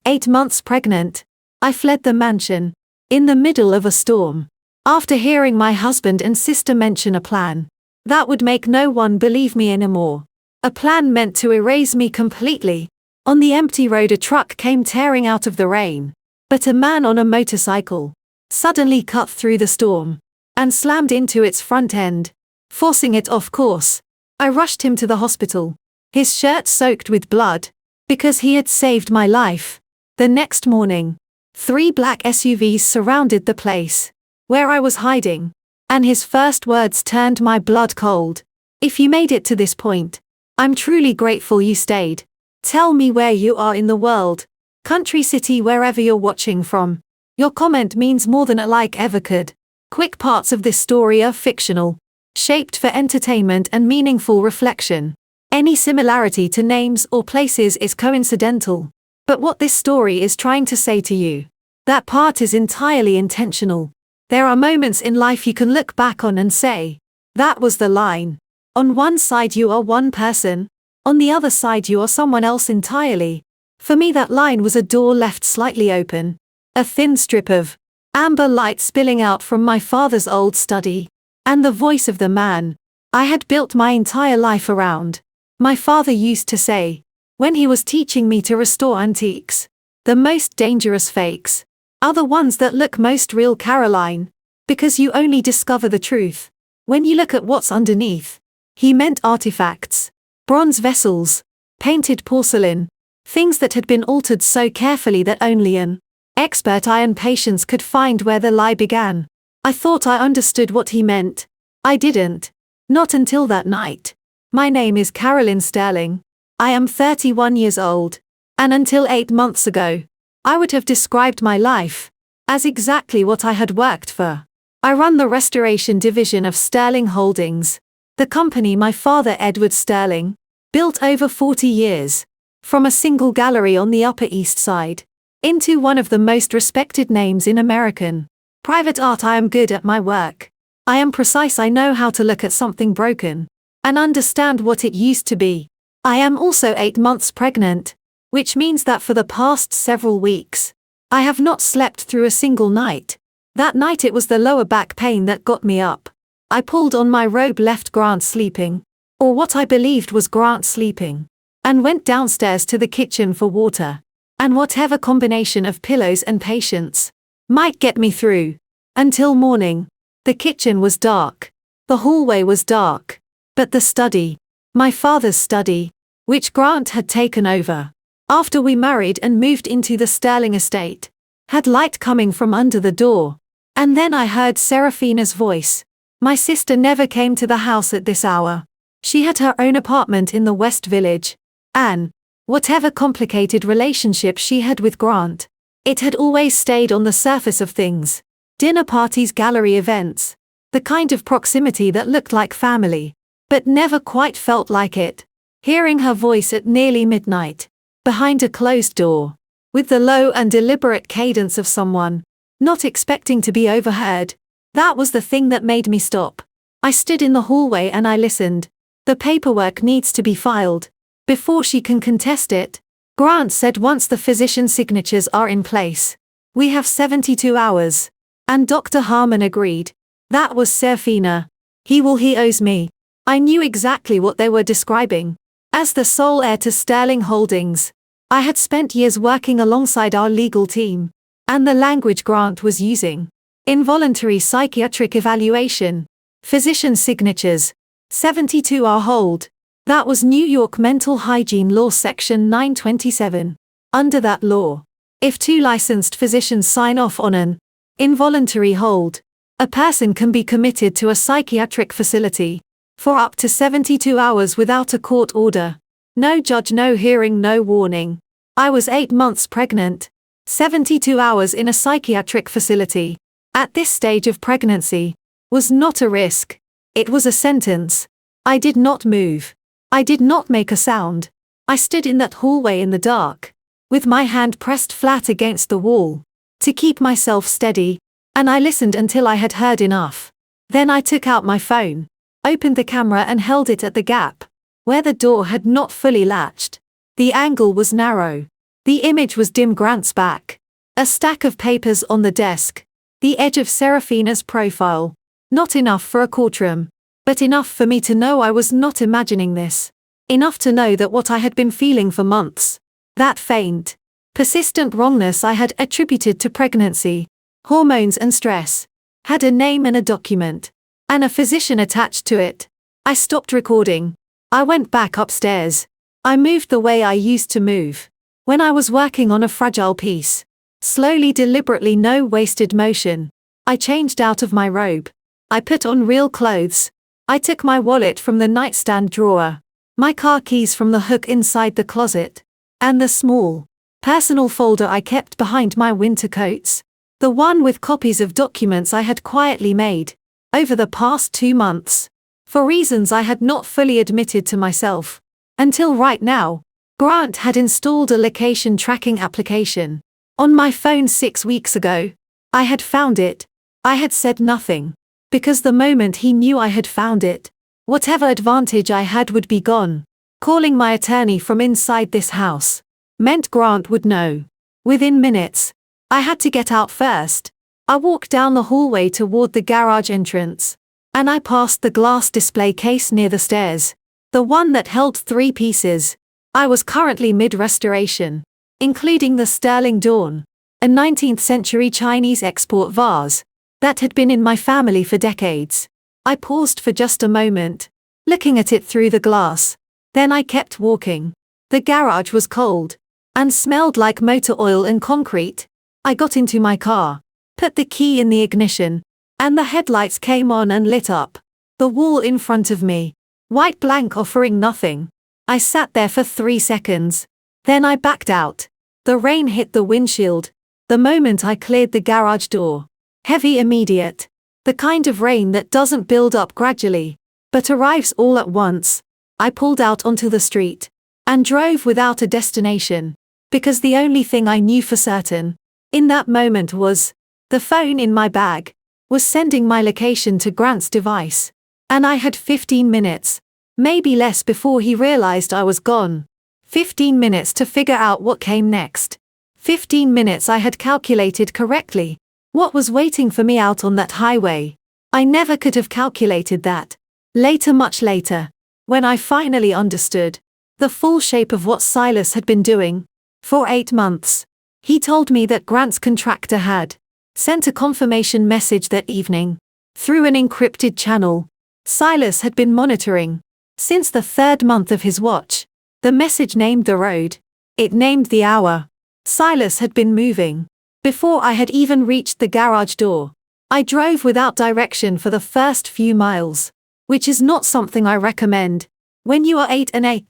8 months pregnant. I fled the mansion. In the middle of a storm. After hearing my husband and sister mention a plan. That would make no one believe me anymore. A plan meant to erase me completely. On the empty road a truck came tearing out of the rain. But a man on a motorcycle suddenly cut through the storm and slammed into its front end, forcing it off course. I rushed him to the hospital. His shirt soaked with blood, because he had saved my life. The next morning, 3 black SUVs surrounded the place where I was hiding, and his first words turned my blood cold. If you made it to this point, I'm truly grateful you stayed. Tell me where you are in the world, country, city, wherever you're watching from. Your comment means more than a like ever could. Quick parts of this story are fictional, shaped for entertainment and meaningful reflection. Any similarity to names or places is coincidental. But what this story is trying to say to you, that part is entirely intentional. There are moments in life you can look back on and say, that was the line. On one side you are one person, on the other side you are someone else entirely. For me that line was a door left slightly open, a thin strip of amber light spilling out from my father's old study, and the voice of the man I had built my entire life around. My father used to say, when he was teaching me to restore antiques, the most dangerous fakes are the ones that look most real, Caroline, because you only discover the truth when you look at what's underneath. He meant artifacts, bronze vessels, painted porcelain, things that had been altered so carefully that only an expert eye and patience could find where the lie began. I thought I understood what he meant. I didn't. Not until that night. My name is Carolyn Sterling. I am 31 years old. And until 8 months ago, I would have described my life as exactly what I had worked for. I run the restoration division of Sterling Holdings, the company my father Edward Sterling built over 40 years, from a single gallery on the Upper East Side, into one of the most respected names in American private art. I am good at my work. I am precise. I know how to look at something broken and understand what it used to be. I am also 8 months pregnant, which means that for the past several weeks, I have not slept through a single night. That night it was the lower back pain that got me up. I pulled on my robe, left Grant sleeping, or what I believed was Grant sleeping, and went downstairs to the kitchen for water, and whatever combination of pillows and patience might get me through. Until morning. The kitchen was dark. The hallway was dark. But the study, my father's study, which Grant had taken over after we married and moved into the Sterling estate, had light coming from under the door. And then I heard Seraphina's voice. My sister never came to the house at this hour. She had her own apartment in the West Village. And whatever complicated relationship she had with Grant, it had always stayed on the surface of things. Dinner parties, gallery events, the kind of proximity that looked like family, but never quite felt like it. Hearing her voice at nearly midnight, behind a closed door, with the low and deliberate cadence of someone not expecting to be overheard, that was the thing that made me stop. I stood in the hallway and I listened. The paperwork needs to be filed before she can contest it. Grant said once the physician's signatures are in place, we have 72 hours. And Dr. Harmon agreed. That was Seraphina. He owes me. I knew exactly what they were describing. As the sole heir to Sterling Holdings, I had spent years working alongside our legal team. And the language Grant was using. Involuntary psychiatric evaluation. Physician signatures. 72-hour hold. That was New York Mental Hygiene Law Section 927. Under that law, if 2 licensed physicians sign off on an involuntary hold, a person can be committed to a psychiatric facility for up to 72 hours without a court order. No judge, no hearing, no warning. I was 8 months pregnant. 72 hours in a psychiatric facility, at this stage of pregnancy, was not a risk. It was a sentence. I did not move. I did not make a sound. I stood in that hallway in the dark, with my hand pressed flat against the wall, to keep myself steady, and I listened until I had heard enough. Then I took out my phone, opened the camera and held it at the gap, where the door had not fully latched. The angle was narrow. The image was dim Grant's back. A stack of papers on the desk. The edge of Seraphina's profile. Not enough for a courtroom. But enough for me to know I was not imagining this. Enough to know that what I had been feeling for months. That faint, persistent wrongness I had attributed to pregnancy, hormones and stress, had a name and a document. And a physician attached to it. I stopped recording. I went back upstairs. I moved the way I used to move. When I was working on a fragile piece. Slowly, deliberately, no wasted motion. I changed out of my robe. I put on real clothes. I took my wallet from the nightstand drawer. My car keys from the hook inside the closet. And the small, personal folder I kept behind my winter coats. The one with copies of documents I had quietly made. Over the past 2 months. For reasons I had not fully admitted to myself. Until right now. Grant had installed a location tracking application. On my phone 6 weeks ago. I had found it. I had said nothing. Because the moment he knew I had found it, whatever advantage I had would be gone. Calling my attorney from inside this house meant Grant would know. Within minutes. I had to get out first. I walked down the hallway toward the garage entrance. And I passed the glass display case near the stairs. The one that held 3 pieces. I was currently mid-restoration. Including the sterling dawn, a 19th century Chinese export vase, that had been in my family for decades. I paused for just a moment, looking at it through the glass. Then I kept walking. The garage was cold, and smelled like motor oil and concrete. I got into my car, put the key in the ignition, and the headlights came on and lit up. The wall in front of me, white blank offering nothing. I sat there for 3 seconds. Then I backed out. The rain hit the windshield. The moment I cleared the garage door. Heavy, immediate. The kind of rain that doesn't build up gradually, but arrives all at once. I pulled out onto the street. And drove without a destination. Because the only thing I knew for certain, in that moment was, the phone in my bag, was sending my location to Grant's device. And I had 15 minutes. Maybe less before he realized I was gone. 15 minutes to figure out what came next. 15 minutes I had calculated correctly. What was waiting for me out on that highway? I never could have calculated that. Later, much later. When I finally understood. The full shape of what Silas had been doing. For 8 months. He told me that Grant's contractor had sent a confirmation message that evening. Through an encrypted channel. Silas had been monitoring. Since the 3rd month of his watch. The message named the road. It named the hour. Silas had been moving. Before I had even reached the garage door. I drove without direction for the first few miles. Which is not something I recommend. When you are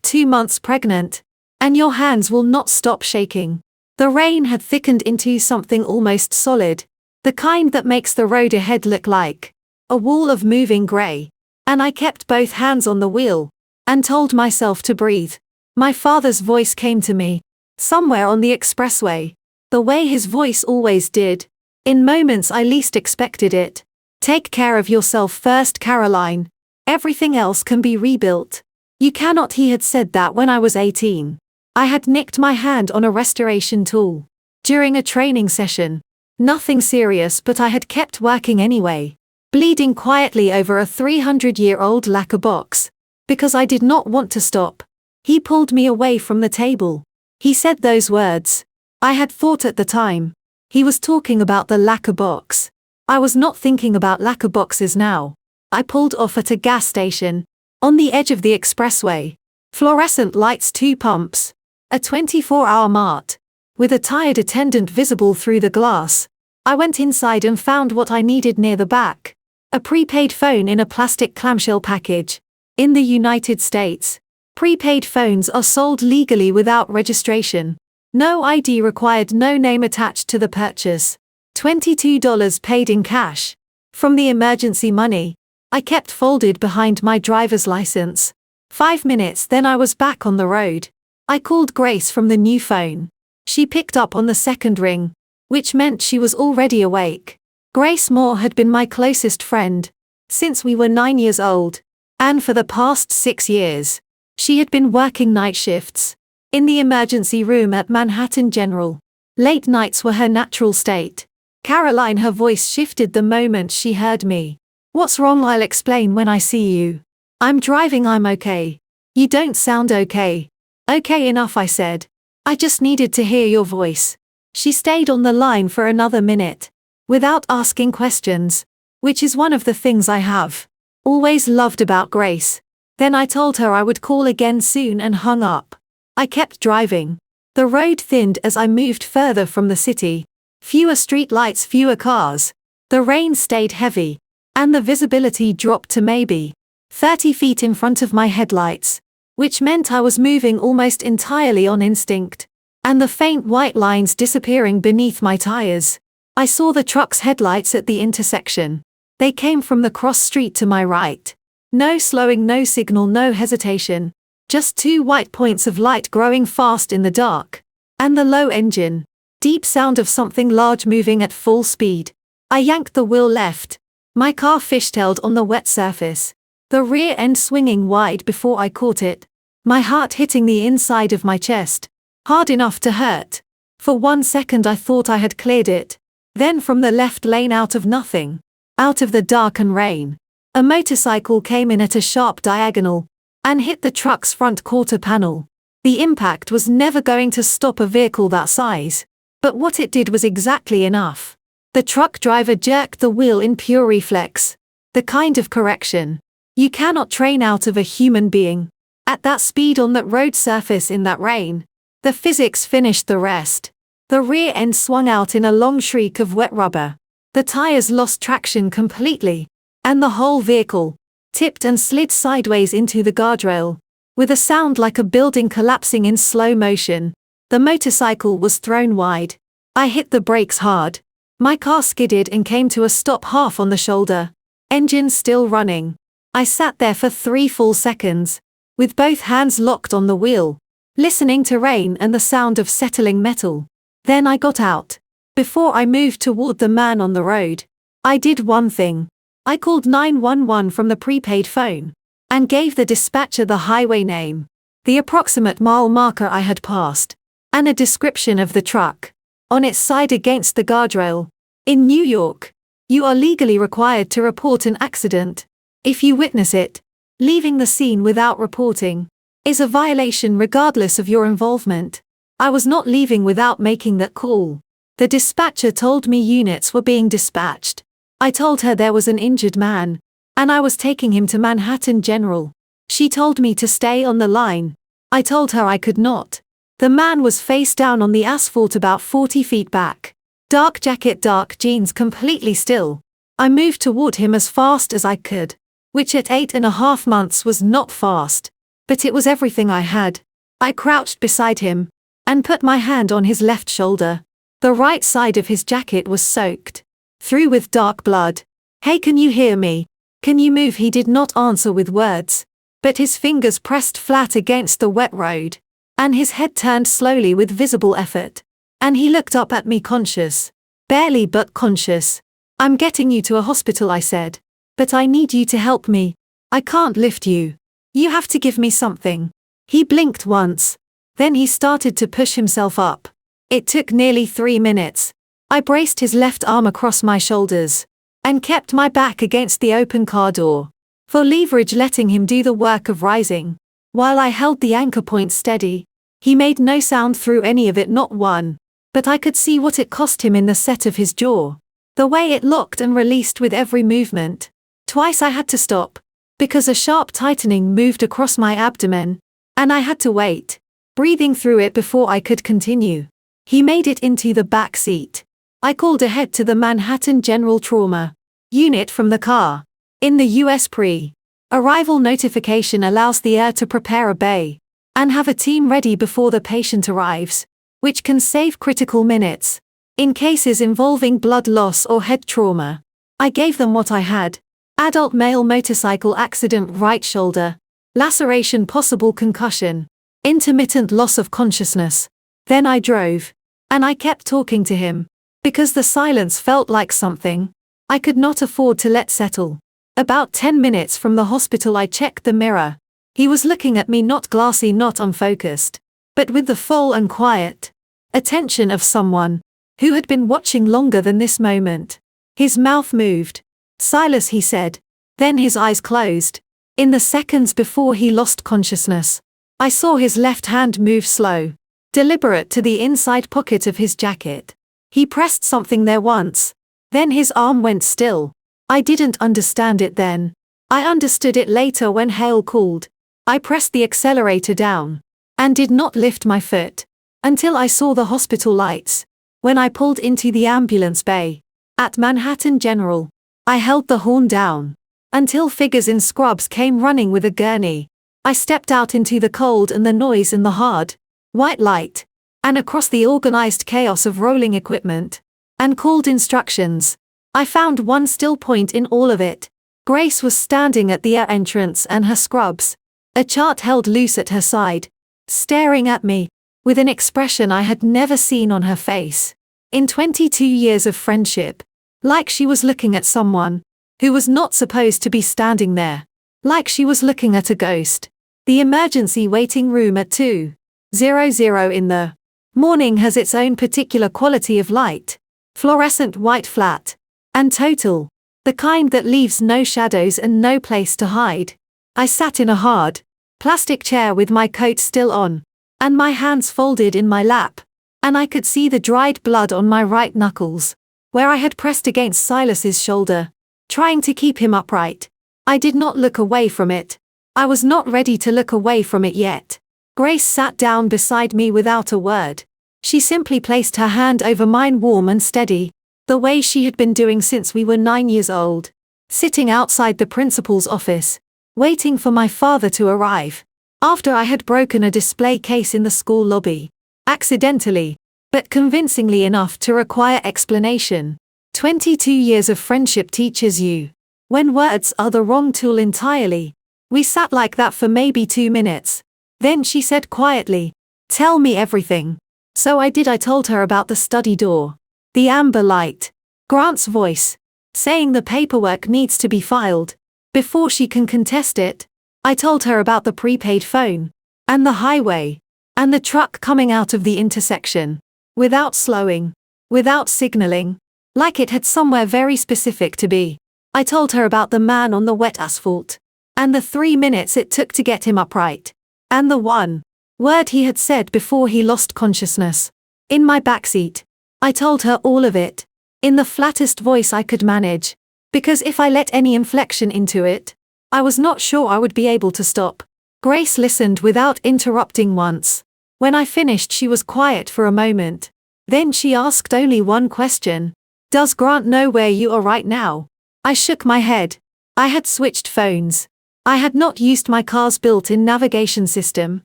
2 months pregnant. And your hands will not stop shaking. The rain had thickened into something almost solid. The kind that makes the road ahead look like a wall of moving grey. And I kept both hands on the wheel. And told myself to breathe. My father's voice came to me. Somewhere on the expressway. The way his voice always did. In moments I least expected it. Take care of yourself first, Caroline. Everything else can be rebuilt. You cannot. He had said that when I was 18. I had nicked my hand on a restoration tool. During a training session. Nothing serious, but I had kept working anyway. Bleeding quietly over a 300-year-old lacquer box. Because I did not want to stop. He pulled me away from the table. He said those words. I had thought at the time. He was talking about the lacquer box. I was not thinking about lacquer boxes now. I pulled off at a gas station. On the edge of the expressway. Fluorescent lights, 2 pumps. A 24-hour mart. With a tired attendant visible through the glass. I went inside and found what I needed near the back. A prepaid phone in a plastic clamshell package. In the United States. Prepaid phones are sold legally without registration. No ID required, no name attached to the purchase. $22 paid in cash. From the emergency money. I kept folded behind my driver's license. 5 minutes, then I was back on the road. I called Grace from the new phone. She picked up on the 2nd ring. Which meant she was already awake. Grace Moore had been my closest friend. Since we were 9 years old. And for the past 6 years. She had been working night shifts. In the emergency room at Manhattan General. Late nights were her natural state. Caroline, her voice shifted the moment she heard me. What's wrong? I'll explain when I see you. I'm driving, I'm okay. You don't sound okay. Okay, enough, I said. I just needed to hear your voice. She stayed on the line for another minute, without asking questions, which is one of the things I have always loved about Grace. Then I told her I would call again soon and hung up. I kept driving. The road thinned as I moved further from the city. Fewer street lights, fewer cars. The rain stayed heavy, and the visibility dropped to maybe 30 feet in front of my headlights, which meant I was moving almost entirely on instinct, and the faint white lines disappearing beneath my tires. I saw the truck's headlights at the intersection. They came from the cross street to my right. No slowing, no signal, no hesitation. Just two white points of light growing fast in the dark. And the low engine. Deep sound of something large moving at full speed. I yanked the wheel left. My car fishtailed on the wet surface. The rear end swinging wide before I caught it. My heart hitting the inside of my chest. Hard enough to hurt. For 1 second I thought I had cleared it. Then from the left lane, out of nothing, out of the dark and rain, a motorcycle came in at a sharp diagonal and hit the truck's front quarter panel. The impact was never going to stop a vehicle that size, but what it did was exactly enough. The truck driver jerked the wheel in pure reflex, the kind of correction you cannot train out of a human being. At that speed on that road surface in that rain, the physics finished the rest. The rear end swung out in a long shriek of wet rubber. The tires lost traction completely, and the whole vehicle tipped and slid sideways into the guardrail. With a sound like a building collapsing in slow motion, the motorcycle was thrown wide. I hit the brakes hard. My car skidded and came to a stop half on the shoulder. Engine still running. I sat there for 3 full seconds, with both hands locked on the wheel, listening to rain and the sound of settling metal. Then I got out. Before I moved toward the man on the road, I did one thing. I called 911 from the prepaid phone, and gave the dispatcher the highway name, the approximate mile marker I had passed, and a description of the truck, on its side against the guardrail. In New York, you are legally required to report an accident. If you witness it, leaving the scene without reporting is a violation regardless of your involvement. I was not leaving without making that call. The dispatcher told me units were being dispatched. I told her there was an injured man, and I was taking him to Manhattan General. She told me to stay on the line. I told her I could not. The man was face down on the asphalt about 40 feet back. Dark jacket, dark jeans, completely still. I moved toward him as fast as I could, which at 8.5 months was not fast, but it was everything I had. I crouched beside him, and put my hand on his left shoulder. The right side of his jacket was soaked through with dark blood. Hey, can you hear me? Can you move? He did not answer with words, but his fingers pressed flat against the wet road, and his head turned slowly with visible effort. And he looked up at me, conscious. Barely, but conscious. I'm getting you to a hospital, I said. But I need you to help me. I can't lift you. You have to give me something. He blinked once. Then he started to push himself up. It took nearly 3 minutes. I braced his left arm across my shoulders, and kept my back against the open car door, for leverage, letting him do the work of rising, while I held the anchor point steady. He made no sound through any of it, not one, but I could see what it cost him in the set of his jaw, the way it locked and released with every movement. Twice I had to stop, because a sharp tightening moved across my abdomen, and I had to wait, breathing through it before I could continue. He made it into the back seat. I called ahead to the Manhattan General Trauma unit from the car. In the US, pre-arrival notification allows the ER to prepare a bay and have a team ready before the patient arrives, which can save critical minutes in cases involving blood loss or head trauma. I gave them what I had. Adult male motorcycle accident, right shoulder, laceration, possible concussion, intermittent loss of consciousness. Then I drove, and I kept talking to him, because the silence felt like something I could not afford to let settle. About 10 minutes from the hospital, I checked the mirror. He was looking at me, not glassy, not unfocused. but with the full and quiet attention of someone who had been watching longer than this moment. His mouth moved. "Silas," he said. Then his eyes closed. In the seconds before he lost consciousness, I saw his left hand move slow, deliberate to the inside pocket of his jacket. He pressed something there once. Then his arm went still. I didn't understand it then. I understood it later when Hale called. I pressed the accelerator down and did not lift my foot until I saw the hospital lights. When I pulled into the ambulance bay at Manhattan General, I held the horn down until figures in scrubs came running with a gurney. I stepped out into the cold and the noise and the hard, white light, and across the organized chaos of rolling equipment and called instructions. I found one still point in all of it. Grace was standing at the entrance and her scrubs, a chart held loose at her side, staring at me with an expression I had never seen on her face in 22 years of friendship, like she was looking at someone who was not supposed to be standing there, like she was looking at a ghost. The emergency waiting room at 2:00 in the morning has its own particular quality of light, fluorescent white flat, and total, the kind that leaves no shadows and no place to hide. I sat in a hard, plastic chair with my coat still on, and my hands folded in my lap, and I could see the dried blood on my right knuckles, where I had pressed against Silas's shoulder, trying to keep him upright. I did not look away from it. I was not ready to look away from it yet. Grace sat down beside me without a word. She simply placed her hand over mine, warm and steady, the way she had been doing since we were 9 years old, sitting outside the principal's office, waiting for my father to arrive, after I had broken a display case in the school lobby, accidentally, but convincingly enough to require explanation. 22 years of friendship teaches you when words are the wrong tool entirely. We sat like that for maybe 2 minutes. Then she said quietly, "Tell me everything." So I did. I told her about the study door, the amber light, Grant's voice, saying the paperwork needs to be filed before she can contest it. I told her about the prepaid phone, and the highway, and the truck coming out of the intersection, without slowing, without signaling, like it had somewhere very specific to be. I told her about the man on the wet asphalt, and the 3 minutes it took to get him upright, and the one word he had said before he lost consciousness. In my backseat, I told her all of it, in the flattest voice I could manage, because if I let any inflection into it, I was not sure I would be able to stop. Grace listened without interrupting once. When I finished, she was quiet for a moment. Then she asked only one question. "Does Grant know where you are right now?" I shook my head. I had switched phones. I had not used my car's built-in navigation system,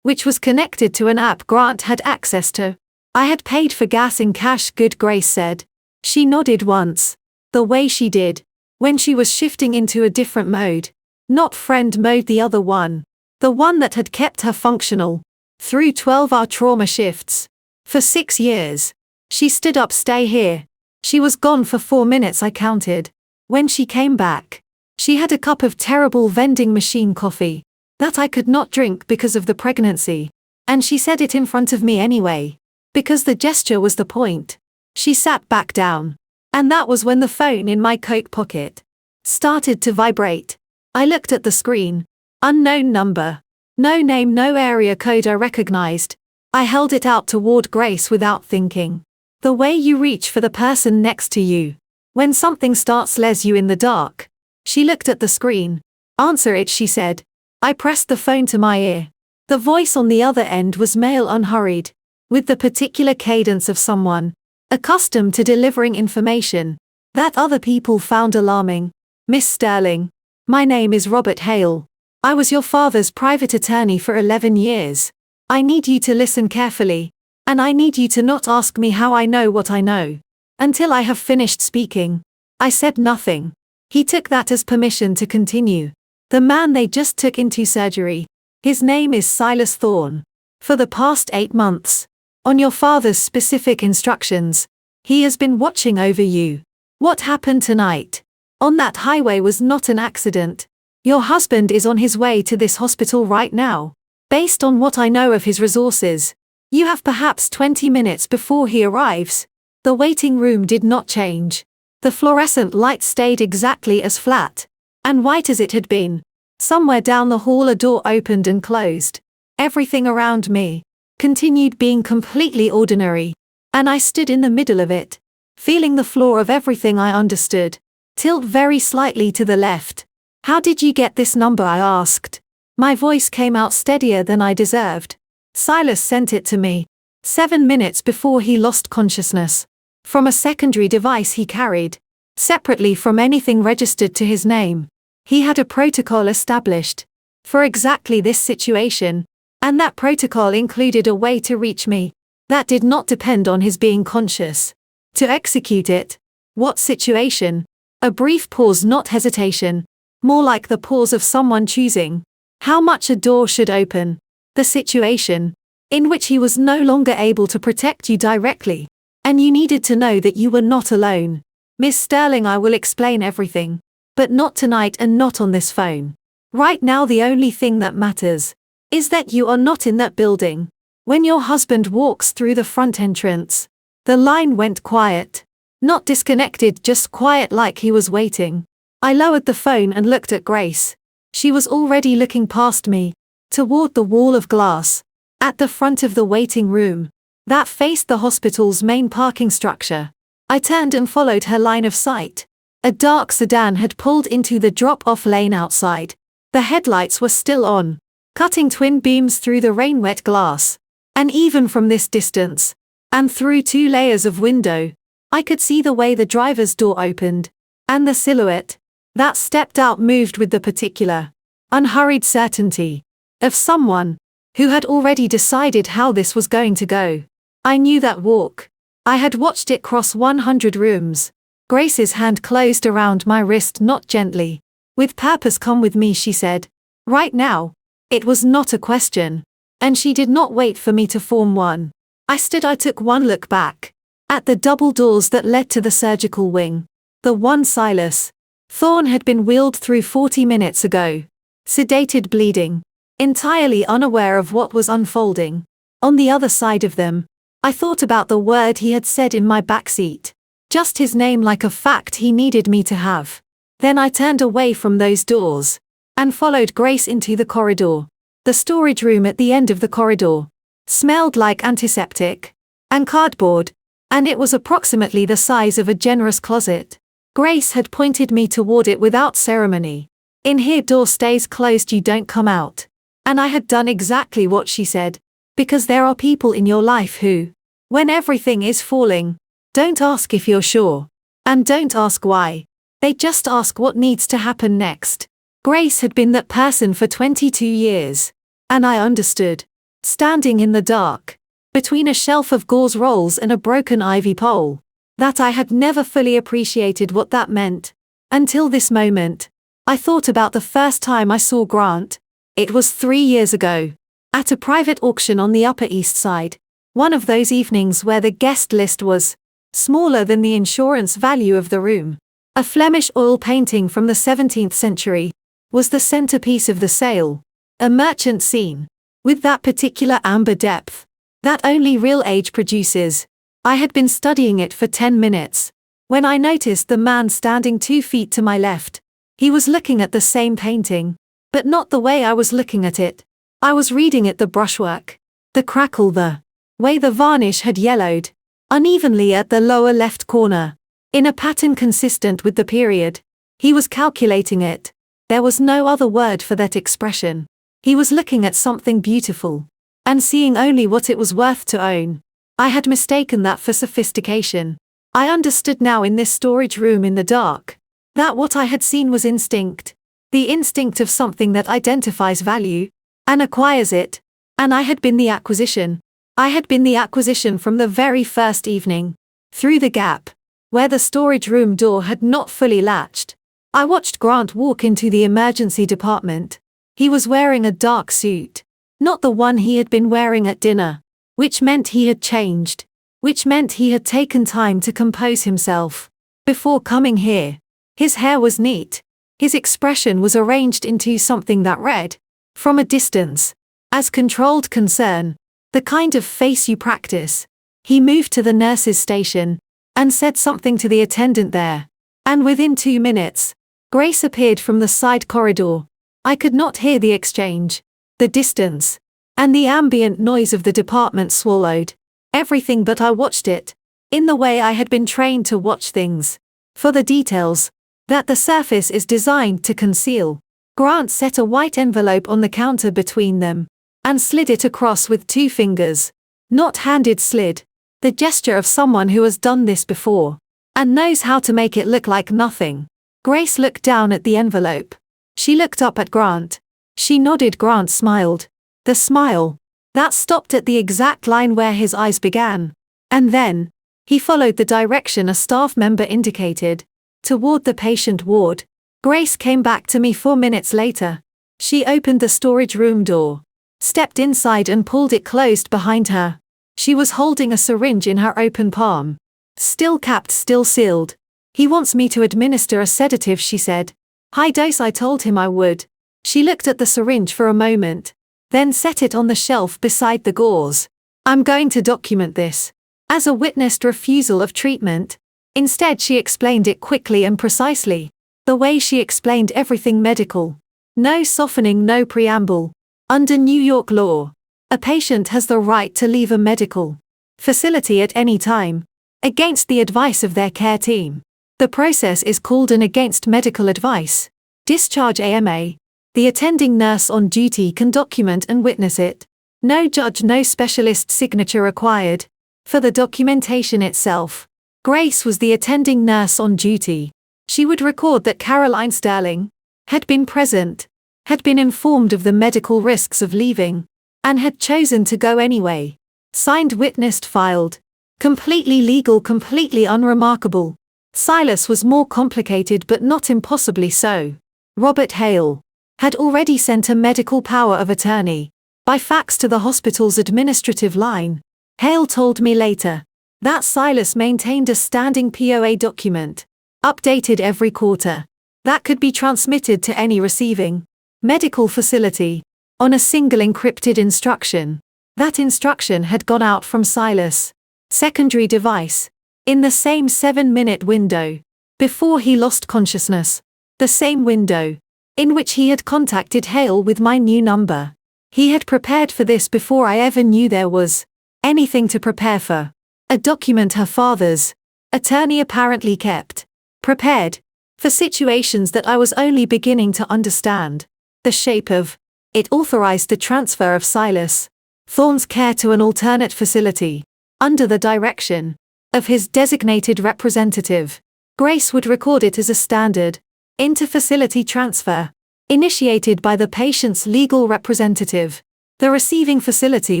which was connected to an app Grant had access to. I had paid for gas in cash, good Grace said. She nodded once. The way she did, when she was shifting into a different mode. Not friend mode, the other one. The one that had kept her functional through 12-hour trauma shifts. For 6 years. She stood up. "Stay here." She was gone for 4 minutes, I counted. When she came back, she had a cup of terrible vending machine coffee that I could not drink because of the pregnancy, and she said it in front of me anyway, because the gesture was the point. She sat back down, and that was when the phone in my coat pocket started to vibrate. I looked at the screen. Unknown number. No name, no area code I recognized. I held it out toward Grace without thinking. The way you reach for the person next to you when something starts les you in the dark. She looked at the screen. "Answer it," she said. I pressed the phone to my ear. The voice on the other end was male, unhurried, with the particular cadence of someone accustomed to delivering information that other people found alarming. "Miss Sterling, my name is Robert Hale. I was your father's private attorney for 11 years. I need you to listen carefully, and I need you to not ask me how I know what I know until I have finished speaking." I said nothing. He took that as permission to continue. "The man they just took into surgery, his name is Silas Thorne. For the past 8 months, on your father's specific instructions, he has been watching over you. What happened tonight on that highway was not an accident. Your husband is on his way to this hospital right now. Based on what I know of his resources, you have perhaps 20 minutes before he arrives. The waiting room did not change. The fluorescent light stayed exactly as flat and white as it had been. Somewhere down the hall a door opened and closed. Everything around me continued being completely ordinary, and I stood in the middle of it, feeling the floor of everything I understood tilt very slightly to the left. "How did you get this number?" I asked. My voice came out steadier than I deserved. "Silas sent it to me 7 minutes before he lost consciousness, from a secondary device he carried, separately from anything registered to his name. He had a protocol established for exactly this situation, and that protocol included a way to reach me that did not depend on his being conscious. To execute it." "What situation?" A brief pause, not hesitation, more like the pause of someone choosing how much a door should open. "The situation in which he was no longer able to protect you directly, and you needed to know that you were not alone. Miss Sterling, I will explain everything, but not tonight and not on this phone. Right now the only thing that matters is that you are not in that building when your husband walks through the front entrance." The line went quiet. Not disconnected, just quiet, like he was waiting. I lowered the phone and looked at Grace. She was already looking past me, toward the wall of glass at the front of the waiting room that faced the hospital's main parking structure. I turned and followed her line of sight. A dark sedan had pulled into the drop-off lane outside. The headlights were still on, cutting twin beams through the rain-wet glass. And even from this distance, and through 2 layers of window, I could see the way the driver's door opened, and the silhouette that stepped out moved with the particular, unhurried certainty of someone who had already decided how this was going to go. I knew that walk. I had watched it cross 100 rooms. Grace's hand closed around my wrist, not gently. "With purpose, come with me," she said. Right now. It was not a question. And she did not wait for me to form one. I took one look back at the double doors that led to the surgical wing. The one Silas Thorne had been wheeled through 40 minutes ago. Sedated, bleeding, entirely unaware of what was unfolding. On the other side of them, I thought about the word he had said in my backseat. Just his name, like a fact he needed me to have. Then I turned away from those doors and followed Grace into the corridor. The storage room at the end of the corridor smelled like antiseptic and cardboard, and it was approximately the size of a generous closet. Grace had pointed me toward it without ceremony. "In here, door stays closed, you don't come out." And I had done exactly what she said, because there are people in your life who, when everything is falling, don't ask if you're sure, and don't ask why. They just ask what needs to happen next. Grace had been that person for 22 years. And I understood. Standing in the dark, between a shelf of gauze rolls and a broken ivy pole, that I had never fully appreciated what that meant. Until this moment. I thought about the first time I saw Grant. It was 3 years ago. At a private auction on the Upper East Side. One of those evenings where the guest list was smaller than the insurance value of the room. A Flemish oil painting from the 17th century was the centerpiece of the sale. A merchant scene, with that particular amber depth that only real age produces. I had been studying it for 10 minutes, when I noticed the man standing 2 feet to my left. He was looking at the same painting, but not the way I was looking at it. I was reading it, the brushwork, the crackle, the way the varnish had yellowed unevenly at the lower left corner, in a pattern consistent with the period. He was calculating it. There was no other word for that expression. He was looking at something beautiful, and seeing only what it was worth to own. I had mistaken that for sophistication. I understood now, in this storage room in the dark, that what I had seen was instinct. The instinct of something that identifies value, and acquires it. And I had been the acquisition. I had been the acquisition from the very first evening. Through the gap, where the storage room door had not fully latched, I watched Grant walk into the emergency department. He was wearing a dark suit, not the one he had been wearing at dinner, which meant he had changed, which meant he had taken time to compose himself before coming here. His hair was neat. His expression was arranged into something that read, from a distance, as controlled concern, the kind of face you practice. He moved to the nurse's station and said something to the attendant there. And within 2 minutes, Grace appeared from the side corridor. I could not hear the exchange. The distance and the ambient noise of the department swallowed everything, but I watched it in the way I had been trained to watch things. For the details that the surface is designed to conceal. Grant set a white envelope on the counter between them and slid it across with 2 fingers. Not handed slid. The gesture of someone who has done this before and knows how to make it look like nothing. Grace looked down at the envelope. She looked up at Grant. She nodded. Grant smiled. The smile that stopped at the exact line where his eyes began. And then he followed the direction a staff member indicated, toward the patient ward. Grace came back to me 4 minutes later. She opened the storage room door, stepped inside and pulled it closed behind her. She was holding a syringe in her open palm. Still capped, still sealed. He wants me to administer a sedative, she said. High dose, I told him I would. She looked at the syringe for a moment, then set it on the shelf beside the gauze. I'm going to document this as a witnessed refusal of treatment. Instead, she explained it quickly and precisely, the way she explained everything medical. No softening, no preamble. Under New York law, a patient has the right to leave a medical facility at any time, against the advice of their care team. The process is called an against medical advice discharge AMA. The attending nurse on duty can document and witness it. No judge, no specialist signature required. For the documentation itself, Grace was the attending nurse on duty. She would record that Caroline Sterling had been present, had been informed of the medical risks of leaving, and had chosen to go anyway. Signed, witnessed, filed. Completely legal, completely unremarkable. Silas was more complicated but not impossibly so. Robert Hale had already sent a medical power of attorney by fax to the hospital's administrative line. Hale told me later that Silas maintained a standing POA document, updated every quarter, that could be transmitted to any receiving medical facility on a single encrypted instruction. That instruction had gone out from Silas' secondary device in the same 7-minute window before he lost consciousness, the same window in which he had contacted Hale with my new number. He had prepared for this before I ever knew there was anything to prepare for. A document her father's attorney apparently kept, prepared for situations that I was only beginning to understand. The shape of it authorized the transfer of Silas Thorne's care to an alternate facility, under the direction of his designated representative. Grace would record it as a standard inter-facility transfer, initiated by the patient's legal representative. The receiving facility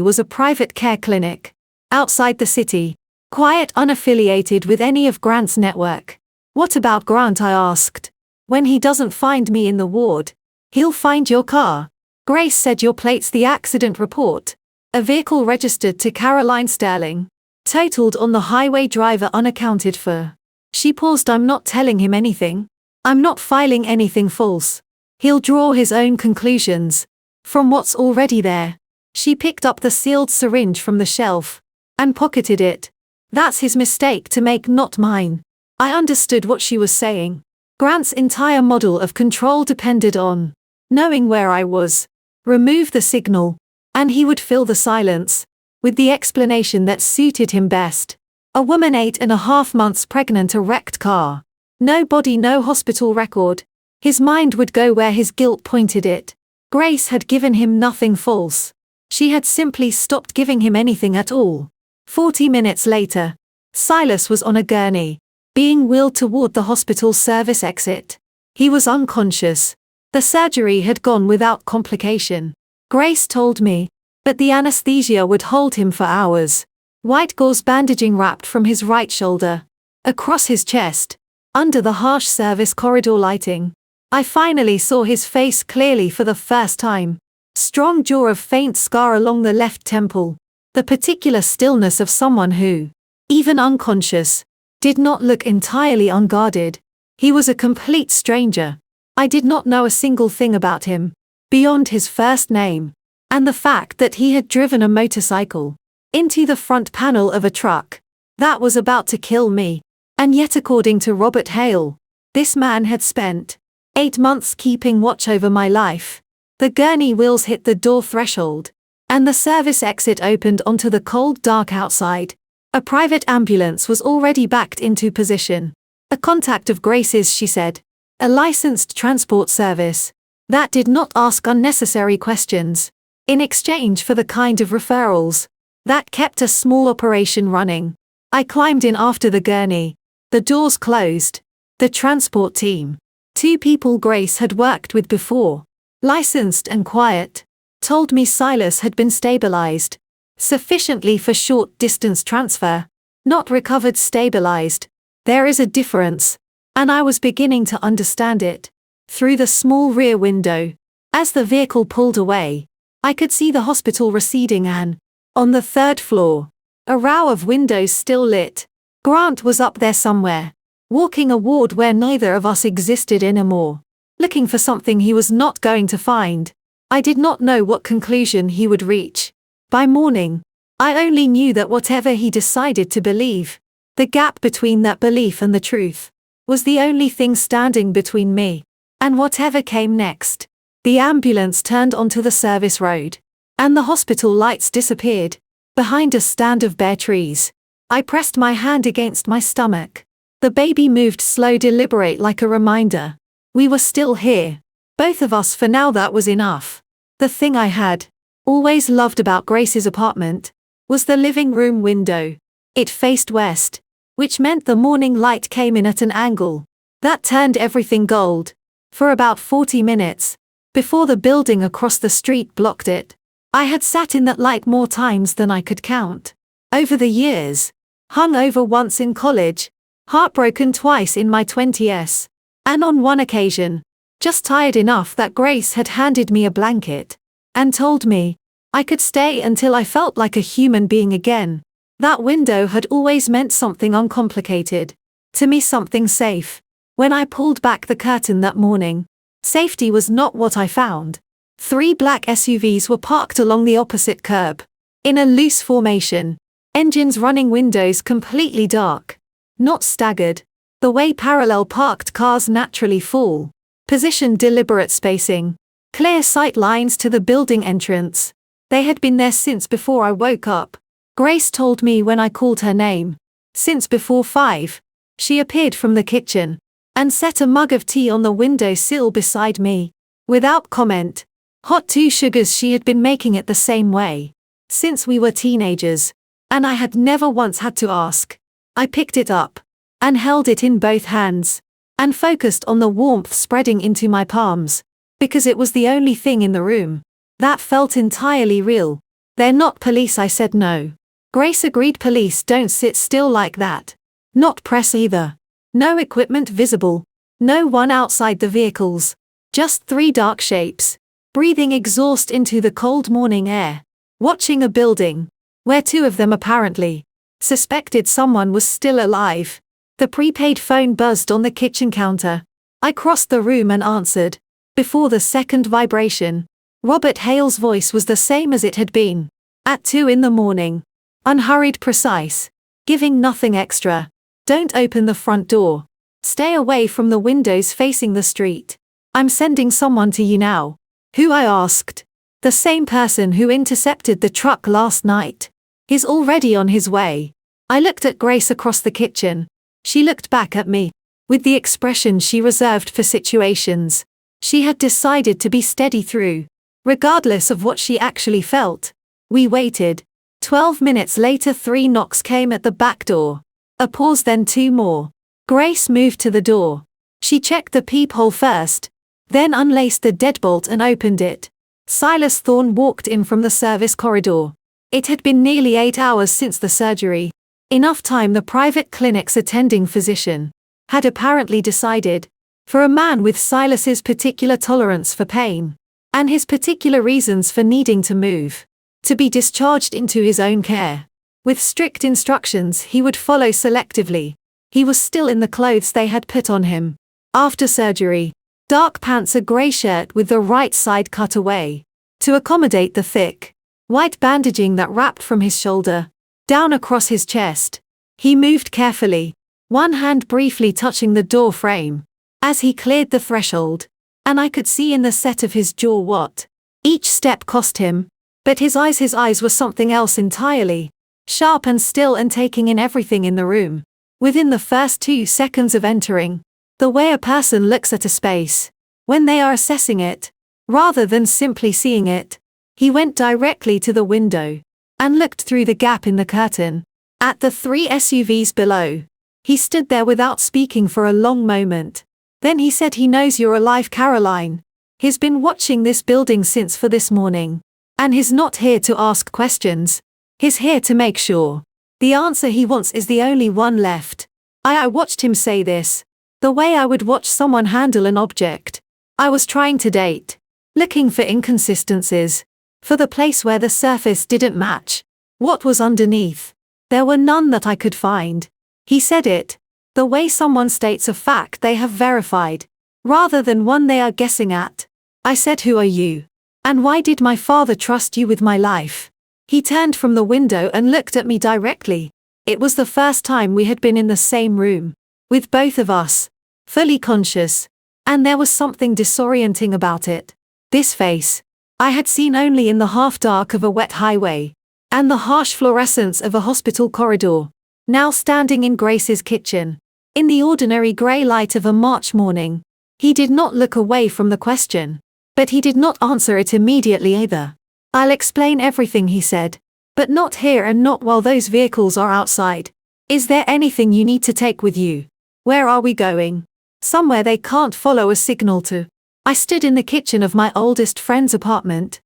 was a private care clinic outside the city, quiet, unaffiliated with any of Grant's network. What about Grant, I asked. When he doesn't find me in the ward, he'll find your car. Grace said your plate's the accident report. A vehicle registered to Caroline Sterling, totaled on the highway, driver unaccounted for. She paused. I'm not telling him anything. I'm not filing anything false. He'll draw his own conclusions from what's already there. She picked up the sealed syringe from the shelf and pocketed it. That's his mistake to make, not mine. I understood what she was saying. Grant's entire model of control depended on knowing where I was. Remove the signal, and he would fill the silence with the explanation that suited him best. A woman 8.5 months pregnant, a wrecked car. No body, no hospital record. His mind would go where his guilt pointed it. Grace had given him nothing false. She had simply stopped giving him anything at all. 40 minutes later, Silas was on a gurney, being wheeled toward the hospital service exit. He was unconscious. The surgery had gone without complication, Grace told me, but the anesthesia would hold him for hours. White gauze bandaging wrapped from his right shoulder, across his chest, under the harsh service corridor lighting. I finally saw his face clearly for the first time. Strong jaw, of faint scar along the left temple. The particular stillness of someone who, even unconscious, did not look entirely unguarded. He was a complete stranger. I did not know a single thing about him, beyond his first name. and the fact that he had driven a motorcycle into the front panel of a truck that was about to kill me. And yet, according to Robert Hale, this man had spent 8 months keeping watch over my life. The gurney wheels hit the door threshold, and the service exit opened onto the cold dark outside. A private ambulance was already backed into position. A contact of Grace's, she said. A licensed transport service that did not ask unnecessary questions, in exchange for the kind of referrals that kept a small operation running. I climbed in after the gurney. The doors closed. The transport team, 2 people Grace had worked with before, licensed and quiet, told me Silas had been stabilized sufficiently for short-distance transfer, not recovered stabilized. There is a difference, and I was beginning to understand it. Through the small rear window, as the vehicle pulled away, I could see the hospital receding and, on the 3rd floor, a row of windows still lit. Grant was up there somewhere, walking a ward where neither of us existed anymore, looking for something he was not going to find. I did not know what conclusion he would reach. By morning, I only knew that whatever he decided to believe, the gap between that belief and the truth, was the only thing standing between me and whatever came next. The ambulance turned onto the service road, and the hospital lights disappeared behind a stand of bare trees. I pressed my hand against my stomach. The baby moved slow, deliberate, like a reminder. We were still here. Both of us, for now. That was enough. The thing I had always loved about Grace's apartment was the living room window. It faced west, which meant the morning light came in at an angle that turned everything gold. For about 40 minutes, before the building across the street blocked it, I had sat in that light more times than I could count. Over the years, hung over once in college, heartbroken twice in my 20s, and on one occasion, just tired enough that Grace had handed me a blanket and told me I could stay until I felt like a human being again. That window had always meant something uncomplicated. To me, something safe. When I pulled back the curtain that morning, safety was not what I found. 3 black SUVs were parked along the opposite curb, in a loose formation, engines running, windows completely dark. Not staggered, the way parallel parked cars naturally fall. Positioned, deliberate spacing. Clear sight lines to the building entrance. They had been there since before I woke up. Grace told me when I called her name. Since before 5. She appeared from the kitchen and set a mug of tea on the window sill beside me. Without comment. Hot 2 sugars. She had been making it the same way since we were teenagers, and I had never once had to ask. I picked it up and held it in both hands and focused on the warmth spreading into my palms, because it was the only thing in the room that felt entirely real. They're not police, I said. No. Grace agreed. Police don't sit still like that. Not press either. No equipment visible. No one outside the vehicles. Just 3 dark shapes, breathing exhaust into the cold morning air, watching a building where 2 of them apparently suspected someone was still alive. The prepaid phone buzzed on the kitchen counter. I crossed the room and answered. Before the second vibration, Robert Hale's voice was the same as it had been at 2 in the morning. Unhurried, precise, giving nothing extra. Don't open the front door. Stay away from the windows facing the street. I'm sending someone to you now. Who? I asked. The same person who intercepted the truck last night. He's already on his way. I looked at Grace across the kitchen. She looked back at me, with the expression she reserved for situations. She had decided to be steady through, regardless of what she actually felt. We waited. 12 minutes later, 3 knocks came at the back door. A pause, then 2 more. Grace moved to the door. She checked the peephole first, then unlaced the deadbolt and opened it. Silas Thorne walked in from the service corridor. It had been nearly 8 hours since the surgery. Enough time the private clinic's attending physician had apparently decided, for a man with Silas's particular tolerance for pain, and his particular reasons for needing to move, to be discharged into his own care, with strict instructions he would follow selectively. He was still in the clothes they had put on him after surgery. Dark pants, a grey shirt with the right side cut away, to accommodate the thick, white bandaging that wrapped from his shoulder, down across his chest. He moved carefully, one hand briefly touching the door frame, as he cleared the threshold, and I could see in the set of his jaw what each step cost him, but his eyes were something else entirely, sharp and still and taking in everything in the room. Within the first 2 seconds of entering, the way a person looks at a space, when they are assessing it, rather than simply seeing it, he went directly to the window, and looked through the gap in the curtain, at the 3 SUVs below. He stood there without speaking for a long moment. Then he said, "He knows you're alive, Caroline. He's been watching this building since for this morning. And he's not here to ask questions. He's here to make sure the answer he wants is the only one left." I watched him say this, the way I would watch someone handle an object I was trying to date, looking for inconsistencies, for the place where the surface didn't match what was underneath. There were none that I could find. He said it, the way someone states a fact they have verified, rather than one they are guessing at. I said, "Who are you? And why did my father trust you with my life?" He turned from the window and looked at me directly. It was the first time we had been in the same room, with both of us, fully conscious, and there was something disorienting about it. This face, I had seen only in the half-dark of a wet highway, and the harsh fluorescence of a hospital corridor. Now standing in Grace's kitchen, in the ordinary grey light of a March morning, he did not look away from the question, but he did not answer it immediately either. "I'll explain everything," he said, "but not here and not while those vehicles are outside. Is there anything you need to take with you? Where are we going?" "Somewhere they can't follow a signal to." I stood in the kitchen of my oldest friend's apartment,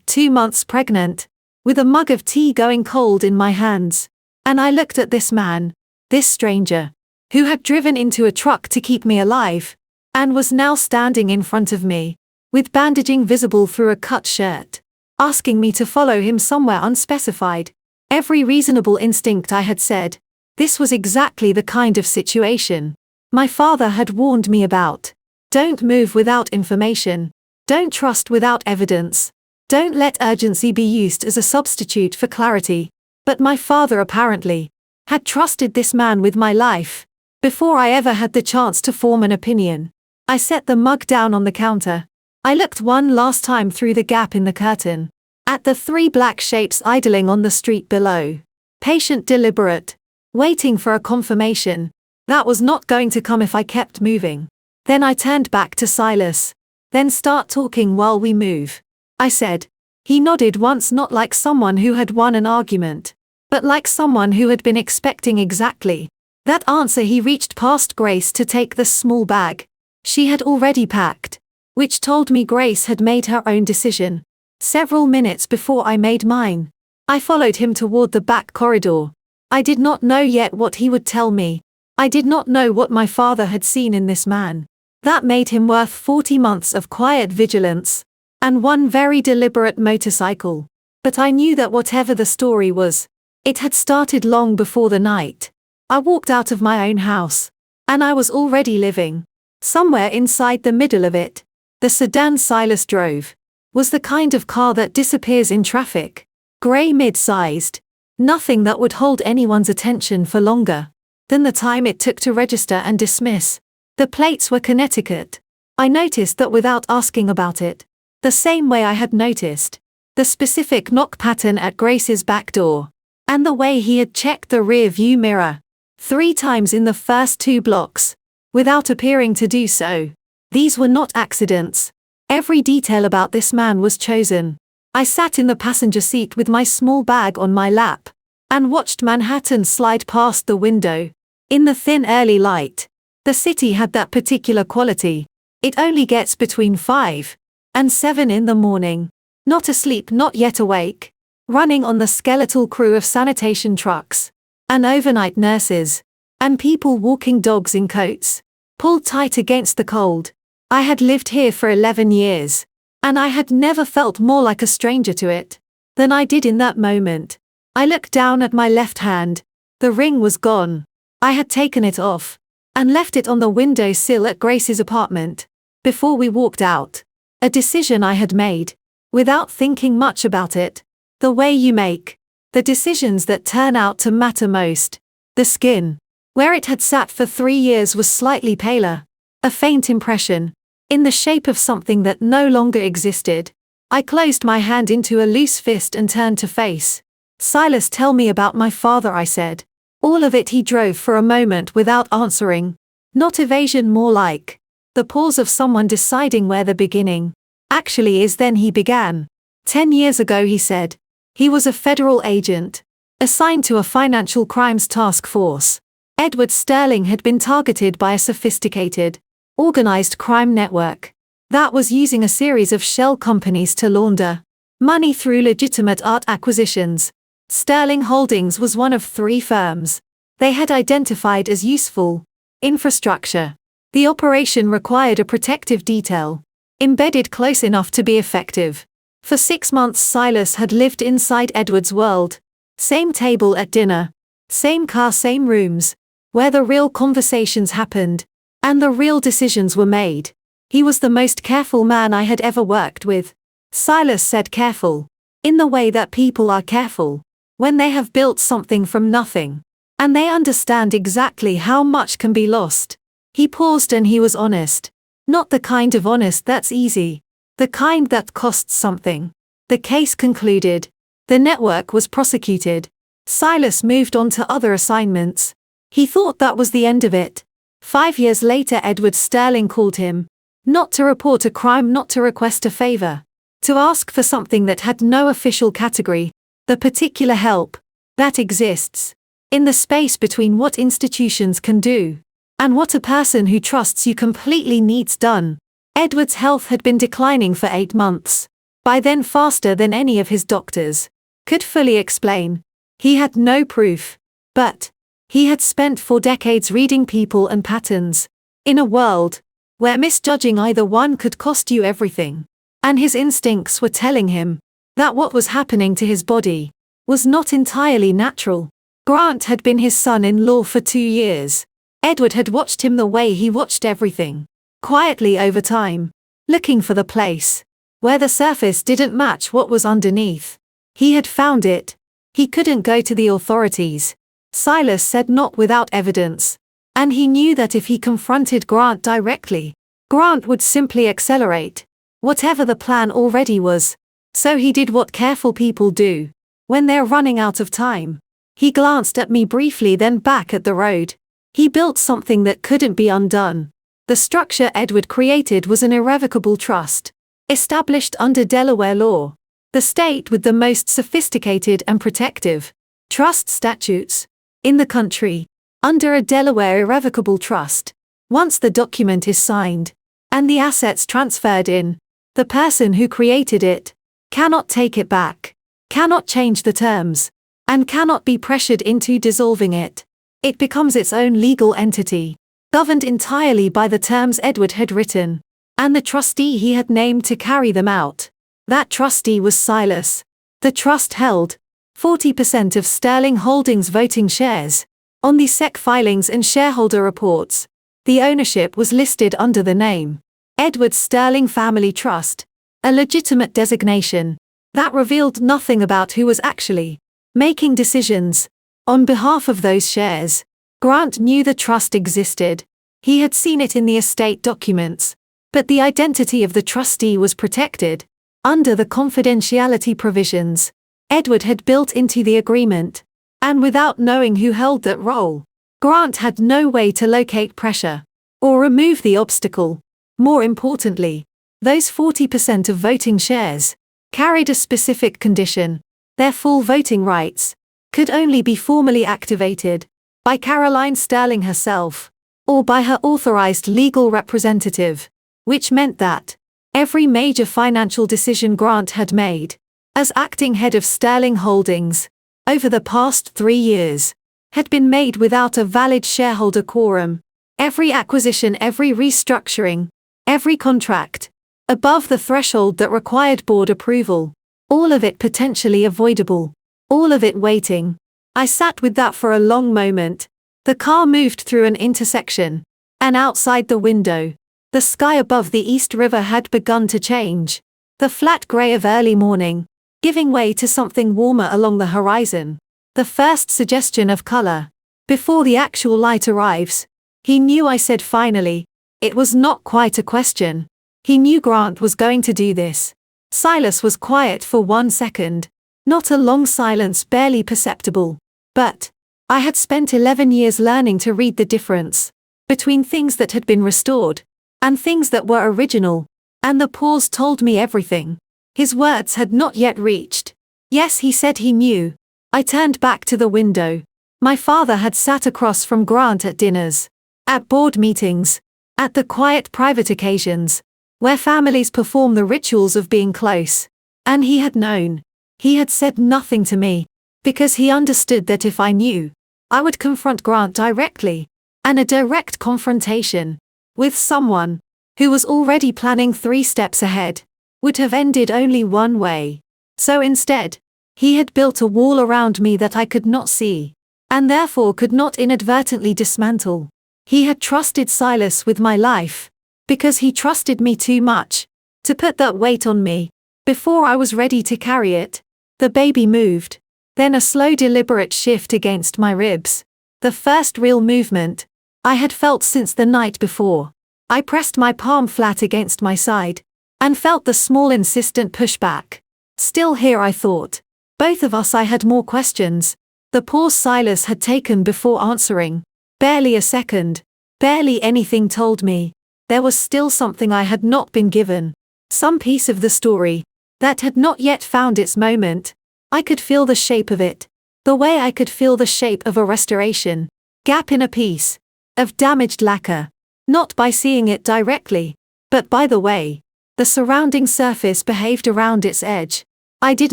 2 months pregnant, with a mug of tea going cold in my hands, and I looked at this man, this stranger, who had driven into a truck to keep me alive, and was now standing in front of me, with bandaging visible through a cut shirt, asking me to follow him somewhere unspecified. Every reasonable instinct I had said, this was exactly the kind of situation my father had warned me about. Don't move without information. Don't trust without evidence. Don't let urgency be used as a substitute for clarity. But my father apparently had trusted this man with my life, before I ever had the chance to form an opinion. I set the mug down on the counter. I looked one last time through the gap in the curtain, at the 3 black shapes idling on the street below. Patient, deliberate, waiting for a confirmation that was not going to come if I kept moving. Then I turned back to Silas. "Then start talking while we move," I said. He nodded once, not like someone who had won an argument, but like someone who had been expecting exactly that answer. He reached past Grace to take the small bag she had already packed, which told me Grace had made her own decision several minutes before I made mine. I followed him toward the back corridor. I did not know yet what he would tell me. I did not know what my father had seen in this man that made him worth 40 months of quiet vigilance, and one very deliberate motorcycle. But I knew that whatever the story was, it had started long before the night I walked out of my own house, and I was already living somewhere inside the middle of it. The sedan Silas drove was the kind of car that disappears in traffic, grey, mid-sized, nothing that would hold anyone's attention for longer than the time it took to register and dismiss. The plates were Connecticut. I noticed that without asking about it, the same way I had noticed the specific knock pattern at Grace's back door, and the way he had checked the rear view mirror 3 times in the first 2 blocks, without appearing to do so. These were not accidents. Every detail about this man was chosen. I sat in the passenger seat with my small bag on my lap, and watched Manhattan slide past the window. In the thin early light, the city had that particular quality. It only gets between 5 and 7 in the morning. Not asleep, not yet awake. Running on the skeletal crew of sanitation trucks, and overnight nurses, and people walking dogs in coats, pulled tight against the cold. I had lived here for 11 years, and I had never felt more like a stranger to it than I did in that moment. I looked down at my left hand. The ring was gone. I had taken it off, and left it on the windowsill at Grace's apartment, before we walked out. A decision I had made, without thinking much about it. The way you make the decisions that turn out to matter most. The skin, where it had sat for 3 years, was slightly paler, a faint impression, in the shape of something that no longer existed. I closed my hand into a loose fist and turned to face. Silas, tell me about my father, I said. All of it. He drove for a moment without answering. Not evasion, more like the pause of someone deciding where the beginning actually is. Then he began. 10 years ago, he said. He was a federal agent, assigned to a financial crimes task force. Edward Sterling had been targeted by a sophisticated, organized crime network that was using a series of shell companies to launder money through legitimate art acquisitions. Sterling Holdings was one of 3 firms they had identified as useful infrastructure. The operation required a protective detail embedded close enough to be effective. For 6 months Silas had lived inside Edward's world. Same table at dinner, same car, same rooms, where the real conversations happened, and the real decisions were made. He was the most careful man I had ever worked with. Silas said, careful, in the way that people are careful when they have built something from nothing, and they understand exactly how much can be lost. He paused and he was honest. Not the kind of honest that's easy. The kind that costs something. The case concluded. The network was prosecuted. Silas moved on to other assignments. He thought that was the end of it. 5 years later, Edward Sterling called him. Not to report a crime, not to request a favor. To ask for something that had no official category. The particular help that exists in the space between what institutions can do and what a person who trusts you completely needs done. Edward's health had been declining for 8 months. By then faster than any of his doctors could fully explain. He had no proof. But he had spent 4 decades reading people and patterns in a world where misjudging either one could cost you everything. And his instincts were telling him that what was happening to his body was not entirely natural. Grant had been his son-in-law for 2 years. Edward had watched him the way he watched everything, quietly over time, looking for the place where the surface didn't match what was underneath. He had found it. He couldn't go to the authorities. Silas said, not without evidence. And he knew that if he confronted Grant directly, Grant would simply accelerate whatever the plan already was. So he did what careful people do when they're running out of time. He glanced at me briefly, then back at the road. He built something that couldn't be undone. The structure Edward created was an irrevocable trust, established under Delaware law, the state with the most sophisticated and protective trust statutes in the country. Under a Delaware irrevocable trust, once the document is signed and the assets transferred in, the person who created it cannot take it back, cannot change the terms, and cannot be pressured into dissolving it. It becomes its own legal entity, governed entirely by the terms Edward had written, and the trustee he had named to carry them out. That trustee was Silas. The trust held 40% of Sterling Holdings voting shares on the SEC filings and shareholder reports. The ownership was listed under the name Edward Sterling Family Trust, a legitimate designation that revealed nothing about who was actually making decisions on behalf of those shares. Grant knew the trust existed. He had seen it in the estate documents, but the identity of the trustee was protected under the confidentiality provisions Edward had built into the agreement, and without knowing who held that role, Grant had no way to locate pressure or remove the obstacle. More importantly, those 40% of voting shares carried a specific condition. Their full voting rights could only be formally activated by Caroline Sterling herself, or by her authorized legal representative, which meant that every major financial decision Grant had made, as acting head of Sterling Holdings, over the past 3 years, had been made without a valid shareholder quorum. Every acquisition, every restructuring, every contract, above the threshold that required board approval, all of it potentially avoidable, all of it waiting. I sat with that for a long moment. The car moved through an intersection, and outside the window, the sky above the East River had begun to change. The flat grey of early morning, giving way to something warmer along the horizon. The first suggestion of colour. Before the actual light arrives, he knew, I said finally. It was not quite a question. He knew Grant was going to do this. Silas was quiet for 1 second. Not a long silence, barely perceptible. But I had spent 11 years learning to read the difference between things that had been restored and things that were original, and the pause told me everything. His words had not yet reached. Yes, he said he knew. I turned back to the window. My father had sat across from Grant at dinners, at board meetings, at the quiet private occasions, where families perform the rituals of being close. And he had known. He had said nothing to me, because he understood that if I knew, I would confront Grant directly, and a direct confrontation with someone who was already planning 3 steps ahead would have ended only one way. So instead, he had built a wall around me that I could not see, and therefore could not inadvertently dismantle. He had trusted Silas with my life, because he trusted me too much to put that weight on me. Before I was ready to carry it, the baby moved. Then a slow, deliberate shift against my ribs. The first real movement I had felt since the night before. I pressed my palm flat against my side, and felt the small, insistent pushback. Still here, I thought. Both of us, I had more questions. The pause Silas had taken before answering. Barely a second. Barely anything told me. There was still something I had not been given. Some piece of the story that had not yet found its moment. I could feel the shape of it. The way I could feel the shape of a restoration. Gap in a piece of damaged lacquer. Not by seeing it directly, but by the way the surrounding surface behaved around its edge. I did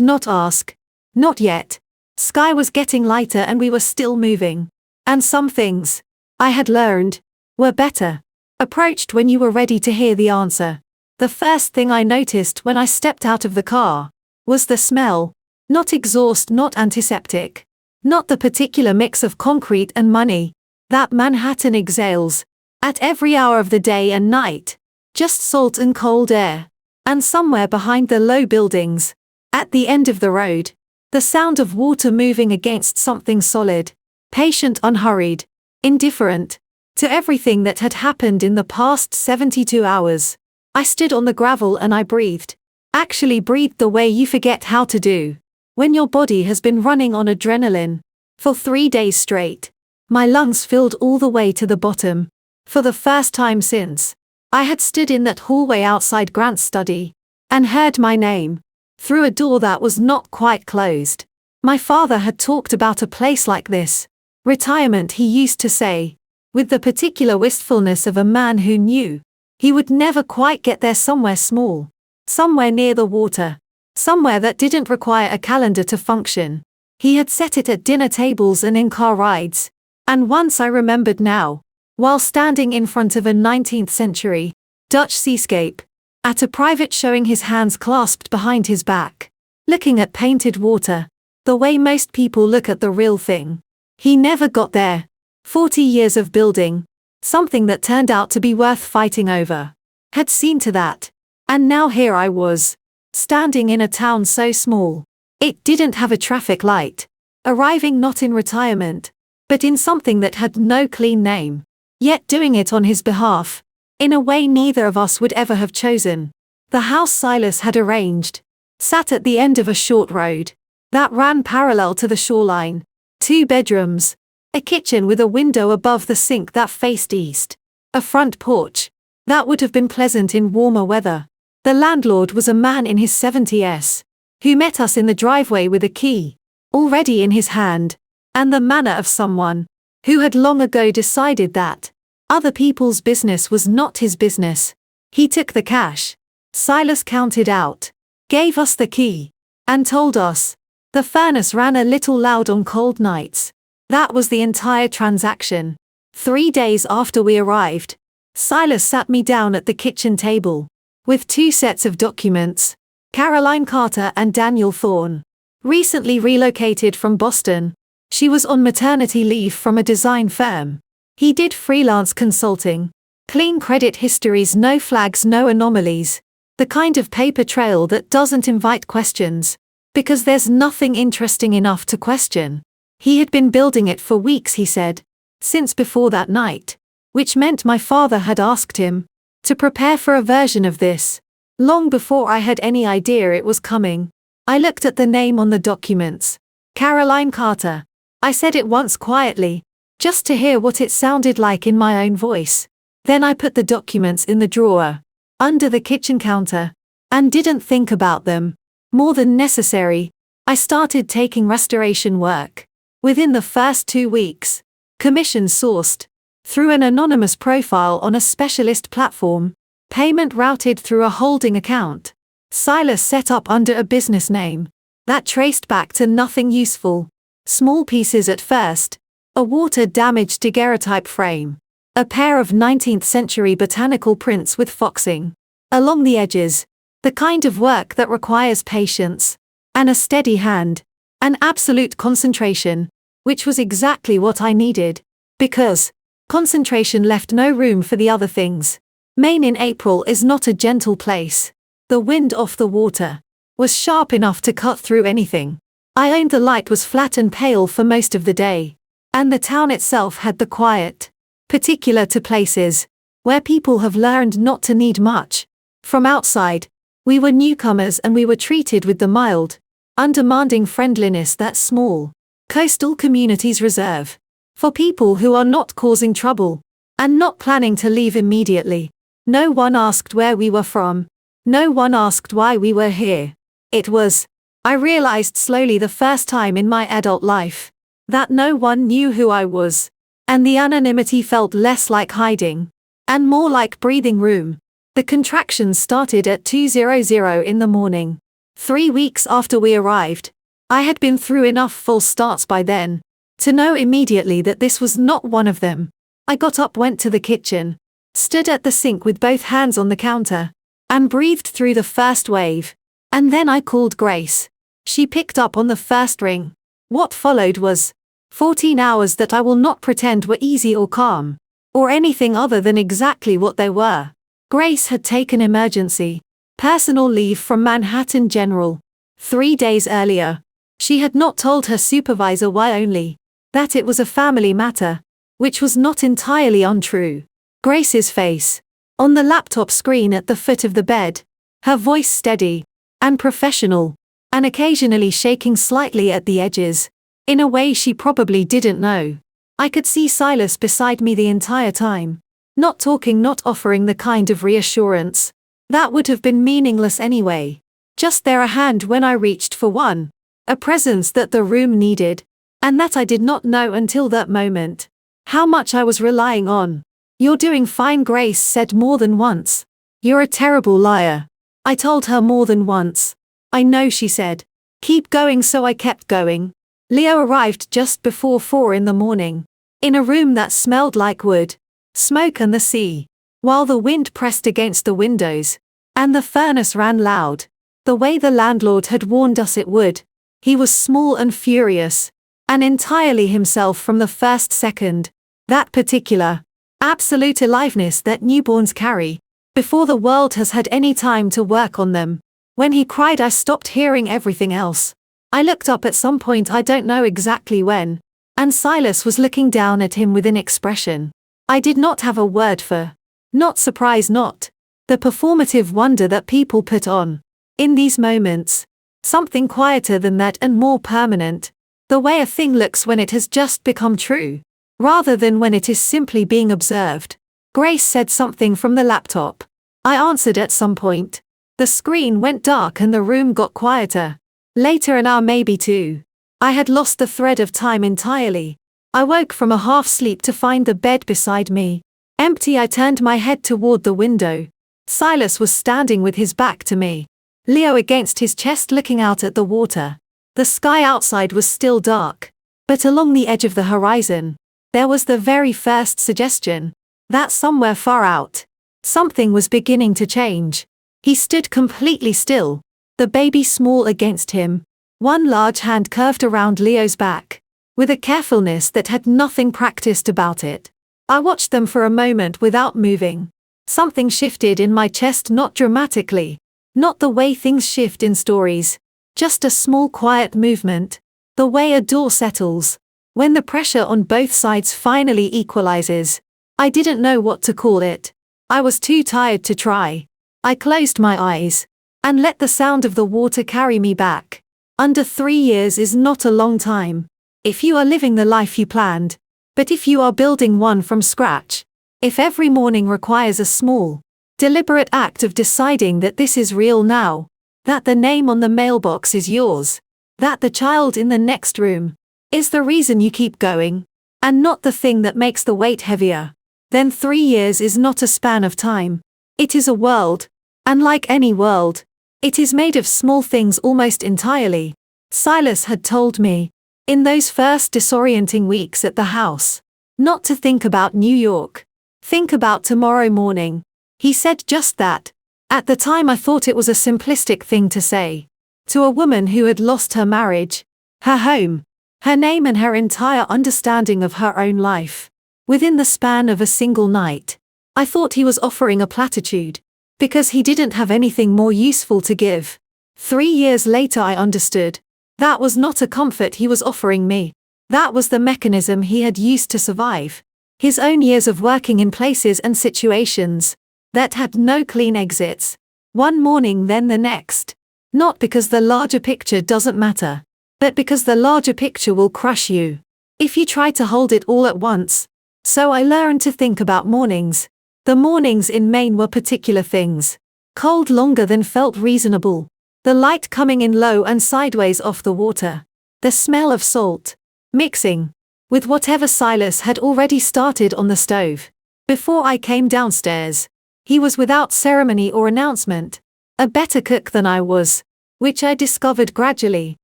not ask. Not yet. Sky was getting lighter and we were still moving. And some things I had learned were better approached when you were ready to hear the answer. The first thing I noticed when I stepped out of the car was the smell. Not exhaust, not antiseptic. Not the particular mix of concrete and money that Manhattan exhales at every hour of the day and night. Just salt and cold air. And somewhere behind the low buildings, at the end of the road, the sound of water moving against something solid. Patient, unhurried, indifferent to everything that had happened in the past 72 hours. I stood on the gravel and I breathed. Actually breathed the way you forget how to do when your body has been running on adrenaline for 3 days straight. My lungs filled all the way to the bottom. For the first time since I had stood in that hallway outside Grant's study and heard my name through a door that was not quite closed. My father had talked about a place like this. Retirement, he used to say, with the particular wistfulness of a man who knew he would never quite get there. Somewhere small, somewhere near the water, somewhere that didn't require a calendar to function. He had set it at dinner tables and in car rides. And once I remembered now, while standing in front of a 19th century Dutch seascape, at a private showing, his hands clasped behind his back, looking at painted water, the way most people look at the real thing. He never got there. 40 years of building something that turned out to be worth fighting over. Had seen to that. And now here I was, standing in a town so small. It didn't have a traffic light. Arriving not in retirement, but in something that had no clean name. Yet doing it on his behalf, in a way neither of us would ever have chosen. The house Silas had arranged sat at the end of a short road that ran parallel to the shoreline. 2 bedrooms, a kitchen with a window above the sink that faced east, a front porch that would have been pleasant in warmer weather. The landlord was a man in his 70s, who met us in the driveway with a key already in his hand, and the manner of someone who had long ago decided that other people's business was not his business. He took the cash. Silas counted out, gave us the key, and told us the furnace ran a little loud on cold nights. That was the entire transaction. 3 days after we arrived, Silas sat me down at the kitchen table with 2 sets of documents. Caroline Carter and Daniel Thorne, recently relocated from Boston. She was on maternity leave from a design firm. He did freelance consulting. Clean credit histories, no flags, no anomalies. The kind of paper trail that doesn't invite questions, because there's nothing interesting enough to question. He had been building it for weeks, he said, since before that night, which meant my father had asked him to prepare for a version of this, long before I had any idea it was coming. I looked at the name on the documents. Caroline Carter. I said it once quietly, just to hear what it sounded like in my own voice. Then I put the documents in the drawer, under the kitchen counter, and didn't think about them more than necessary. I started taking restoration work. Within the first 2 weeks, commission sourced through an anonymous profile on a specialist platform, payment routed through a holding account, Silas set up under a business name that traced back to nothing useful. Small pieces at first, a water-damaged daguerreotype frame, a pair of 19th century botanical prints with foxing along the edges, the kind of work that requires patience and a steady hand, and absolute concentration, which was exactly what I needed, because concentration left no room for the other things. Maine in April is not a gentle place. The wind off the water was sharp enough to cut through anything. I owned the light was flat and pale for most of the day, and the town itself had the quiet, particular to places where people have learned not to need much. From outside, we were newcomers and we were treated with the mild, undemanding friendliness that small, coastal communities reserve for people who are not causing trouble and not planning to leave immediately. No one asked where we were from. No one asked why we were here. It was, I realized slowly the first time in my adult life, that no one knew who I was, and the anonymity felt less like hiding and more like breathing room. The contractions started at 2:00 in the morning. 3 weeks after we arrived, I had been through enough false starts by then to know immediately that this was not one of them. I got up, went to the kitchen, stood at the sink with both hands on the counter, and breathed through the first wave. And then I called Grace. She picked up on the first ring. What followed was 14 hours that I will not pretend were easy or calm, or anything other than exactly what they were. Grace had taken emergency personal leave from Manhattan General 3 days earlier. She had not told her supervisor why, only that it was a family matter, which was not entirely untrue. Grace's face, on the laptop screen at the foot of the bed, her voice steady and professional, and occasionally shaking slightly at the edges, in a way she probably didn't know. I could see Silas beside me the entire time, not talking, not offering the kind of reassurance that would have been meaningless anyway. Just there, a hand when I reached for one, a presence that the room needed, and that I did not know until that moment how much I was relying on. "You're doing fine," Grace said more than once. "You're a terrible liar." I told her more than once. "I know," she said. "Keep going." So I kept going. Leo arrived just before 4 in the morning, in a room that smelled like wood, smoke and the sea, while the wind pressed against the windows, and the furnace ran loud, the way the landlord had warned us it would. He was small and furious, and entirely himself from the first second. That particular, absolute aliveness that newborns carry, before the world has had any time to work on them. When he cried, I stopped hearing everything else. I looked up at some point, I don't know exactly when, and Silas was looking down at him with an expression I did not have a word for. Not surprise, not the performative wonder that people put on in these moments. Something quieter than that and more permanent. The way a thing looks when it has just become true, rather than when it is simply being observed. Grace said something from the laptop. I answered at some point. The screen went dark and the room got quieter. Later, an hour, maybe 2. I had lost the thread of time entirely. I woke from a half sleep to find the bed beside me empty. I turned my head toward the window. Silas was standing with his back to me, Leo against his chest, looking out at the water. The sky outside was still dark, but along the edge of the horizon, there was the very first suggestion that somewhere far out, something was beginning to change. He stood completely still, the baby small against him, one large hand curved around Leo's back, with a carefulness that had nothing practiced about it. I watched them for a moment without moving. Something shifted in my chest, not dramatically, Not the way things shift in stories. Just a small quiet movement. The way a door settles. When the pressure on both sides finally equalizes. I didn't know what to call it. I was too tired to try. I closed my eyes. And let the sound of the water carry me back. Under 3 years is not a long time. If you are living the life you planned. But if you are building one from scratch. If every morning requires a small, deliberate act of deciding that this is real now. That the name on the mailbox is yours. That the child in the next room is the reason you keep going. And not the thing that makes the weight heavier. Then 3 years is not a span of time. It is a world. And like any world, it is made of small things almost entirely. Silas had told me, in those first disorienting weeks at the house, not to think about New York. Think about tomorrow morning. He said just that. At the time I thought it was a simplistic thing to say. To a woman who had lost her marriage, her home, her name and her entire understanding of her own life. Within the span of a single night. I thought he was offering a platitude. Because he didn't have anything more useful to give. 3 years later I understood. That was not a comfort he was offering me. That was the mechanism he had used to survive. His own years of working in places and situations that had no clean exits. One morning then the next. Not because the larger picture doesn't matter. But because the larger picture will crush you. If you try to hold it all at once. So I learned to think about mornings. The mornings in Maine were particular things. Cold longer than felt reasonable. The light coming in low and sideways off the water. The smell of salt. Mixing. With whatever Silas had already started on the stove. Before I came downstairs. He was without ceremony or announcement. A better cook than I was. Which I discovered gradually.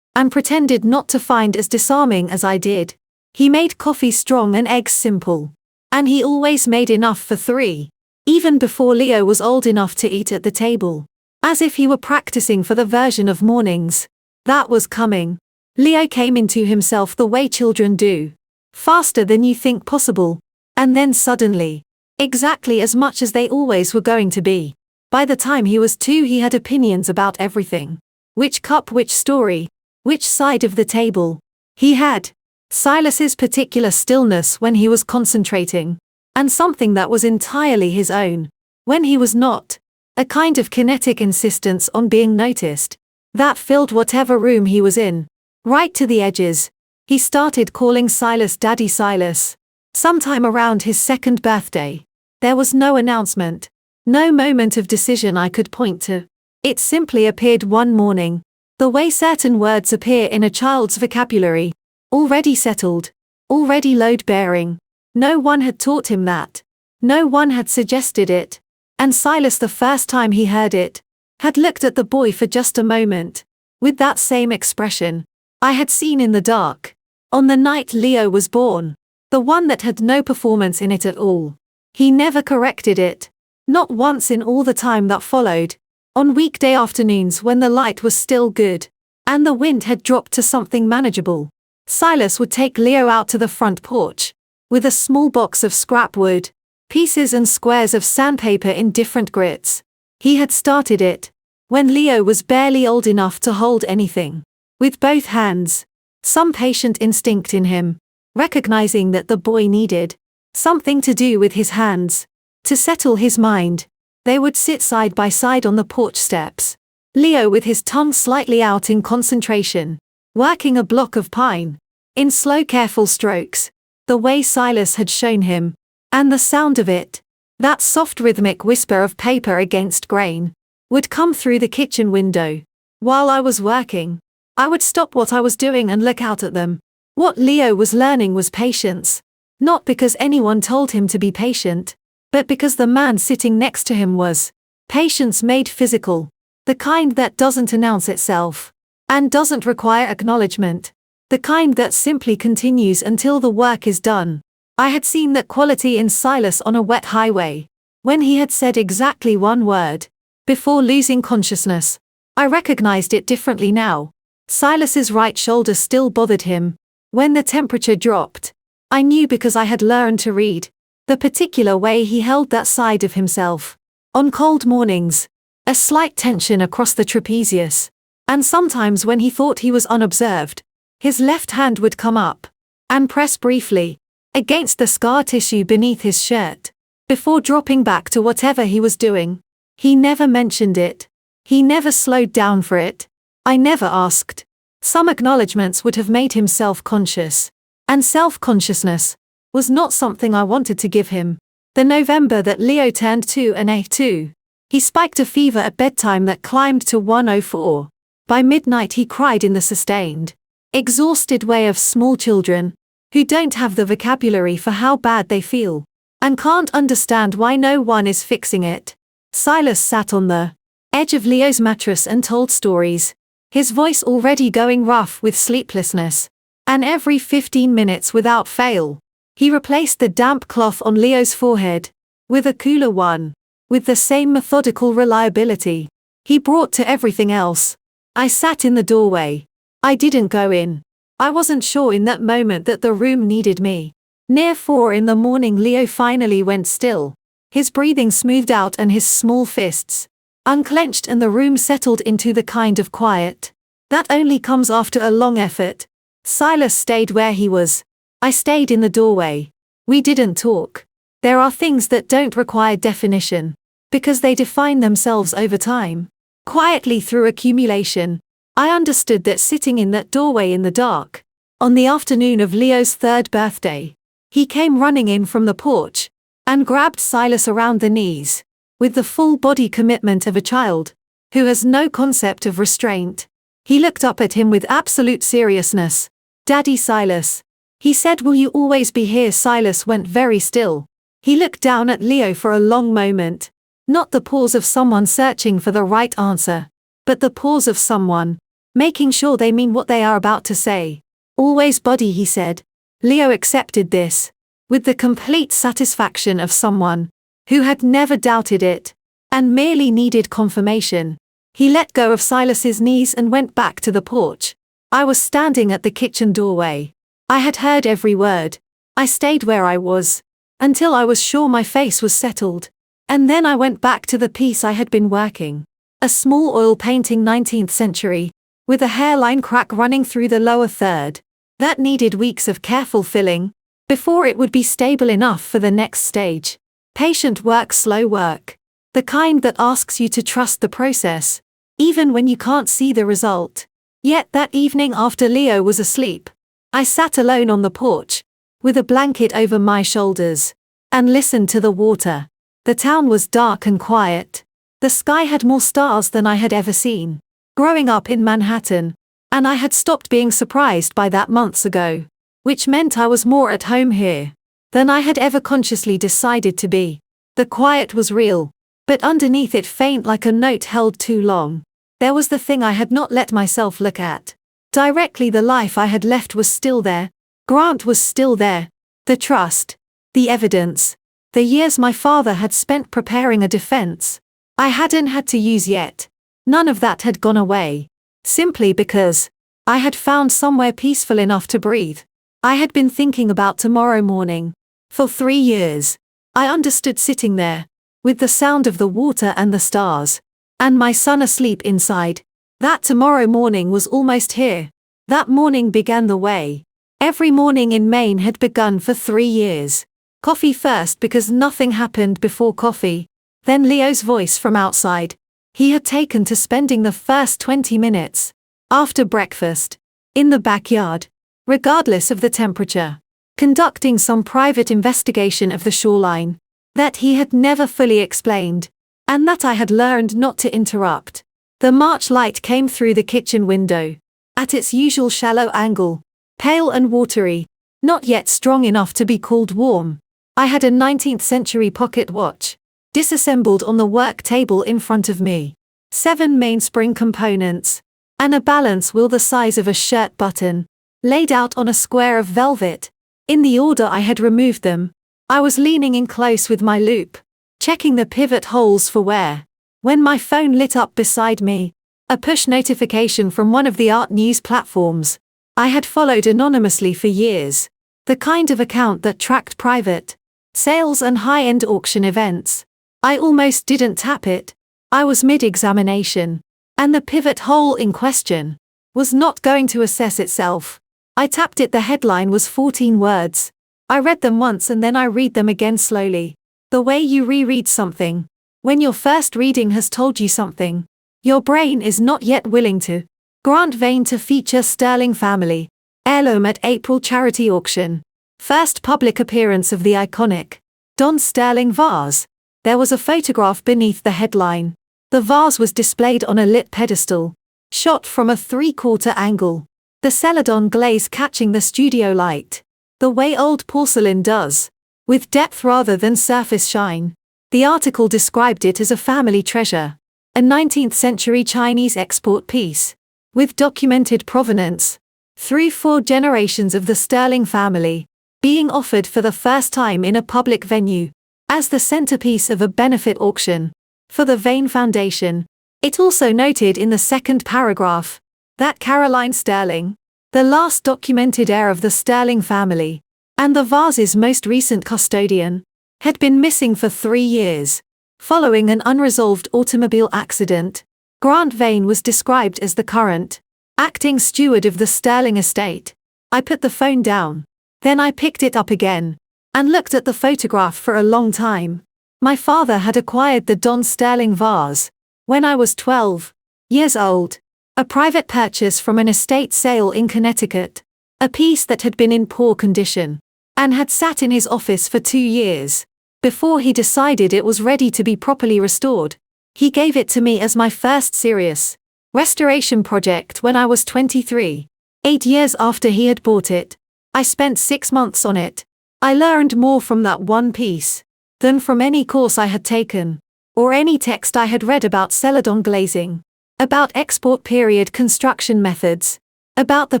And pretended not to find as disarming as I did. He made coffee strong and eggs simple. And he always made enough for 3. Even before Leo was old enough to eat at the table. As if he were practicing for the version of mornings that was coming. Leo came into himself the way children do. Faster than you think possible. And then suddenly. Exactly as much as they always were going to be. By the time he was 2 he had opinions about everything. Which cup, which story. Which side of the table. He had. Silas's particular stillness when he was concentrating. And something that was entirely his own. When he was not. A kind of kinetic insistence on being noticed. That filled whatever room he was in. Right to the edges. He started calling Silas Daddy Silas. Sometime around his 2nd birthday. There was no announcement. No moment of decision I could point to. It simply appeared one morning. The way certain words appear in a child's vocabulary. Already settled. Already load-bearing. No one had taught him that. No one had suggested it. And Silas, the first time he heard it, had looked at the boy for just a moment. With that same expression I had seen in the dark. On the night Leo was born. The one that had no performance in it at all. He never corrected it. Not once in all the time that followed. On weekday afternoons when the light was still good. And the wind had dropped to something manageable. Silas would take Leo out to the front porch. With a small box of scrap wood. Pieces and squares of sandpaper in different grits. He had started it. When Leo was barely old enough to hold anything. With both hands. Some patient instinct in him. Recognizing that the boy needed. Something to do with his hands. To settle his mind. They would sit side by side on the porch steps. Leo with his tongue slightly out in concentration. Working a block of pine. In slow careful strokes. The way Silas had shown him. And the sound of it. That soft rhythmic whisper of paper against grain. Would come through the kitchen window. While I was working. I would stop what I was doing and look out at them. What Leo was learning was patience. Not because anyone told him to be patient. But because the man sitting next to him was. Patience made physical. The kind that doesn't announce itself. And doesn't require acknowledgement. The kind that simply continues until the work is done. I had seen that quality in Silas on a wet highway. When he had said exactly one word. Before losing consciousness. I recognized it differently now. Silas's right shoulder still bothered him. When the temperature dropped. I knew because I had learned to read. The particular way he held that side of himself. On cold mornings. a slight tension across the trapezius. And sometimes when he thought he was unobserved, his left hand would come up and press briefly against the scar tissue beneath his shirt, before dropping back to whatever he was doing. He never mentioned it. He never slowed down for it. I never asked. Some acknowledgements would have made him self-conscious. And self-consciousness was not something I wanted to give him. The November that Leo turned 2 and A2, he spiked a fever at bedtime that climbed to 104. By midnight he cried in the sustained, exhausted way of small children, who don't have the vocabulary for how bad they feel, and can't understand why no one is fixing it. Silas sat on the edge of Leo's mattress and told stories, his voice already going rough with sleeplessness. And every 15 minutes without fail, he replaced the damp cloth on Leo's forehead with a cooler one, with the same methodical reliability he brought to everything else. I sat in the doorway. I didn't go in. I wasn't sure in that moment that the room needed me. Near 4 in the morning Leo finally went still. His breathing smoothed out and his small fists unclenched, and the room settled into the kind of quiet that only comes after a long effort. Silas stayed where he was. I stayed in the doorway. We didn't talk. There are things that don't require definition, because they define themselves over time. Quietly through accumulation, I understood that sitting in that doorway in the dark, on the afternoon of Leo's 3rd birthday, he came running in from the porch and grabbed Silas around the knees, with the full body commitment of a child who has no concept of restraint. He looked up at him with absolute seriousness. "Daddy Silas," he said, "will you always be here?" Silas went very still. He looked down at Leo for a long moment. Not the pause of someone searching for the right answer, but the pause of someone making sure they mean what they are about to say. "Always, buddy," he said. Leo accepted this with the complete satisfaction of someone who had never doubted it and merely needed confirmation. He let go of Silas's knees and went back to the porch. I was standing at the kitchen doorway. I had heard every word. I stayed where I was until I was sure my face was settled. And then I went back to the piece I had been working. A small oil painting 19th century, with a hairline crack running through the lower third, that needed weeks of careful filling before it would be stable enough for the next stage. Patient work, slow work. The kind that asks you to trust the process, even when you can't see the result. Yet that evening after Leo was asleep, I sat alone on the porch, with a blanket over my shoulders, and listened to the water. The town was dark and quiet. The sky had more stars than I had ever seen. Growing up in Manhattan, and I had stopped being surprised by that months ago, which meant I was more at home here than I had ever consciously decided to be. The quiet was real, but underneath it faint like a note held too long. There was the thing I had not let myself look at. Directly the life I had left was still there. Grant was still there. The trust, the evidence, the years my father had spent preparing a defense I hadn't had to use yet. None of that had gone away. Simply because I had found somewhere peaceful enough to breathe. I had been thinking about tomorrow morning. For 3 years. I understood sitting there, with the sound of the water and the stars, and my son asleep inside. That tomorrow morning was almost here. That morning began the way every morning in Maine had begun for 3 years. Coffee first because nothing happened before coffee. Then Leo's voice from outside. He had taken to spending the first 20 minutes, after breakfast, in the backyard, regardless of the temperature, conducting some private investigation of the shoreline that he had never fully explained, and that I had learned not to interrupt. The March light came through the kitchen window, at its usual shallow angle, pale and watery, not yet strong enough to be called warm. I had a 19th century pocket watch, disassembled on the work table in front of me. 7 mainspring components, and a balance wheel the size of a shirt button, laid out on a square of velvet. In the order I had removed them, I was leaning in close with my loop, checking the pivot holes for wear, when my phone lit up beside me, a push notification from one of the art news platforms I had followed anonymously for years, the kind of account that tracked private sales and high-end auction events. I almost didn't tap it. I was mid-examination, and the pivot hole in question was not going to assess itself. I tapped it. The headline was 14 words. I read them once and then I read them again slowly. The way you reread something, when your first reading has told you something, your brain is not yet willing to. Grant Vain to feature Sterling Family Heirloom at April charity auction. First public appearance of the iconic Don Sterling vase. There was a photograph beneath the headline. The vase was displayed on a lit pedestal, shot from a 3/4 angle. The celadon glaze catching the studio light, the way old porcelain does, with depth rather than surface shine. The article described it as a family treasure, a 19th century Chinese export piece, with documented provenance, through 4 generations of the Sterling family, being offered for the first time in a public venue, as the centerpiece of a benefit auction, for the Vain Foundation. It also noted in the second paragraph, that Caroline Sterling, the last documented heir of the Sterling family, and the vase's most recent custodian, had been missing for 3 years. Following an unresolved automobile accident, Grant Vain was described as the current acting steward of the Sterling estate. I put the phone down. Then I picked it up again, and looked at the photograph for a long time. My father had acquired the Don Sterling vase when I was 12 years old. A private purchase from an estate sale in Connecticut. A piece that had been in poor condition, and had sat in his office for 2 years, before he decided it was ready to be properly restored. He gave it to me as my first serious restoration project when I was 23. 8 years after he had bought it, I spent 6 months on it. I learned more from that one piece than from any course I had taken, or any text I had read about celadon glazing, about export period construction methods, about the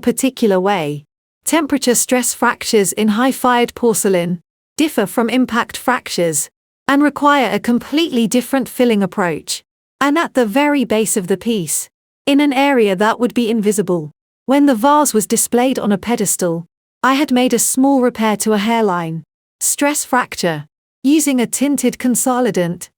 particular way temperature stress fractures in high-fired porcelain differ from impact fractures, and require a completely different filling approach. And at the very base of the piece, in an area that would be invisible, when the vase was displayed on a pedestal, I had made a small repair to a hairline stress fracture, using a tinted consolidant.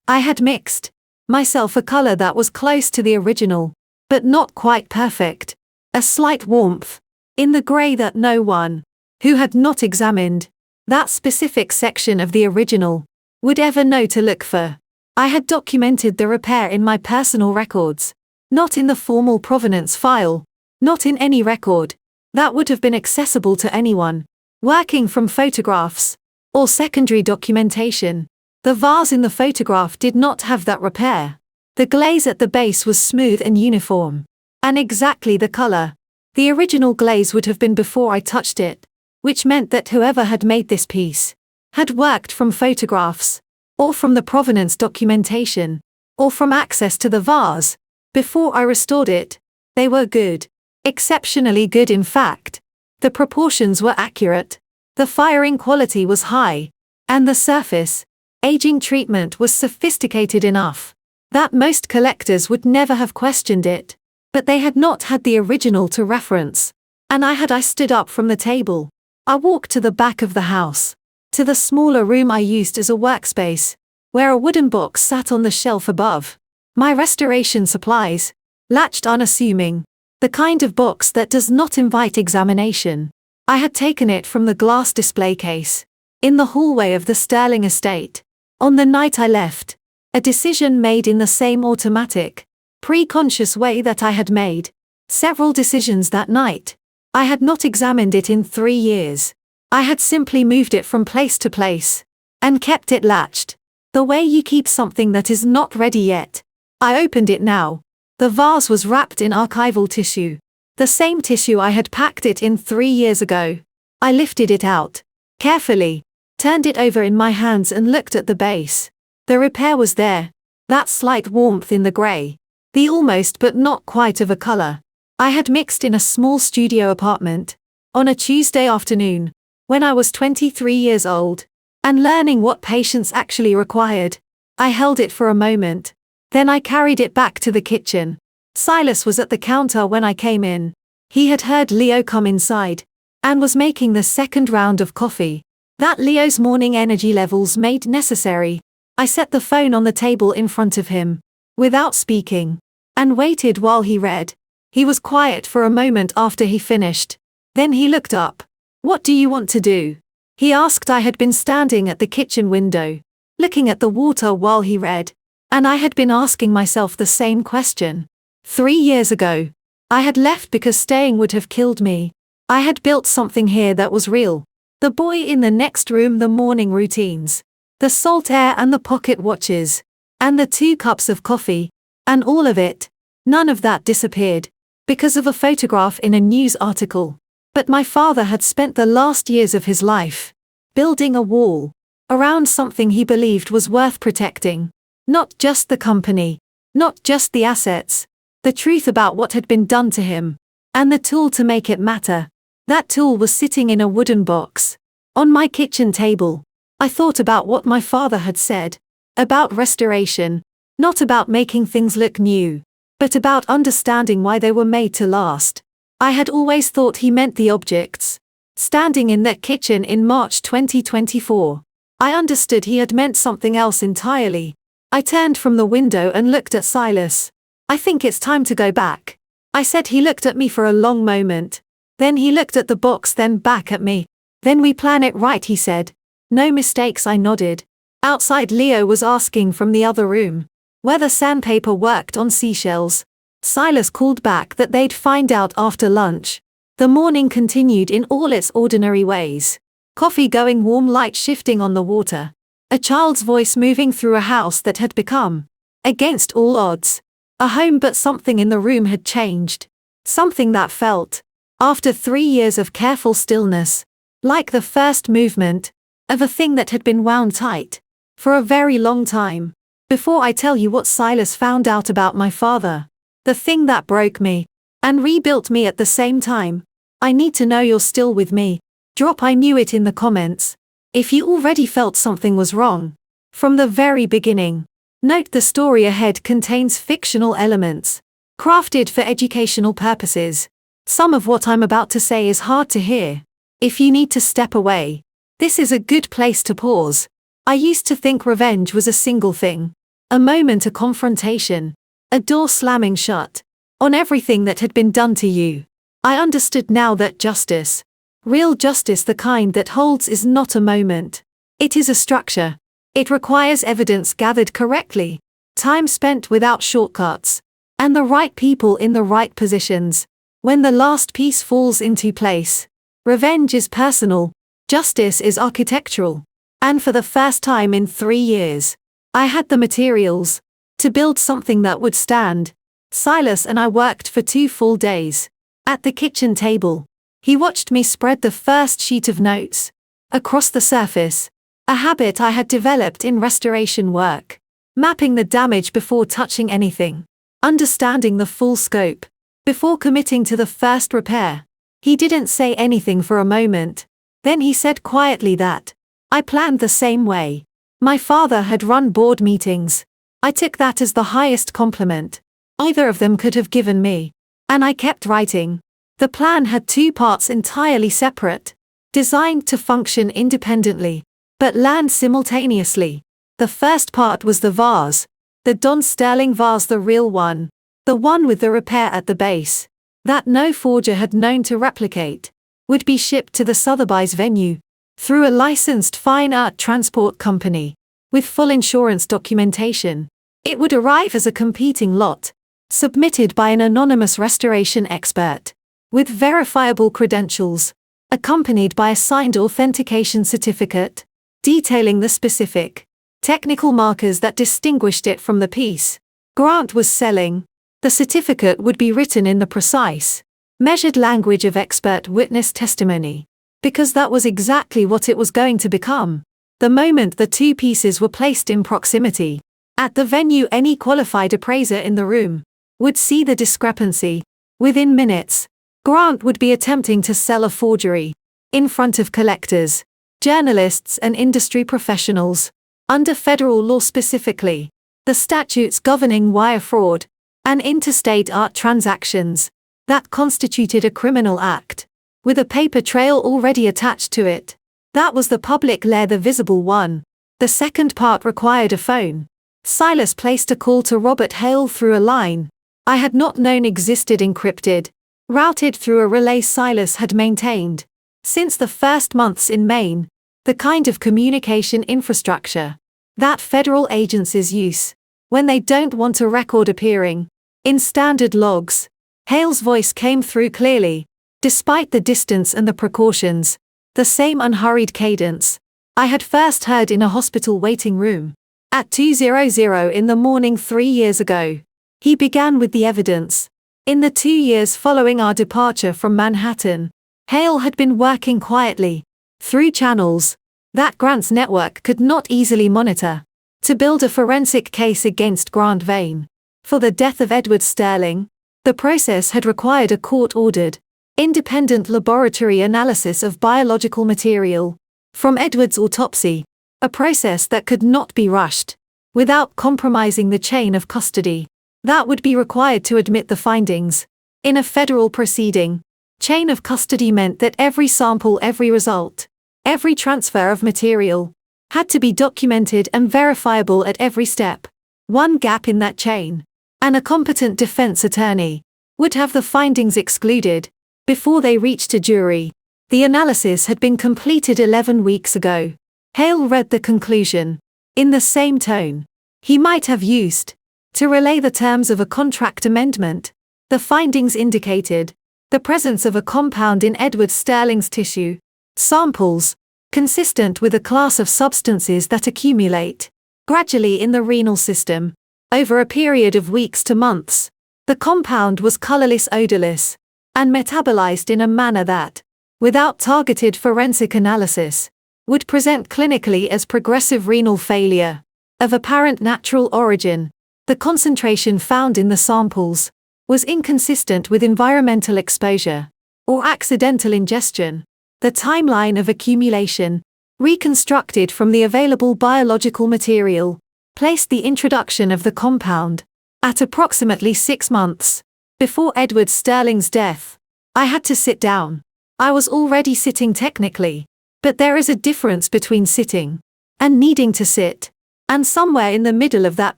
I had mixed myself a color that was close to the original, but not quite perfect, a slight warmth in the gray that no one who had not examined that specific section of the original would ever know to look for. I had documented the repair in my personal records, not in the formal provenance file, not in any record that would have been accessible to anyone working from photographs or secondary documentation. The vase in the photograph did not have that repair. The glaze at the base was smooth and uniform, and exactly the color the original glaze would have been before I touched it, which meant that whoever had made this piece had worked from photographs, or from the provenance documentation, or from access to the vase before I restored it. They were good, exceptionally good in fact. The proportions were accurate, the firing quality was high, and the surface aging treatment was sophisticated enough that most collectors would never have questioned it. But they had not had the original to reference. And I stood up from the table. I walked to the back of the house, to the smaller room I used as a workspace, where a wooden box sat on the shelf above. My restoration supplies, latched unassuming, the kind of box that does not invite examination. I had taken it from the glass display case, in the hallway of the Sterling estate, on the night I left, a decision made in the same automatic, pre-conscious way that I had made several decisions that night. I had not examined it in 3 years. I had simply moved it from place to place, and kept it latched, the way you keep something that is not ready yet. I opened it now. The vase was wrapped in archival tissue, the same tissue I had packed it in 3 years ago. I lifted it out, carefully, turned it over in my hands and looked at the base. The repair was there, that slight warmth in the gray, the almost but not quite of a color. I had mixed in a small studio apartment, on a Tuesday afternoon, when I was 23 years old, and learning what patience actually required. I held it for a moment. Then I carried it back to the kitchen. Silas was at the counter when I came in. He had heard Leo come inside, and was making the second round of coffee that Leo's morning energy levels made necessary. I set the phone on the table in front of him, without speaking, and waited while he read. He was quiet for a moment after he finished. Then he looked up. "What do you want to do?" he asked. I had been standing at the kitchen window, looking at the water while he read, and I had been asking myself the same question. 3 years ago, I had left because staying would have killed me. I had built something here that was real. The boy in the next room, the morning routines, the salt air and the pocket watches, and the 2 cups of coffee, and all of it. None of that disappeared because of a photograph in a news article. But my father had spent the last years of his life building a wall around something he believed was worth protecting. Not just the company, not just the assets, the truth about what had been done to him, and the tool to make it matter. That tool was sitting in a wooden box on my kitchen table. I thought about what my father had said about restoration, not about making things look new, but about understanding why they were made to last. I had always thought he meant the objects standing in that kitchen in March 2024. I understood he had meant something else entirely. I turned from the window and looked at Silas. "I think it's time to go back," I said. He looked at me for a long moment. Then he looked at the box, then back at me. "Then we plan it right," he said. "No mistakes," I nodded. Outside, Leo was asking from the other room whether sandpaper worked on seashells. Silas called back that they'd find out after lunch. The morning continued in all its ordinary ways. Coffee going warm, light shifting on the water. A child's voice moving through a house that had become, against all odds, a home. But something in the room had changed. Something that felt, after 3 years of careful stillness, like the first movement of a thing that had been wound tight for a very long time. Before I tell you what Silas found out about my father, the thing that broke me and rebuilt me at the same time, I need to know you're still with me. Drop "I knew it" in the comments if you already felt something was wrong from the very beginning. Note the story ahead contains fictional elements crafted for educational purposes. Some of what I'm about to say is hard to hear. If you need to step away, this is a good place to pause. I used to think revenge was a single thing, a moment, a confrontation, a door slamming shut on everything that had been done to you. I understood now that justice, real justice, the kind that holds, is not a moment. It is a structure. It requires evidence gathered correctly, time spent without shortcuts, and the right people in the right positions. When the last piece falls into place, revenge is personal, justice is architectural. And for the first time in 3 years, I had the materials to build something that would stand. Silas and I worked for 2 full days. At the kitchen table, he watched me spread the first sheet of notes across the surface, a habit I had developed in restoration work, mapping the damage before touching anything, understanding the full scope before committing to the first repair. He didn't say anything for a moment. Then he said quietly that I planned the same way. My father had run board meetings. I took that as the highest compliment either of them could have given me. And I kept writing. The plan had 2 parts entirely separate, designed to function independently, but land simultaneously. The first part was the vase, the Don Sterling vase, the real one, the one with the repair at the base, that no forger had known to replicate, would be shipped to the Sotheby's venue through a licensed fine art transport company, with full insurance documentation. It would arrive as a competing lot, submitted by an anonymous restoration expert, with verifiable credentials, accompanied by a signed authentication certificate, detailing the specific technical markers that distinguished it from the piece Grant was selling. The certificate would be written in the precise, measured language of expert witness testimony, because that was exactly what it was going to become. The moment the 2 pieces were placed in proximity at the venue, any qualified appraiser in the room would see the discrepancy. Within minutes, Grant would be attempting to sell a forgery in front of collectors, journalists and industry professionals. Under federal law, specifically the statutes governing wire fraud and interstate art transactions, that constituted a criminal act, with a paper trail already attached to it. That was the public layer, the visible one. The second part required a phone. Silas placed a call to Robert Hale through a line I had not known existed encrypted, routed through a relay Silas had maintained since the first months in Maine, the kind of communication infrastructure that federal agencies use when they don't want a record appearing in standard logs. Hale's voice came through clearly, despite the distance and the precautions, the same unhurried cadence I had first heard in a hospital waiting room at 2:00 in the morning 3 years ago. He began with the evidence. In the 2 years following our departure from Manhattan, Hale had been working quietly, through channels that Grant's network could not easily monitor, to build a forensic case against Grant Vane. For the death of Edward Sterling, the process had required a court-ordered, independent laboratory analysis of biological material from Edward's autopsy, a process that could not be rushed, without compromising the chain of custody that would be required to admit the findings. In a federal proceeding, chain of custody meant that every sample, every result, every transfer of material, had to be documented and verifiable at every step. One gap in that chain, and a competent defense attorney would have the findings excluded before they reached a jury. The analysis had been completed 11 weeks ago. Hale read the conclusion in the same tone he might have used to relay the terms of a contract amendment. The findings indicated the presence of a compound in Edward Sterling's tissue samples, consistent with a class of substances that accumulate gradually in the renal system over a period of weeks to months. The compound was colorless, odorless, and metabolized in a manner that, without targeted forensic analysis, would present clinically as progressive renal failure of apparent natural origin. The concentration found in the samples was inconsistent with environmental exposure or accidental ingestion. The timeline of accumulation, reconstructed from the available biological material, placed the introduction of the compound at approximately 6 months before Edward Sterling's death. I had to sit down. I was already sitting technically, but there is a difference between sitting and needing to sit. And somewhere in the middle of that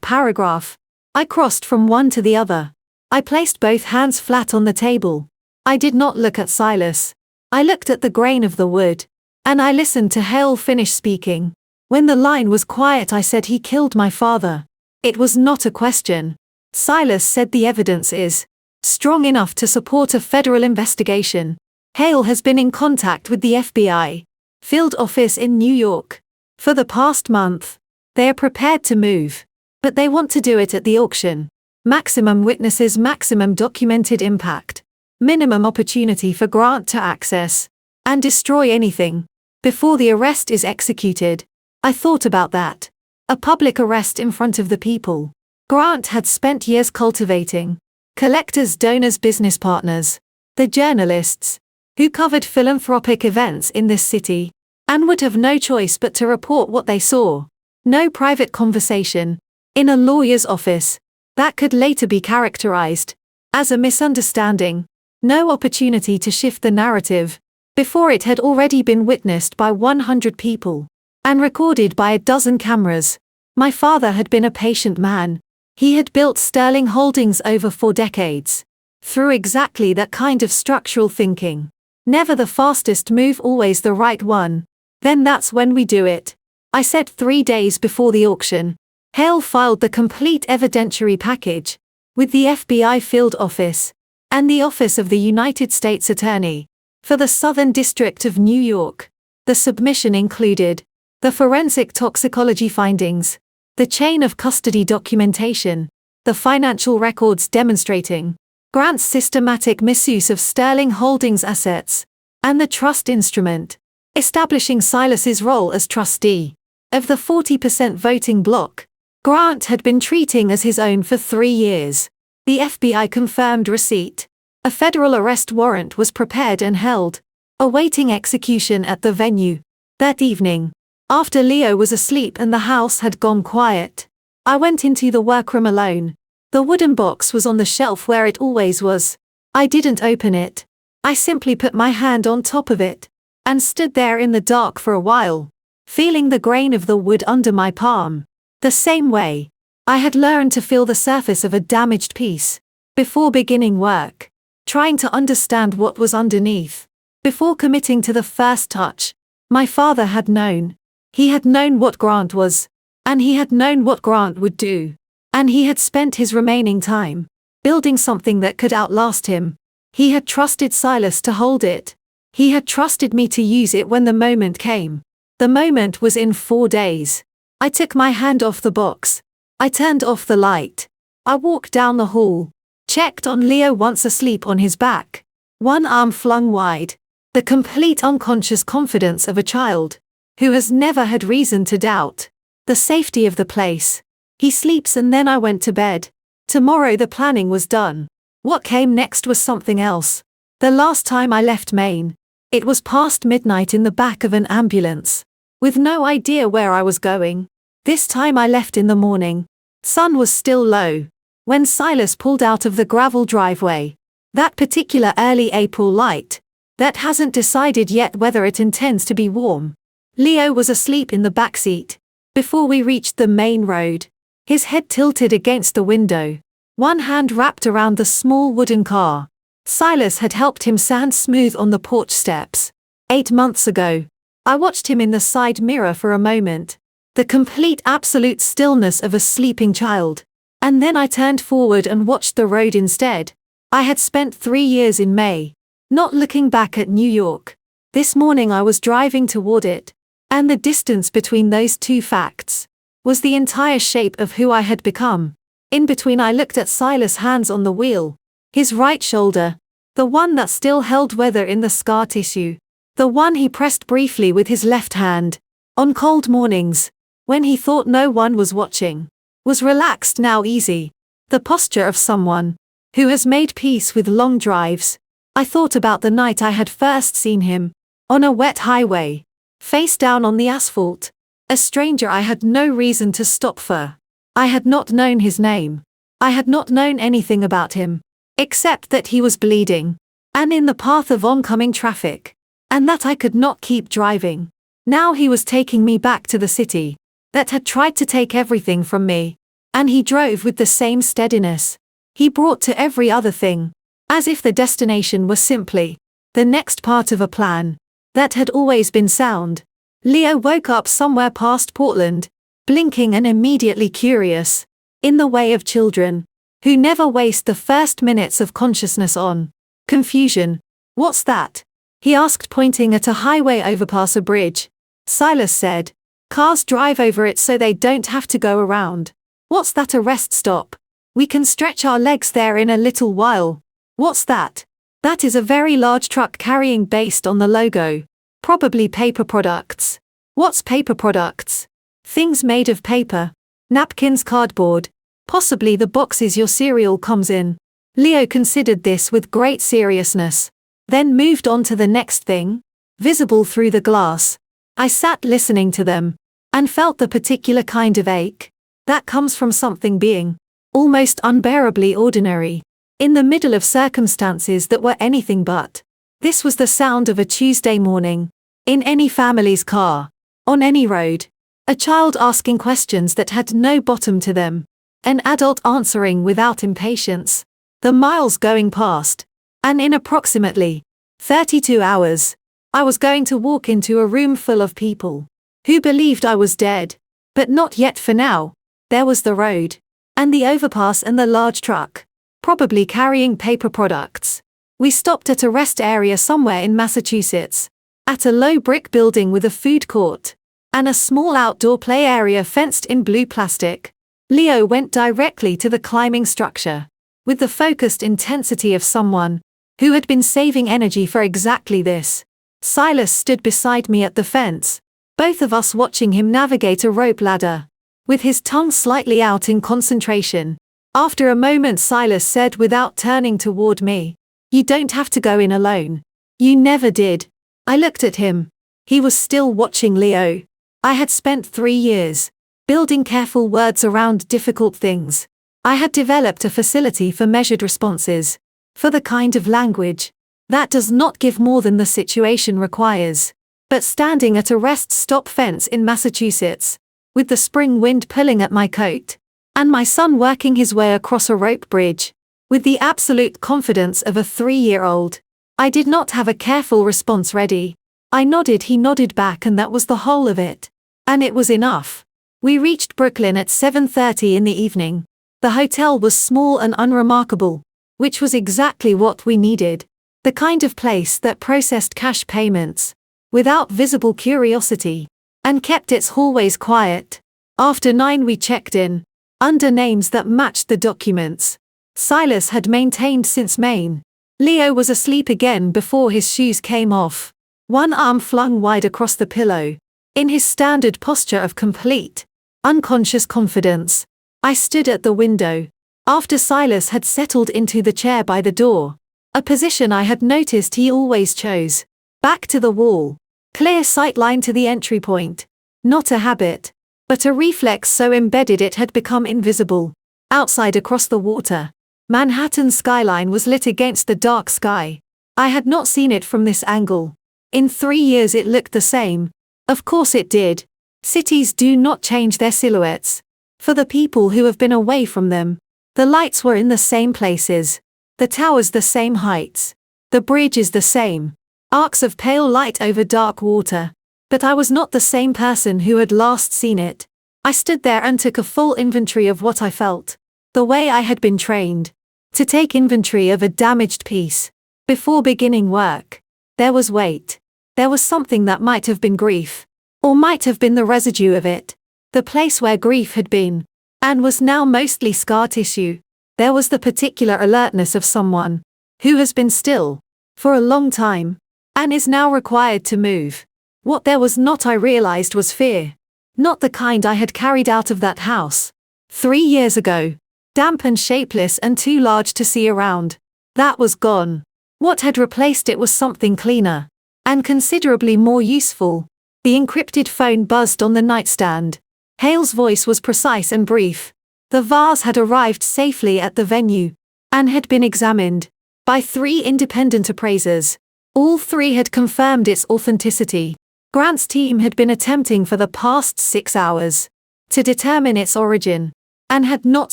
paragraph, I crossed from one to the other. I placed both hands flat on the table. I did not look at Silas. I looked at the grain of the wood, and I listened to Hale finish speaking. When the line was quiet, I said, "He killed my father." It was not a question. Silas said, "The evidence is strong enough to support a federal investigation." Hale has been in contact with the FBI field office in New York for the past month. They are prepared to move, but they want to do it at the auction. Maximum witnesses, maximum documented impact, minimum opportunity for Grant to access and destroy anything before the arrest is executed. I thought about that. A public arrest in front of the people Grant had spent years cultivating. Collectors, donors, business partners, the journalists who covered philanthropic events in this city, and would have no choice but to report what they saw. No private conversation in a lawyer's office that could later be characterized as a misunderstanding. No opportunity to shift the narrative before it had already been witnessed by 100 people and recorded by a dozen cameras. My father had been a patient man. He had built Sterling Holdings over 4 decades through exactly that kind of structural thinking. Never the fastest move, always the right one. Then that's when we do it. I said 3 days before the auction. Hale filed the complete evidentiary package with the FBI field office and the Office of the United States Attorney for the Southern District of New York. The submission included the forensic toxicology findings, the chain of custody documentation, the financial records demonstrating Grant's systematic misuse of Sterling Holdings assets, and the trust instrument establishing Silas's role as trustee of the 40% voting bloc Grant had been treating as his own for 3 years. The FBI confirmed receipt. A federal arrest warrant was prepared and held, awaiting execution at the venue. That evening, after Leo was asleep and the house had gone quiet, I went into the workroom alone. The wooden box was on the shelf where it always was. I didn't open it. I simply put my hand on top of it and stood there in the dark for a while, feeling the grain of the wood under my palm. The same way I had learned to feel the surface of a damaged piece before beginning work, trying to understand what was underneath. Before committing to the first touch, my father had known. He had known what Grant was, and he had known what Grant would do. And he had spent his remaining time building something that could outlast him. He had trusted Silas to hold it. He had trusted me to use it when the moment came. The moment was in 4 days. I took my hand off the box. I turned off the light. I walked down the hall, checked on Leo once asleep on his back, one arm flung wide. The complete unconscious confidence of a child who has never had reason to doubt the safety of the place. He sleeps, and then I went to bed. Tomorrow the planning was done. What came next was something else. The last time I left Maine, it was past midnight in the back of an ambulance, with no idea where I was going. This time I left in the morning. Sun was still low when Silas pulled out of the gravel driveway. That particular early April light that hasn't decided yet whether it intends to be warm. Leo was asleep in the backseat. Before we reached the main road, his head tilted against the window, one hand wrapped around the small wooden car Silas had helped him sand smooth on the porch steps. 8 months ago, I watched him in the side mirror for a moment, the complete absolute stillness of a sleeping child. And then I turned forward and watched the road instead. I had spent 3 years in May, not looking back at New York. This morning I was driving toward it, and the distance between those two facts was the entire shape of who I had become. In between I looked at Silas' hands on the wheel, his right shoulder, the one that still held weather in the scar tissue, the one he pressed briefly with his left hand, on cold mornings, when he thought no one was watching, was relaxed, now easy, the posture of someone who has made peace with long drives. I thought about the night I had first seen him, on a wet highway, face down on the asphalt, a stranger I had no reason to stop for. I had not known his name. I had not known anything about him, except that he was bleeding, and in the path of oncoming traffic, and that I could not keep driving. Now he was taking me back to the city that had tried to take everything from me, and he drove with the same steadiness he brought to every other thing, as if the destination were simply the next part of a plan that had always been sound. Leo woke up somewhere past Portland, blinking and immediately curious, in the way of children who never waste the first minutes of consciousness on confusion. "What's that?" he asked, pointing at a highway overpass, a bridge. Silas said, "Cars drive over it so they don't have to go around." "What's that?" "A rest stop. We can stretch our legs there in a little while." "What's that?" "That is a very large truck carrying, based on the logo, probably paper products." "What's paper products?" "Things made of paper. Napkins, cardboard, possibly the boxes your cereal comes in." Leo considered this with great seriousness, then moved on to the next thing, visible through the glass. I sat listening to them, and felt the particular kind of ache that comes from something being almost unbearably ordinary, in the middle of circumstances that were anything but. This was the sound of a Tuesday morning, in any family's car, on any road. A child asking questions that had no bottom to them, an adult answering without impatience, the miles going past, and in approximately 32 hours, I was going to walk into a room full of people who believed I was dead, but not yet. For now, there was the road, and the overpass, and the large truck, probably carrying paper products. We stopped at a rest area somewhere in Massachusetts, at a low brick building with a food court, and a small outdoor play area fenced in blue plastic. Leo went directly to the climbing structure, with the focused intensity of someone who had been saving energy for exactly this. Silas stood beside me at the fence, both of us watching him navigate a rope ladder, with his tongue slightly out in concentration. After a moment, Silas said without turning toward me, "You don't have to go in alone. You never did." I looked at him. He was still watching Leo. I had spent 3 years building careful words around difficult things. I had developed a facility for measured responses, for the kind of language that does not give more than the situation requires. but standing at a rest stop fence in Massachusetts, with the spring wind pulling at my coat, and my son working his way across a rope bridge, with the absolute confidence of a 3-year-old. I did not have a careful response ready. I nodded, he nodded back, and that was the whole of it. And it was enough. We reached Brooklyn at 7:30 in the evening. The hotel was small and unremarkable, which was exactly what we needed. The kind of place that processed cash payments, without visible curiosity, and kept its hallways quiet. After 9 we checked in, under names that matched the documents Silas had maintained since Maine. Leo was asleep again before his shoes came off, one arm flung wide across the pillow, in his standard posture of complete, unconscious confidence. I stood at the window, after Silas had settled into the chair by the door, a position I had noticed he always chose, back to the wall, clear sightline to the entry point. Not a habit, but a reflex so embedded it had become invisible. Outside across the water, Manhattan's skyline was lit against the dark sky. I had not seen it from this angle. In 3 years it looked the same. Of course it did. Cities do not change their silhouettes. For the people who have been away from them, the lights were in the same places, the towers the same heights, the bridges the same, arcs of pale light over dark water. But I was not the same person who had last seen it. I stood there and took a full inventory of what I felt, the way I had been trained to take inventory of a damaged piece. Before beginning work, there was weight. There was something that might have been grief, or might have been the residue of it, the place where grief had been, and was now mostly scar tissue. There was the particular alertness of someone who has been still for a long time, and is now required to move. What there was not, I realized, was fear. Not the kind I had carried out of that house 3 years ago, damp and shapeless and too large to see around. That was gone. What had replaced it was something cleaner, and considerably more useful. The encrypted phone buzzed on the nightstand. Hale's voice was precise and brief. The vase had arrived safely at the venue, and had been examined by 3 independent appraisers. All 3 had confirmed its authenticity. Grant's team had been attempting for the past 6 hours to determine its origin, and had not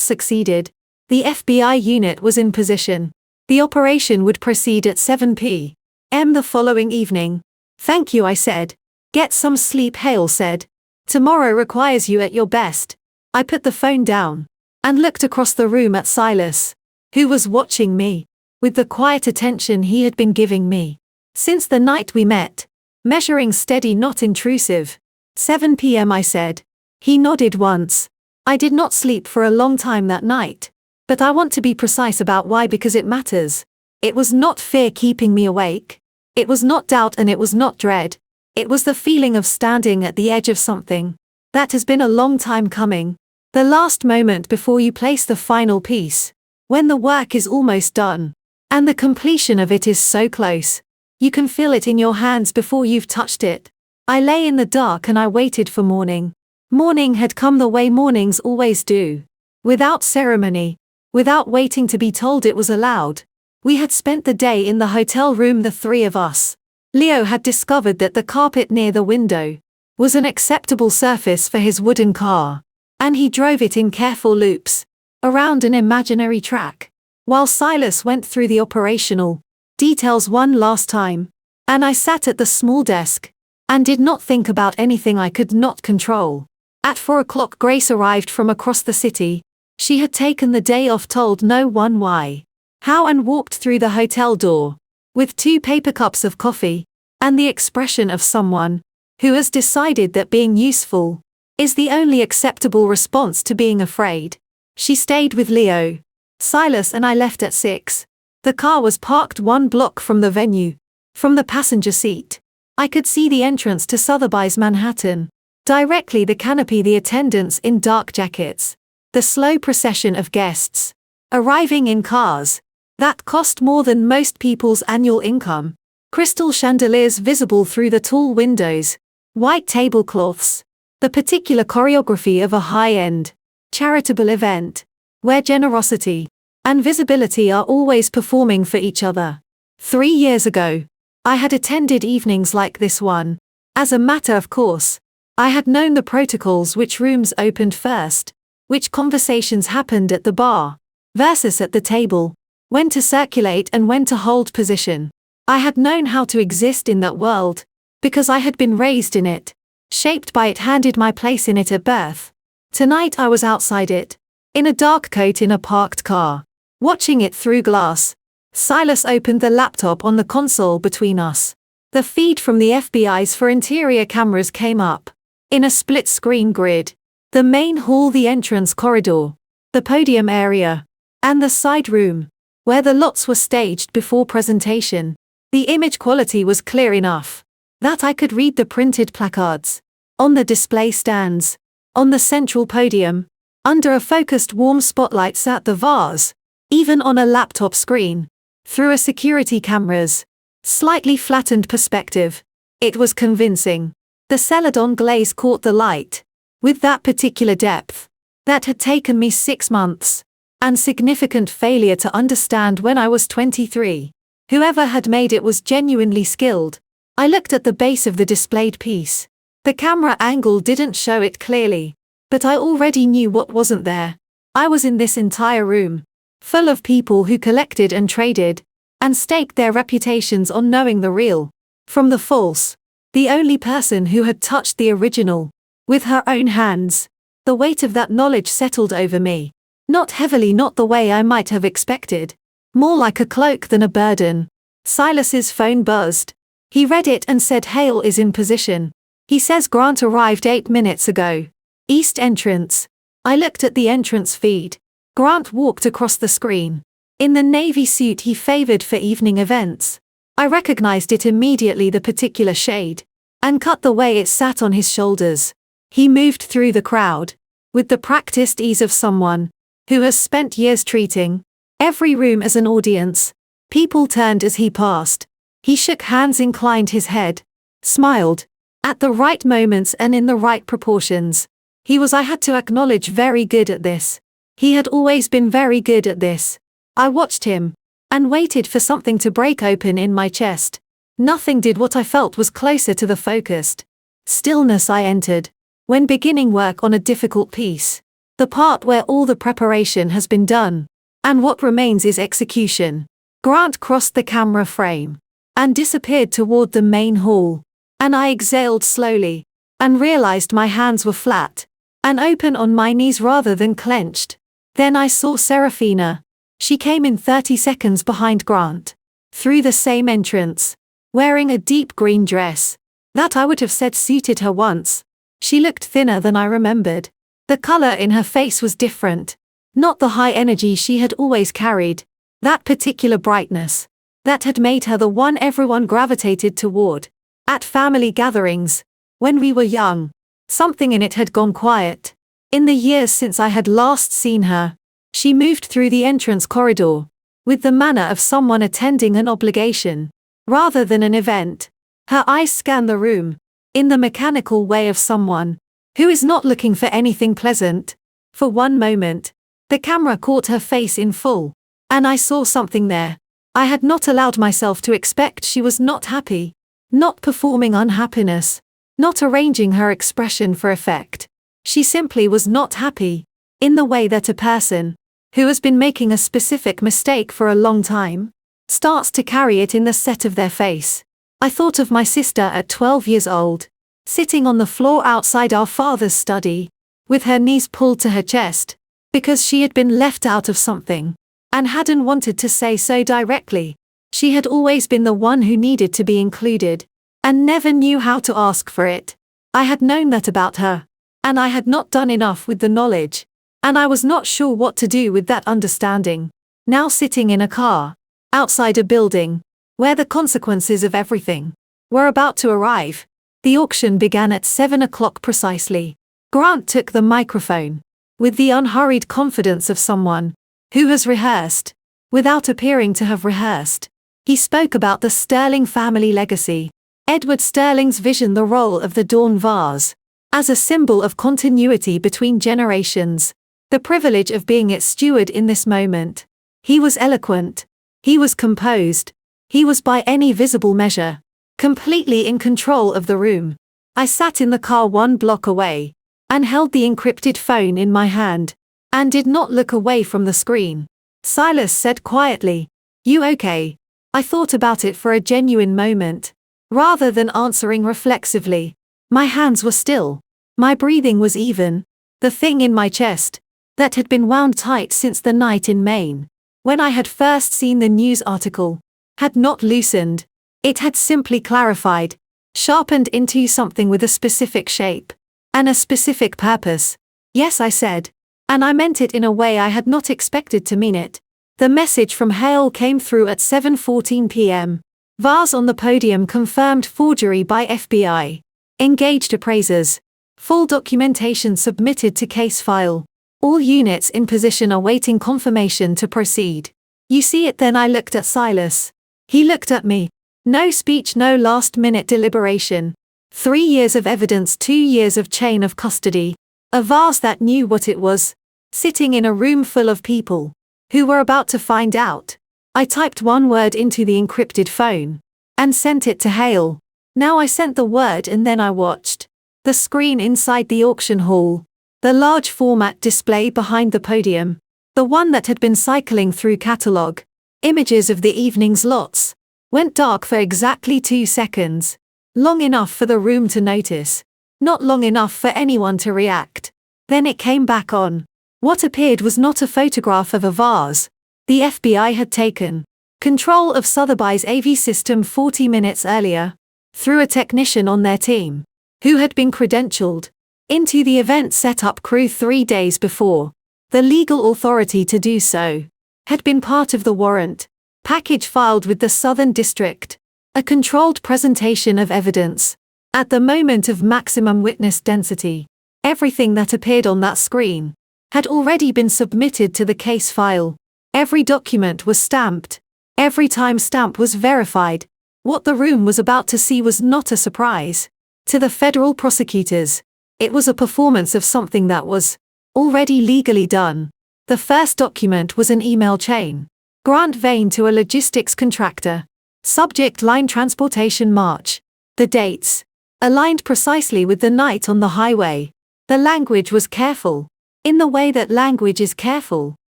succeeded. The FBI unit was in position. The operation would proceed at 7 p.m. the following evening. "Thank you," I said. "Get some sleep," Hale said. "Tomorrow requires you at your best." I put the phone down, and looked across the room at Silas, who was watching me, with the quiet attention he had been giving me since the night we met, measuring steady, not intrusive. 7 p.m. I said. He nodded once. I did not sleep for a long time that night, but I want to be precise about why, because it matters. It was not fear keeping me awake. It was not doubt, and it was not dread. It was the feeling of standing at the edge of something that has been a long time coming. The last moment before you place the final piece, when the work is almost done, and the completion of it is so close. You can feel it in your hands before you've touched it. I lay in the dark and I waited for morning. Morning had come the way mornings always do. Without ceremony, without waiting to be told it was allowed. We had spent the day in the hotel room, the 3 of us. Leo had discovered that the carpet near the window was an acceptable surface for his wooden car, and he drove it in careful loops around an imaginary track, while Silas went through the operational details one last time, and I sat at the small desk and did not think about anything I could not control. At 4 o'clock Grace arrived from across the city. She had taken the day off, told no one why, how, and walked through the hotel door with 2 paper cups of coffee and the expression of someone who has decided that being useful is the only acceptable response to being afraid. She stayed with Leo. Silas and I left at 6. The car was parked 1 block from the venue. From the passenger seat, I could see the entrance to Sotheby's Manhattan. Directly the canopy, the attendants in dark jackets, the slow procession of guests arriving in cars that cost more than most people's annual income. Crystal chandeliers visible through the tall windows, white tablecloths, the particular choreography of a high-end charitable event, where generosity and visibility are always performing for each other. 3 years ago, I had attended evenings like this one, As a matter of course, I had known the protocols: which rooms opened first, which conversations happened at the bar versus at the table, when to circulate and when to hold position. I had known how to exist in that world, because I had been raised in it, shaped by it, handed my place in it at birth. Tonight I was outside it, in a dark coat in a parked car, watching it through glass. Silas opened the laptop on the console between us. The feed from the FBI's for interior cameras came up, in a split-screen grid. The main hall, the entrance corridor, the podium area, and the side room, where the lots were staged before presentation. The image quality was clear enough that I could read the printed placards on the display stands. On the central podium, under a focused warm spotlight, sat the vase, even on a laptop screen, through a security camera's slightly flattened perspective. It was convincing. The celadon glaze caught the light with that particular depth that had taken me 6 months and significant failure to understand when I was 23. Whoever had made it was genuinely skilled. I looked at the base of the displayed piece. The camera angle didn't show it clearly, but I already knew what wasn't there. I was in this entire room, full of people who collected and traded, and staked their reputations on knowing the real from the false. The only person who had touched the original with her own hands. The weight of that knowledge settled over me. Not heavily, not the way I might have expected. More like a cloak than a burden. Silas's phone buzzed. He read it and said Hale is in position. He says Grant arrived 8 minutes ago. East entrance. I looked at the entrance feed. Grant walked across the screen. In the navy suit he favored for evening events. I recognized it immediately, the particular shade, and cut the way it sat on his shoulders. He moved through the crowd with the practiced ease of someone who has spent years treating every room as an audience. People turned as he passed. He shook hands, inclined his head, smiled, at the right moments and in the right proportions. He was, I had to acknowledge, very good at this. He had always been very good at this. I watched him, and waited for something to break open in my chest. Nothing did. What I felt was closer to the focused stillness I entered when beginning work on a difficult piece. The part where all the preparation has been done, and what remains is execution. Grant crossed the camera frame and disappeared toward the main hall, and I exhaled slowly and realized my hands were flat and open on my knees rather than clenched. Then I saw Serafina. She came in 30 seconds behind Grant, through the same entrance, wearing a deep green dress that I would have said suited her once. She looked thinner than I remembered. The color in her face was different. Not the high energy she had always carried, that particular brightness that had made her the one everyone gravitated toward. At family gatherings, when we were young, something in it had gone quiet. In the years since I had last seen her, she moved through the entrance corridor with the manner of someone attending an obligation rather than an event. Her eyes scanned the room in the mechanical way of someone who is not looking for anything pleasant. For one moment, the camera caught her face in full, and I saw something there I had not allowed myself to expect. She was not happy, not performing unhappiness, not arranging her expression for effect. She simply was not happy, in the way that a person who has been making a specific mistake for a long time starts to carry it in the set of their face. I thought of my sister at 12 years old, sitting on the floor outside our father's study, with her knees pulled to her chest, because she had been left out of something, and hadn't wanted to say so directly. She had always been the one who needed to be included, and never knew how to ask for it. I had known that about her, and I had not done enough with the knowledge, and I was not sure what to do with that understanding. Now sitting in a car, outside a building, where the consequences of everything were about to arrive. The auction began at 7 o'clock precisely. Grant took the microphone, with the unhurried confidence of someone who has rehearsed, without appearing to have rehearsed. He spoke about the Sterling family legacy, Edward Sterling's vision, the role of the Dawn vase as a symbol of continuity between generations, the privilege of being its steward in this moment. He was eloquent. He was composed. He was, by any visible measure, completely in control of the room. I sat in the car 1 block away and held the encrypted phone in my hand and did not look away from the screen. Silas said quietly, "You okay?" I thought about it for a genuine moment. Rather than answering reflexively, my hands were still. My breathing was even. The thing in my chest, that had been wound tight since the night in Maine, when I had first seen the news article, had not loosened. It had simply clarified, sharpened into something with a specific shape and a specific purpose. "Yes," I said, and I meant it in a way I had not expected to mean it. The message from Hale came through at 7:14 p.m. VARs on the podium confirmed forgery by FBI. Engaged appraisers. Full documentation submitted to case file. All units in position awaiting confirmation to proceed. "You see it?" Then I looked at Silas. He looked at me. No speech, no last-minute deliberation. 3 years of evidence, 2 years of chain of custody. A VARs that knew what it was. Sitting in a room full of people who were about to find out. I typed one word into the encrypted phone and sent it to Hale. Now I sent the word and then I watched the screen inside the auction hall. The large format display behind the podium. The one that had been cycling through catalog images of the evening's lots. Went dark for exactly 2 seconds. Long enough for the room to notice. Not long enough for anyone to react. Then it came back on. What appeared was not a photograph of a vase. The FBI had taken control of Sotheby's AV system 40 minutes earlier, through a technician on their team, who had been credentialed into the event setup crew 3 days before. The legal authority to do so had been part of the warrant package filed with the Southern District, a controlled presentation of evidence. At the moment of maximum witness density, everything that appeared on that screen had already been submitted to the case file. Every document was stamped. Every timestamp was verified. What the room was about to see was not a surprise. To the federal prosecutors, it was a performance of something that was already legally done. The first document was an email chain. Grant Vane to a logistics contractor. Subject line transportation March. The dates aligned precisely with the night on the highway. The language was careful. In the way that language is careful.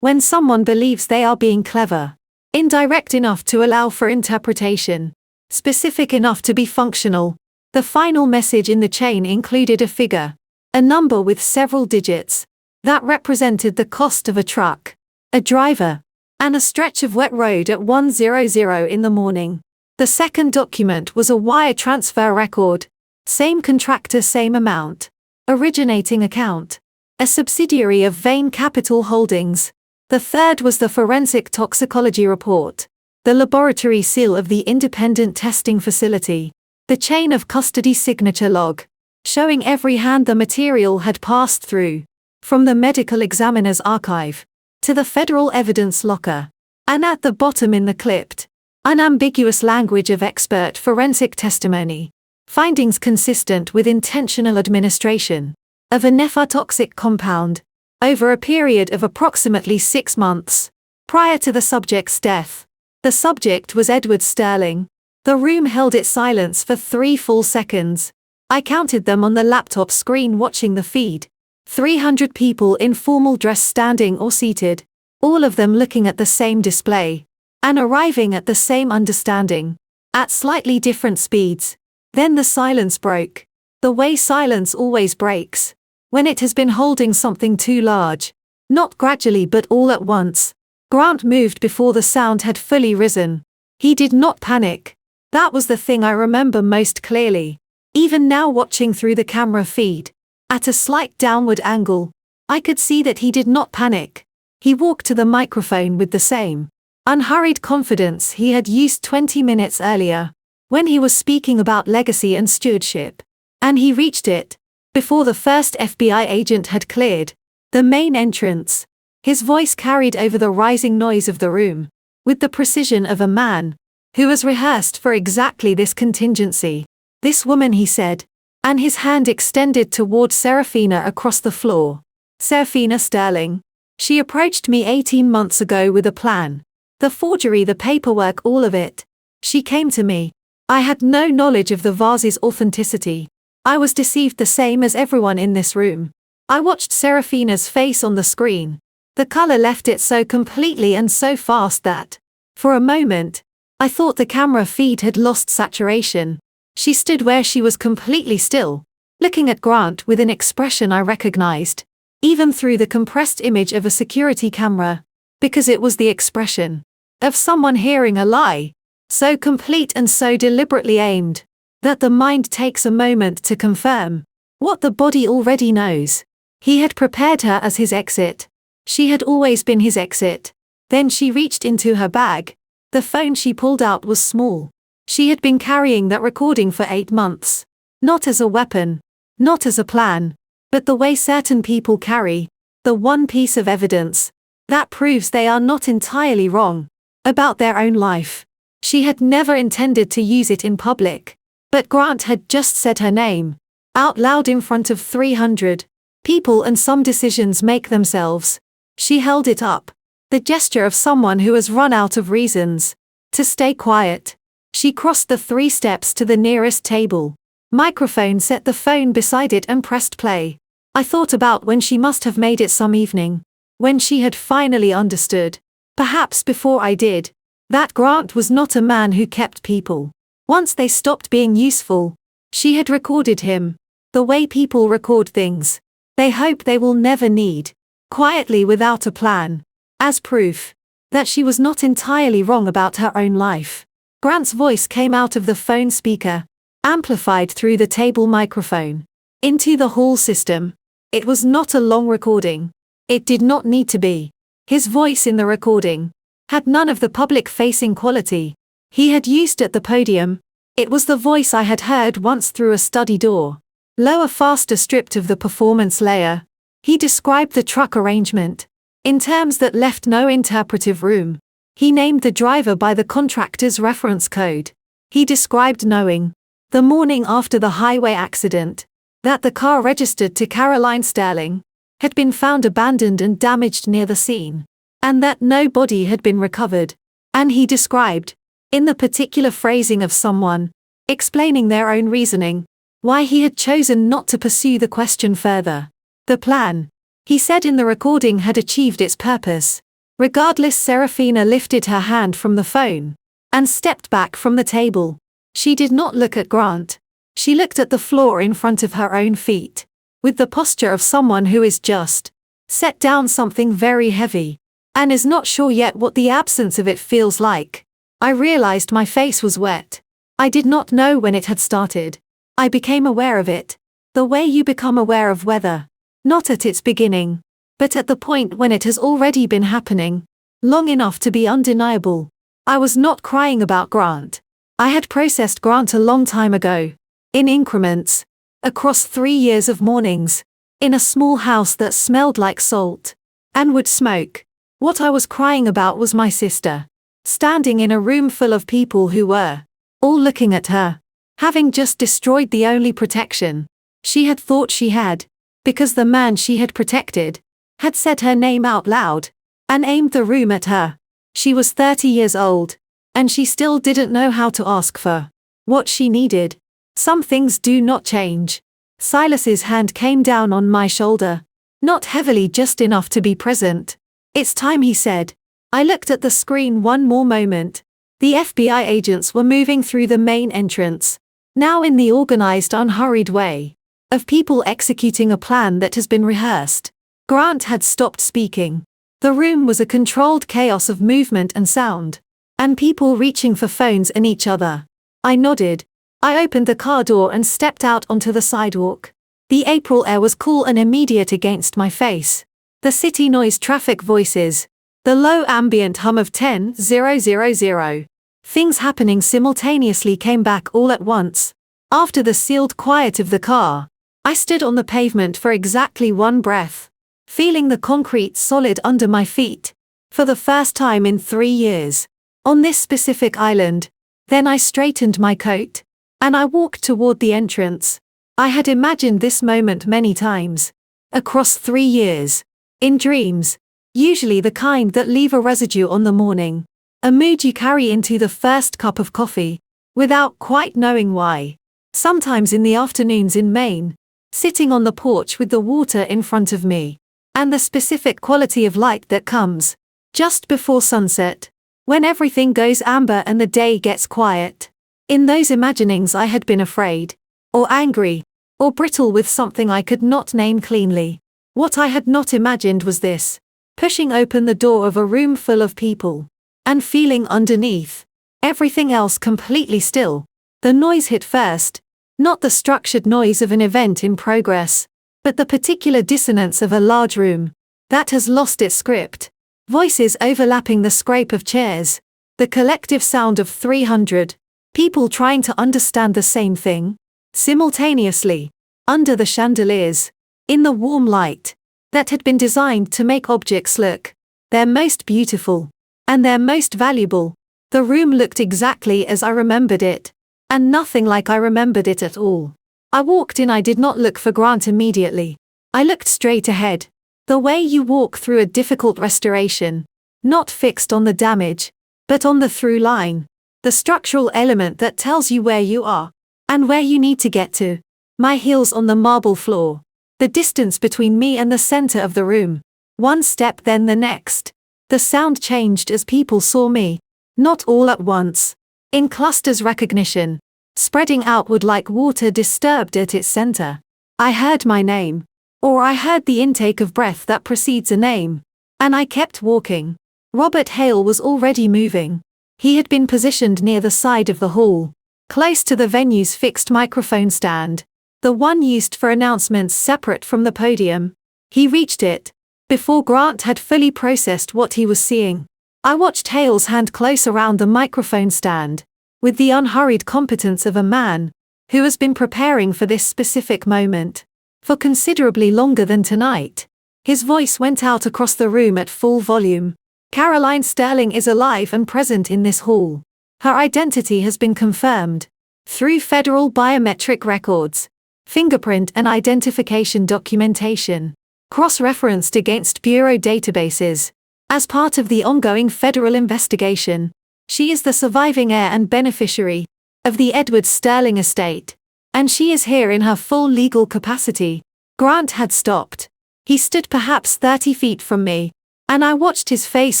When someone believes they are being clever. Indirect enough to allow for interpretation. Specific enough to be functional. The final message in the chain included a figure. A number with several digits. That represented the cost of a truck. A driver. And a stretch of wet road at 1:00 in the morning. The second document was a wire transfer record. Same contractor, same amount. Originating account. A subsidiary of Vane Capital Holdings. The third was the forensic toxicology report. The laboratory seal of the independent testing facility. The chain of custody signature log. Showing every hand the material had passed through. From the medical examiner's archive to the federal evidence locker. And at the bottom in the clipped, unambiguous language of expert forensic testimony. Findings consistent with intentional administration of a nephrotoxic compound over a period of approximately 6 months prior to the subject's death. The subject was Edward Sterling. The room held its silence for 3 full seconds. I counted them on the laptop screen watching the feed. 300 people in formal dress standing or seated, all of them looking at the same display and arriving at the same understanding at slightly different speeds. Then the silence broke. The way silence always breaks. When it has been holding something too large. Not gradually but all at once. Grant moved before the sound had fully risen. He did not panic. That was the thing I remember most clearly. Even now watching through the camera feed, at a slight downward angle, I could see that he did not panic. He walked to the microphone with the same unhurried confidence he had used 20 minutes earlier, when he was speaking about legacy and stewardship. And he reached it before the first FBI agent had cleared the main entrance. His voice carried over the rising noise of the room, with the precision of a man who has rehearsed for exactly this contingency. "This woman," he said, and his hand extended toward Serafina across the floor. "Serafina Sterling. She approached me 18 months ago with a plan. The forgery, the paperwork, all of it. She came to me. I had no knowledge of the vase's authenticity. I was deceived the same as everyone in this room. I watched Serafina's face on the screen. The color left it so completely and so fast that, for a moment, I thought the camera feed had lost saturation. She stood where she was completely still, looking at Grant with an expression I recognized, even through the compressed image of a security camera, because it was the expression of someone hearing a lie, so complete and so deliberately aimed, that the mind takes a moment to confirm what the body already knows. He had prepared her as his exit. She had always been his exit. Then she reached into her bag. The phone she pulled out was small. She had been carrying that recording for 8 months. Not as a weapon, not as a plan, but the way certain people carry the one piece of evidence that proves they are not entirely wrong about their own life. She had never intended to use it in public, but Grant had just said her name out loud in front of 300 people, and some decisions make themselves. She held it up, the gesture of someone who has run out of reasons to stay quiet. She crossed the 3 steps to the nearest table. Microphone, set the phone beside it and pressed play. I thought about when she must have made it some evening, when she had finally understood, perhaps before I did, that Grant was not a man who kept people. Once they stopped being useful, she had recorded him, the way people record things they hope they will never need, quietly without a plan, as proof that she was not entirely wrong about her own life. Grant's voice came out of the phone speaker, amplified through the table microphone, into the hall system. It was not a long recording. It did not need to be. His voice in the recording had none of the public-facing quality he had used at the podium. It was the voice I had heard once through a study door. Lower, faster, stripped of the performance layer. He described the truck arrangement in terms that left no interpretive room. He named the driver by the contractor's reference code. He described knowing, the morning after the highway accident, that the car registered to Caroline Sterling had been found abandoned and damaged near the scene, and that no body had been recovered. And he described, in the particular phrasing of someone explaining their own reasoning, why he had chosen not to pursue the question further. The plan, he said in the recording, had achieved its purpose. Regardless, Serafina lifted her hand from the phone and stepped back from the table. She did not look at Grant. She looked at the floor in front of her own feet, with the posture of someone who is just set down something very heavy, and is not sure yet what the absence of it feels like. I realized my face was wet. I did not know when it had started. I became aware of it, the way you become aware of weather, not at its beginning, but at the point when it has already been happening, long enough to be undeniable. I was not crying about Grant. I had processed Grant a long time ago, in increments, across 3 years of mornings, in a small house that smelled like salt and would smoke. What I was crying about was my sister, standing in a room full of people who were all looking at her, having just destroyed the only protection she had thought she had, because the man she had protected had said her name out loud and aimed the room at her. She was 30 years old, and she still didn't know how to ask for what she needed. Some things do not change. Silas's hand came down on my shoulder, not heavily, just enough to be present. It's time, he said. I looked at the screen one more moment. The FBI agents were moving through the main entrance, now in the organized, unhurried way of people executing a plan that has been rehearsed. Grant had stopped speaking. The room was a controlled chaos of movement and sound, and people reaching for phones and each other. I nodded. I opened the car door and stepped out onto the sidewalk. The April air was cool and immediate against my face. The city noise, traffic voices, the low ambient hum of 10,000 things happening simultaneously came back all at once. After the sealed quiet of the car, I stood on the pavement for exactly 1 breath, feeling the concrete solid under my feet, for the first time in 3 years, on this specific island. Then I straightened my coat, and I walked toward the entrance. I had imagined this moment many times, across 3 years, in dreams, usually the kind that leave a residue on the morning, a mood you carry into the first cup of coffee, without quite knowing why. sometimes in the afternoons in Maine, sitting on the porch with the water in front of me, and the specific quality of light that comes just before sunset, when everything goes amber and the day gets quiet. In those imaginings I had been afraid, or angry, or brittle with something I could not name cleanly. What I had not imagined was this: pushing open the door of a room full of people, and feeling underneath everything else completely still. The noise hit first, not the structured noise of an event in progress, but the particular dissonance of a large room that has lost its script. Voices overlapping the scrape of chairs, the collective sound of 300 people trying to understand the same thing, simultaneously, under the chandeliers, in the warm light that had been designed to make objects look their most beautiful and their most valuable. The room looked exactly as I remembered it, and nothing like I remembered it at all. I walked in. I did not look for Grant immediately. I looked straight ahead, the way you walk through a difficult restoration, not fixed on the damage, but on the through line, the structural element that tells you where you are and where you need to get to. My heels on the marble floor, the distance between me and the center of the room, one step then the next. The sound changed as people saw me, not all at once, in clusters, recognition, spreading outward like water disturbed at its center. I heard my name, or I heard the intake of breath that precedes a name, and I kept walking. Robert Hale was already moving. He had been positioned near the side of the hall, close to the venue's fixed microphone stand, the one used for announcements separate from the podium. He reached it before Grant had fully processed what he was seeing. I watched Hale's hand close around the microphone stand, with the unhurried competence of a man who has been preparing for this specific moment for considerably longer than tonight. His voice went out across the room at full volume. Caroline Sterling is alive and present in this hall. Her identity has been confirmed through federal biometric records, fingerprint and identification documentation, cross-referenced against bureau databases. As part of the ongoing federal investigation, she is the surviving heir and beneficiary of the Edward Sterling estate, and she is here in her full legal capacity. Grant had stopped. He stood perhaps 30 feet from me, and I watched his face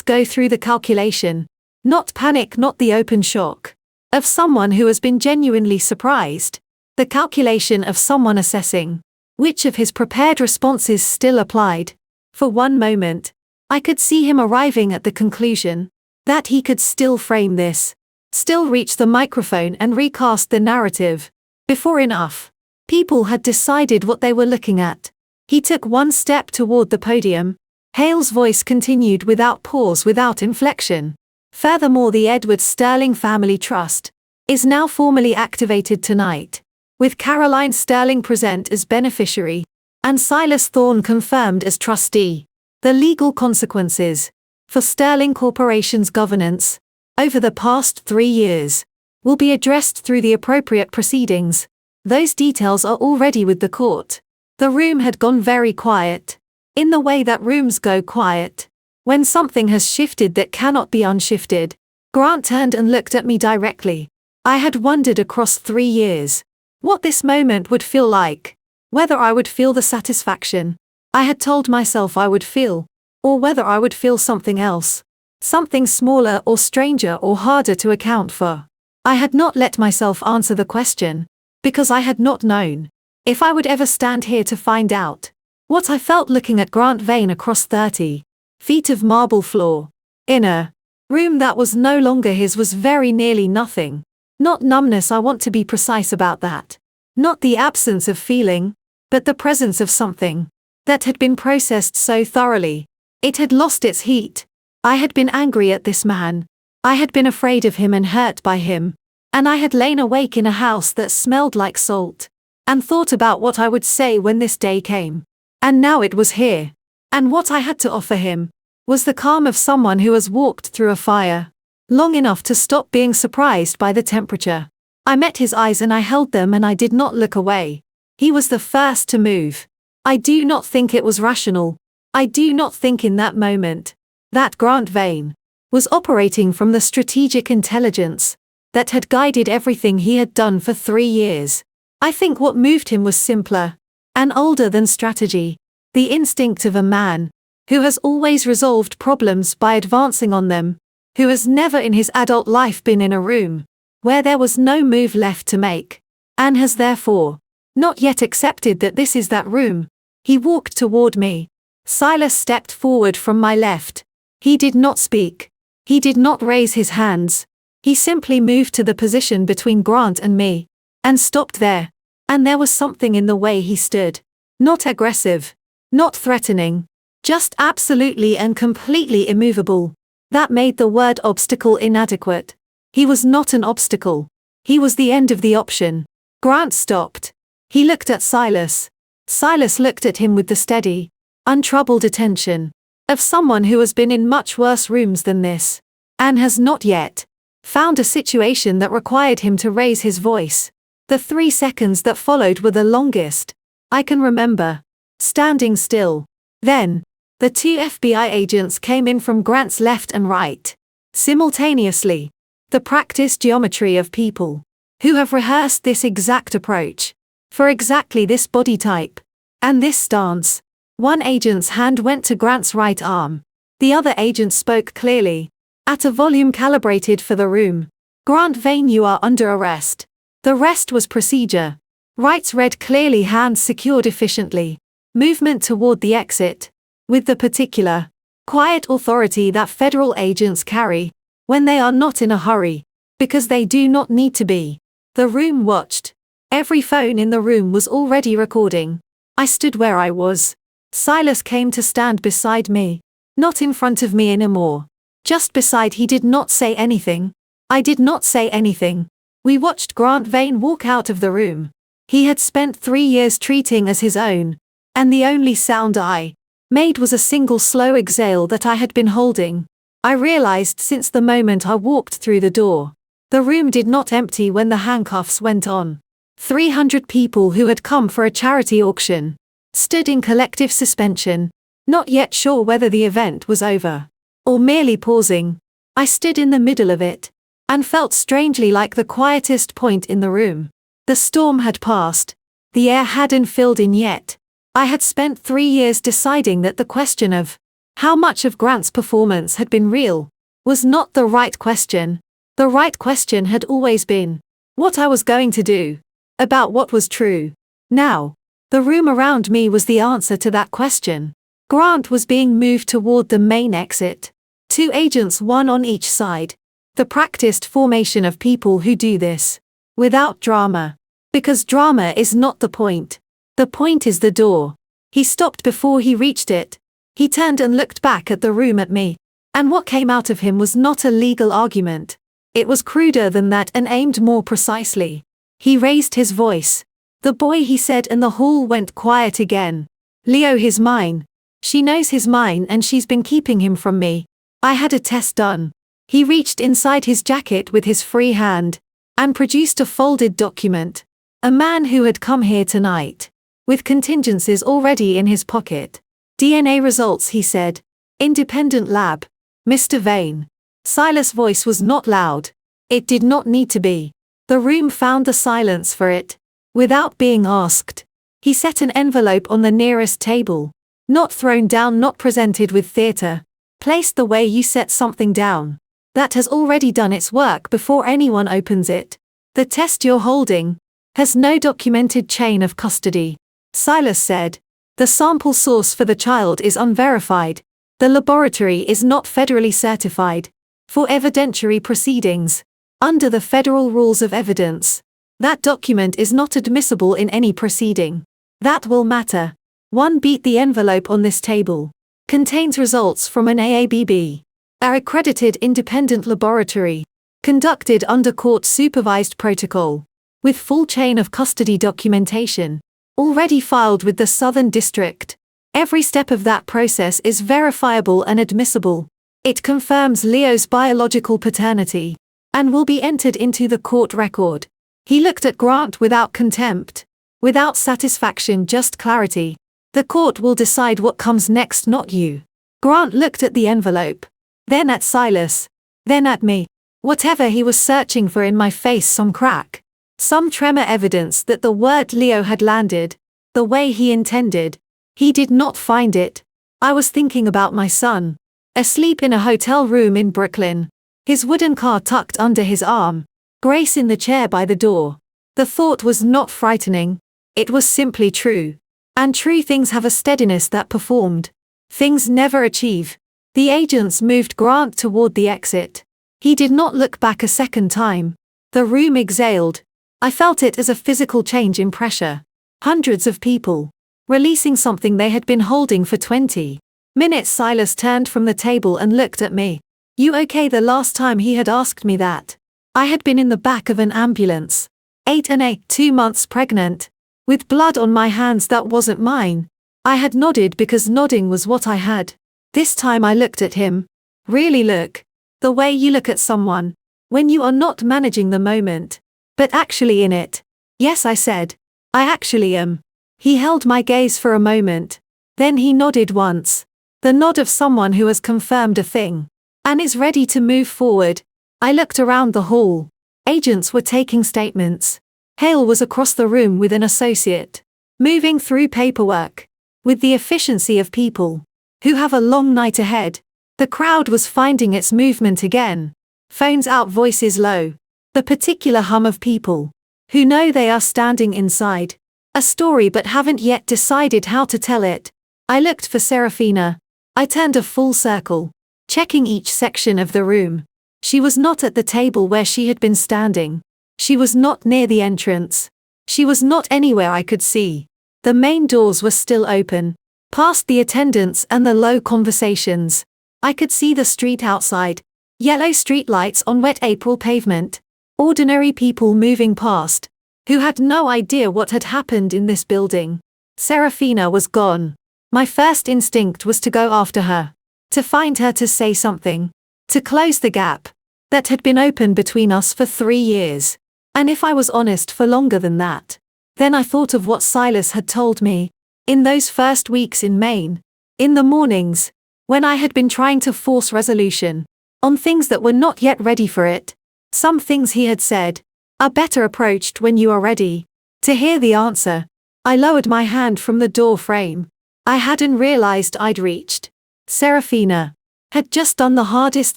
go through the calculation, not panic, not the open shock of someone who has been genuinely surprised, the calculation of someone assessing which of his prepared responses still applied. For one moment, I could see him arriving at the conclusion that he could still frame this, still reach the microphone and recast the narrative, before enough people had decided what they were looking at. He took one step toward the podium. Hale's voice continued without pause, without inflection. Furthermore, the Edward Sterling Family Trust is now formally activated tonight, with Caroline Sterling present as beneficiary, and Silas Thorne confirmed as trustee. The legal consequences for Sterling Corporation's governance over the past 3 years will be addressed through the appropriate proceedings. Those details are already with the court. The room had gone very quiet, in the way that rooms go quiet when something has shifted that cannot be unshifted. Grant turned and looked at me directly. I had wondered across 3 years what this moment would feel like, whether I would feel the satisfaction I had told myself I would feel, or whether I would feel something else, something smaller or stranger or harder to account for. I had not let myself answer the question, because I had not known if I would ever stand here to find out what I felt looking at Grant Vane across 30 feet of marble floor. In a room that was no longer his was very nearly nothing. Not numbness, I want to be precise about that. Not the absence of feeling, but the presence of something that had been processed so thoroughly. It had lost its heat. I had been angry at this man. I had been afraid of him and hurt by him. And I had lain awake in a house that smelled like salt, and thought about what I would say when this day came. And now it was here. And what I had to offer him was the calm of someone who has walked through a fire long enough to stop being surprised by the temperature. I met his eyes and I held them and I did not look away. He was the first to move. I do not think it was rational. I do not think in that moment that Grant Vane was operating from the strategic intelligence that had guided everything he had done for 3 years. I think what moved him was simpler and older than strategy. The instinct of a man who has always resolved problems by advancing on them, who has never in his adult life been in a room where there was no move left to make, and has therefore not yet accepted that this is that room. He walked toward me. Silas stepped forward from my left. He did not speak. He did not raise his hands. He simply moved to the position between Grant and me, and stopped there. And there was something in the way he stood. Not aggressive. Not threatening. Just absolutely and completely immovable. That made the word obstacle inadequate. He was not an obstacle. He was the end of the option. Grant stopped. He looked at Silas. Silas looked at him with the steady, untroubled attention of someone who has been in much worse rooms than this, and has not yet found a situation that required him to raise his voice. The 3 seconds that followed were the longest I can remember. Standing still. Then, the 2 FBI agents came in from Grant's left and right. Simultaneously. The practiced geometry of people who have rehearsed this exact approach for exactly this body type and this stance. One agent's hand went to Grant's right arm. The other agent spoke clearly, at a volume calibrated for the room. Grant Vane, you are under arrest. The rest was procedure. Rights read clearly, hands secured efficiently. Movement toward the exit. With the particular, quiet authority that federal agents carry when they are not in a hurry, because they do not need to be. The room watched. Every phone in the room was already recording. I stood where I was. Silas came to stand beside me. Not in front of me anymore. Just beside. He did not say anything. I did not say anything. We watched Grant Vane walk out of the room. He had spent 3 years treating as his own, and the only sound I made was a single slow exhale that I had been holding. I realized since the moment I walked through the door. The room did not empty when the handcuffs went on. 300 people who had come for a charity auction stood in collective suspension, not yet sure whether the event was over or merely pausing. I stood in the middle of it and felt strangely like the quietest point in the room. The storm had passed. The air hadn't filled in yet. I had spent 3 years deciding that the question of how much of Grant's performance had been real was not the right question. The right question had always been what I was going to do about what was true. Now, the room around me was the answer to that question. Grant was being moved toward the main exit. 2 agents, one on each side. The practiced formation of people who do this without drama. Because drama is not the point. The point is the door. He stopped before he reached it. He turned and looked back at the room at me. And what came out of him was not a legal argument. It was cruder than that and aimed more precisely. He raised his voice. The boy, he said, and the hall went quiet again. Leo, he's mine. She knows he's mine and she's been keeping him from me. I had a test done. He reached inside his jacket with his free hand and produced a folded document. A man who had come here tonight with contingencies already in his pocket. DNA results, he said. Independent lab. Mr. Vane. Silas' voice was not loud. It did not need to be. The room found the silence for it. Without being asked, he set an envelope on the nearest table. Not thrown down, not presented with theater. Placed the way you set something down. That has already done its work before anyone opens it. The test you're holding has no documented chain of custody. Silas said. The sample source for the child is unverified. The laboratory is not federally certified for evidentiary proceedings. Under the federal rules of evidence, that document is not admissible in any proceeding. That will matter. 1. Beat the envelope on this table. Contains results from an AABB, a accredited independent laboratory, conducted under court-supervised protocol, with full chain of custody documentation, already filed with the Southern District. Every step of that process is verifiable and admissible. It confirms Leo's biological paternity and will be entered into the court record. He looked at Grant without contempt, without satisfaction, just clarity. The court will decide what comes next, not you. Grant looked at the envelope, then at Silas, then at me. Whatever he was searching for in my face, some crack. Some tremor evidence that the word Leo had landed the way he intended. He did not find it. I was thinking about my son, asleep in a hotel room in Brooklyn, his wooden car tucked under his arm, Grace in the chair by the door. The thought was not frightening. It was simply true. And true things have a steadiness that performed. Things never achieve. The agents moved Grant toward the exit. He did not look back a second time. The room exhaled. I felt it as a physical change in pressure. Hundreds of people, releasing something they had been holding for 20 minutes. Silas turned from the table and looked at me. You okay? The last time he had asked me that, I had been in the back of an ambulance. 2 months pregnant, with blood on my hands that wasn't mine. I had nodded because nodding was what I had. This time I looked at him. Really look. The way you look at someone, when you are not managing the moment, but actually in it. Yes, I said. I actually am. He held my gaze for a moment. Then he nodded once. The nod of someone who has confirmed a thing and is ready to move forward. I looked around the hall. Agents were taking statements. Hale was across the room with an associate, moving through paperwork with the efficiency of people who have a long night ahead. The crowd was finding its movement again. Phones out, voices low. The particular hum of people who know they are standing inside a story but haven't yet decided how to tell it. I looked for Serafina. I turned a full circle, checking each section of the room. She was not at the table where she had been standing. She was not near the entrance. She was not anywhere I could see. The main doors were still open. Past the attendants and the low conversations, I could see the street outside. Yellow streetlights on wet April pavement. Ordinary people moving past, who had no idea what had happened in this building. Serafina was gone. My first instinct was to go after her, to find her, to say something, to close the gap that had been open between us for 3 years. And if I was honest, for longer than that. Then I thought of what Silas had told me in those first weeks in Maine, in the mornings, when I had been trying to force resolution on things that were not yet ready for it. Some things he had said are better approached when you are ready to hear the answer. I lowered my hand from the door frame. I hadn't realized I'd reached. Serafina had just done the hardest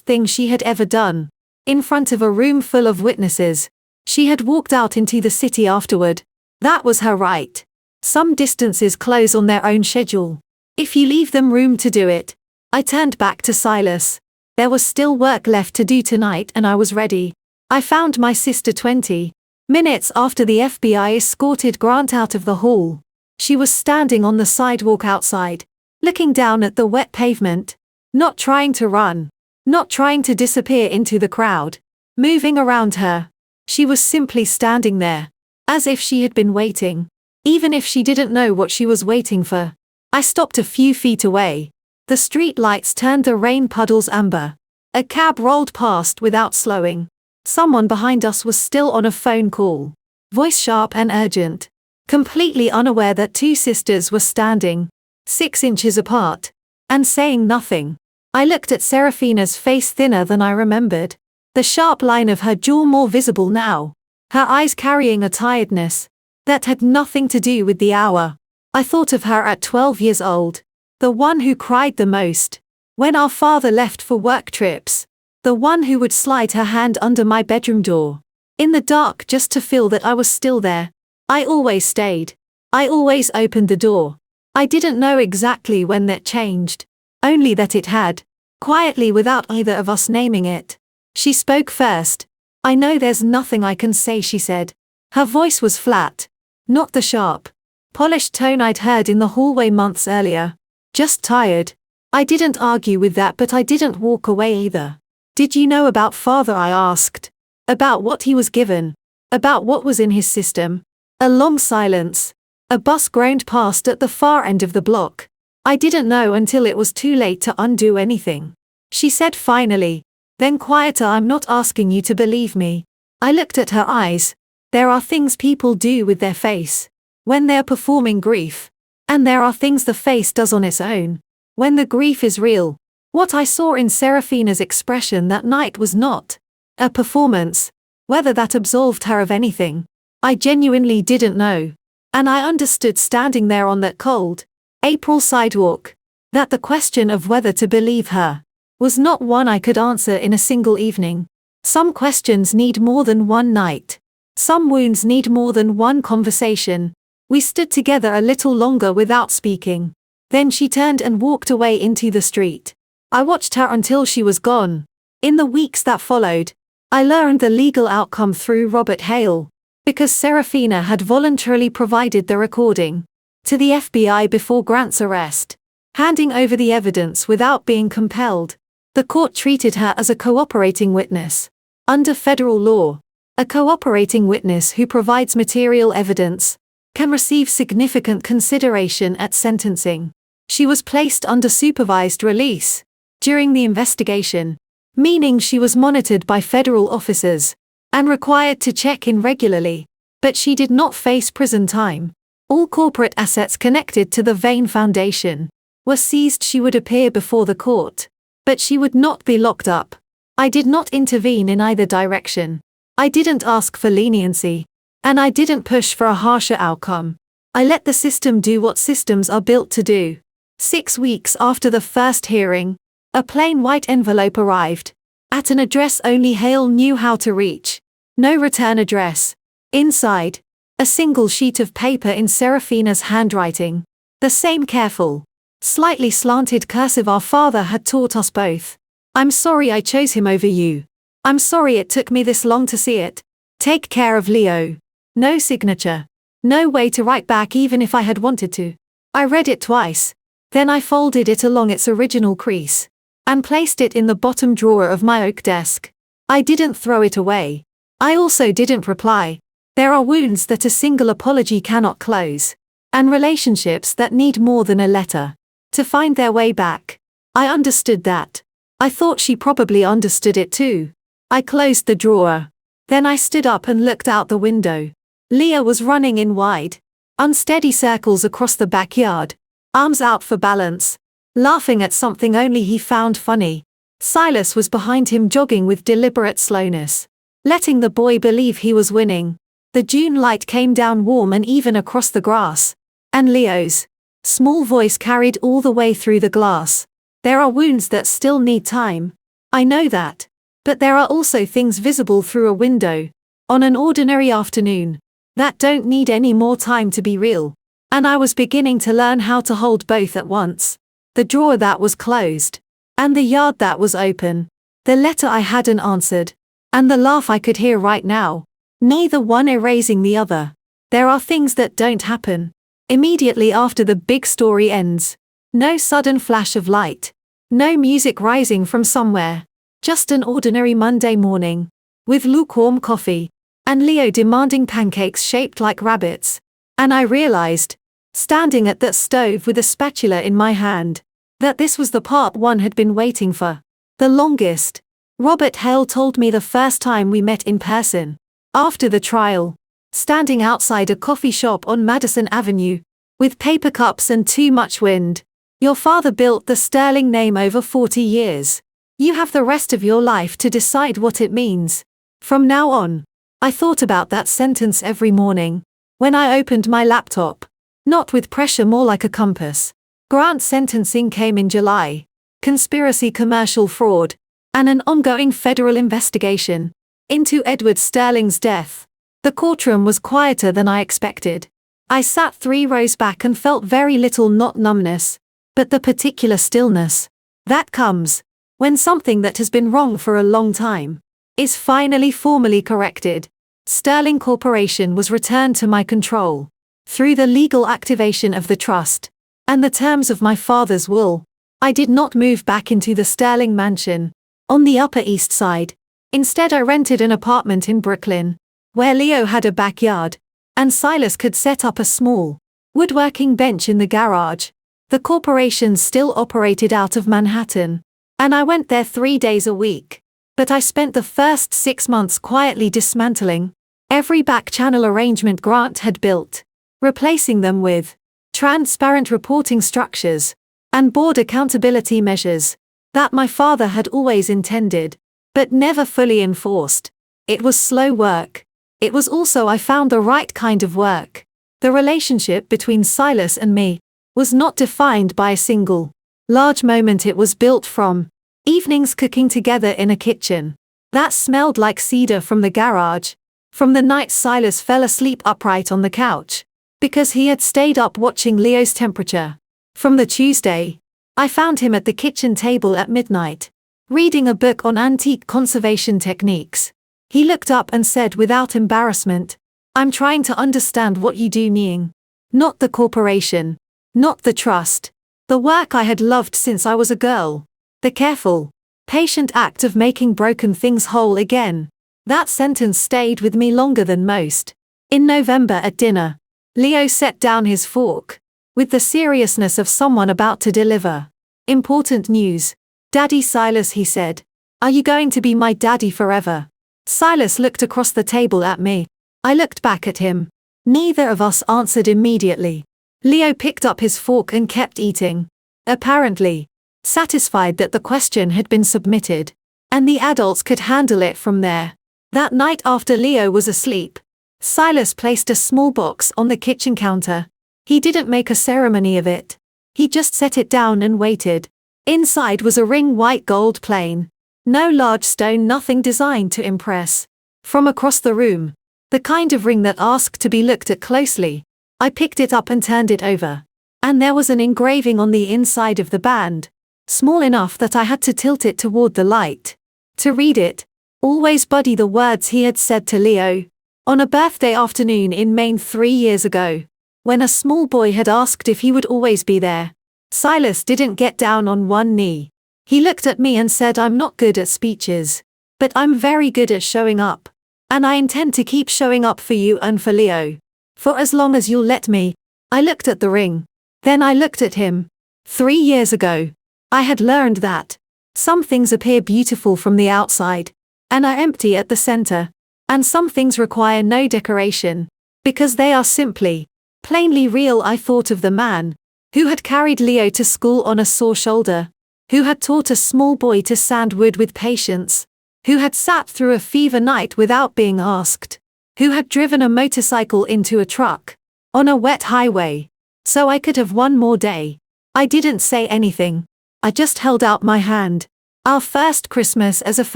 thing she had ever done. In front of a room full of witnesses, she had walked out into the city afterward. That was her right. Some distances close on their own schedule, if you leave them room to do it. I turned back to Silas. There was still work left to do tonight and I was ready. I found my sister 20 minutes after the FBI escorted Grant out of the hall. She was standing on the sidewalk outside, looking down at the wet pavement, not trying to run, not trying to disappear into the crowd, moving around her. She was simply standing there, as if she had been waiting, even if she didn't know what she was waiting for. I stopped a few feet away. The street lights turned the rain puddles amber. A cab rolled past without slowing. Someone behind us was still on a phone call, voice sharp and urgent, completely unaware that 2 sisters were standing 6 inches apart and saying nothing. I looked at Serafina's face, thinner than I remembered, the sharp line of her jaw more visible now, her eyes carrying a tiredness that had nothing to do with the hour. I thought of her at 12 years old, the one who cried the most when our father left for work trips. The one who would slide her hand under my bedroom door, in the dark, just to feel that I was still there. I always stayed. I always opened the door. I didn't know exactly when that changed, only that it had, quietly without either of us naming it. She spoke first. I know there's nothing I can say, she said. Her voice was flat, not the sharp, polished tone I'd heard in the hallway months earlier. Just tired. I didn't argue with that, but I didn't walk away either. Did you know about father? I asked. About what he was given. About what was in his system. A long silence. A bus groaned past at the far end of the block. I didn't know until it was too late to undo anything. She said finally. Then quieter, I'm not asking you to believe me. I looked at her eyes. There are things people do with their face when they're performing grief. And there are things the face does on its own when the grief is real. What I saw in Serafina's expression that night was not a performance. Whether that absolved her of anything, I genuinely didn't know. And I understood standing there on that cold, April sidewalk, that the question of whether to believe her was not one I could answer in a single evening. Some questions need more than one night. Some wounds need more than one conversation. We stood together a little longer without speaking. Then she turned and walked away into the street. I watched her until she was gone. In the weeks that followed, I learned the legal outcome through Robert Hale, because Serafina had voluntarily provided the recording to the FBI before Grant's arrest, handing over the evidence without being compelled. The court treated her as a cooperating witness. Under federal law, a cooperating witness who provides material evidence can receive significant consideration at sentencing. She was placed under supervised release during the investigation, meaning she was monitored by federal officers and required to check in regularly, but she did not face prison time. All corporate assets connected to the Vane Foundation were seized. She would appear before the court, but she would not be locked up. I did not intervene in either direction. I didn't ask for leniency, and I didn't push for a harsher outcome. I let the system do what systems are built to do. 6 weeks after the first hearing, a plain white envelope arrived, at an address only Hale knew how to reach. No return address. Inside, a single sheet of paper in Serafina's handwriting. The same careful, slightly slanted cursive our father had taught us both. I'm sorry I chose him over you. I'm sorry it took me this long to see it. Take care of Leo. No signature. No way to write back even if I had wanted to. I read it twice. Then I folded it along its original crease and placed it in the bottom drawer of my oak desk. I didn't throw it away. I also didn't reply. There are wounds that a single apology cannot close, and relationships that need more than a letter to find their way back. I understood that. I thought she probably understood it too. I closed the drawer. Then I stood up and looked out the window. Leah was running in wide, unsteady circles across the backyard, arms out for balance, laughing at something only he found funny. Silas was behind him jogging with deliberate slowness, letting the boy believe he was winning. The June light came down warm and even across the grass, and Leo's small voice carried all the way through the glass. There are wounds that still need time. I know that. But there are also things visible through a window, on an ordinary afternoon, that don't need any more time to be real. And I was beginning to learn how to hold both at once. The drawer that was closed, and the yard that was open. The letter I hadn't answered, and the laugh I could hear right now. Neither one erasing the other. There are things that don't happen immediately after the big story ends. No sudden flash of light. No music rising from somewhere. Just an ordinary Monday morning, with lukewarm coffee, and Leo demanding pancakes shaped like rabbits. And I realized, standing at that stove with a spatula in my hand, that this was the part one had been waiting for. The longest. Robert Hale told me the first time we met in person, after the trial, standing outside a coffee shop on Madison Avenue, with paper cups and too much wind. Your father built the sterling name over 40 years. You have the rest of your life to decide what it means. From now on. I thought about that sentence every morning, when I opened my laptop. Not with pressure, more like a compass. Grant's sentencing came in July. Conspiracy, commercial fraud, and an ongoing federal investigation into Edward Sterling's death. The courtroom was quieter than I expected. I sat 3 rows back and felt very little, not numbness, but the particular stillness that comes when something that has been wrong for a long time is finally formally corrected. Sterling Corporation was returned to my control through the legal activation of the trust and the terms of my father's will. I did not move back into the Sterling mansion on the Upper East Side. Instead, I rented an apartment in Brooklyn, where Leo had a backyard, and Silas could set up a small woodworking bench in the garage. The corporation still operated out of Manhattan, and I went there 3 days a week. But I spent the first 6 months quietly dismantling every back-channel arrangement Grant had built, replacing them with transparent reporting structures and board accountability measures that my father had always intended, but never fully enforced. It was slow work. It was also I found the right kind of work. The relationship between Silas and me was not defined by a single large moment. It was built from evenings cooking together in a kitchen that smelled like cedar from the garage, from the night Silas fell asleep upright on the couch because he had stayed up watching Leo's temperature, from the Tuesday I found him at the kitchen table at midnight, reading a book on antique conservation techniques. He looked up and said without embarrassment, "I'm trying to understand what you do, Ning. Not the corporation. Not the trust. The work I had loved since I was a girl. The careful, patient act of making broken things whole again." That sentence stayed with me longer than most. In November at dinner, Leo set down his fork with the seriousness of someone about to deliver important news. "Daddy Silas," he said, "are you going to be my daddy forever?" Silas looked across the table at me. I looked back at him. Neither of us answered immediately. Leo picked up his fork and kept eating, apparently satisfied that the question had been submitted, and the adults could handle it from there. That night after Leo was asleep, Silas placed a small box on the kitchen counter. He didn't make a ceremony of it. He just set it down and waited. Inside was a ring, white gold plain. No large stone, nothing designed to impress. From across the room, the kind of ring that asked to be looked at closely. I picked it up and turned it over. And there was an engraving on the inside of the band, small enough that I had to tilt it toward the light to read it. "Always buddy," the words he had said to Leo on a birthday afternoon in Maine 3 years ago, when a small boy had asked if he would always be there. Silas didn't get down on one knee. He looked at me and said, "I'm not good at speeches, but I'm very good at showing up. And I intend to keep showing up for you and for Leo. For as long as you'll let me." I looked at the ring. Then I looked at him. 3 years ago, I had learned that some things appear beautiful from the outside and are empty at the center, and some things require no decoration because they are simply plainly real. I thought of the man who had carried Leo to school on a sore shoulder, who had taught a small boy to sand wood with patience, who had sat through a fever night without being asked, who had driven a motorcycle into a truck on a wet highway so I could have one more day. I didn't say anything. I just held out my hand. Our first Christmas as a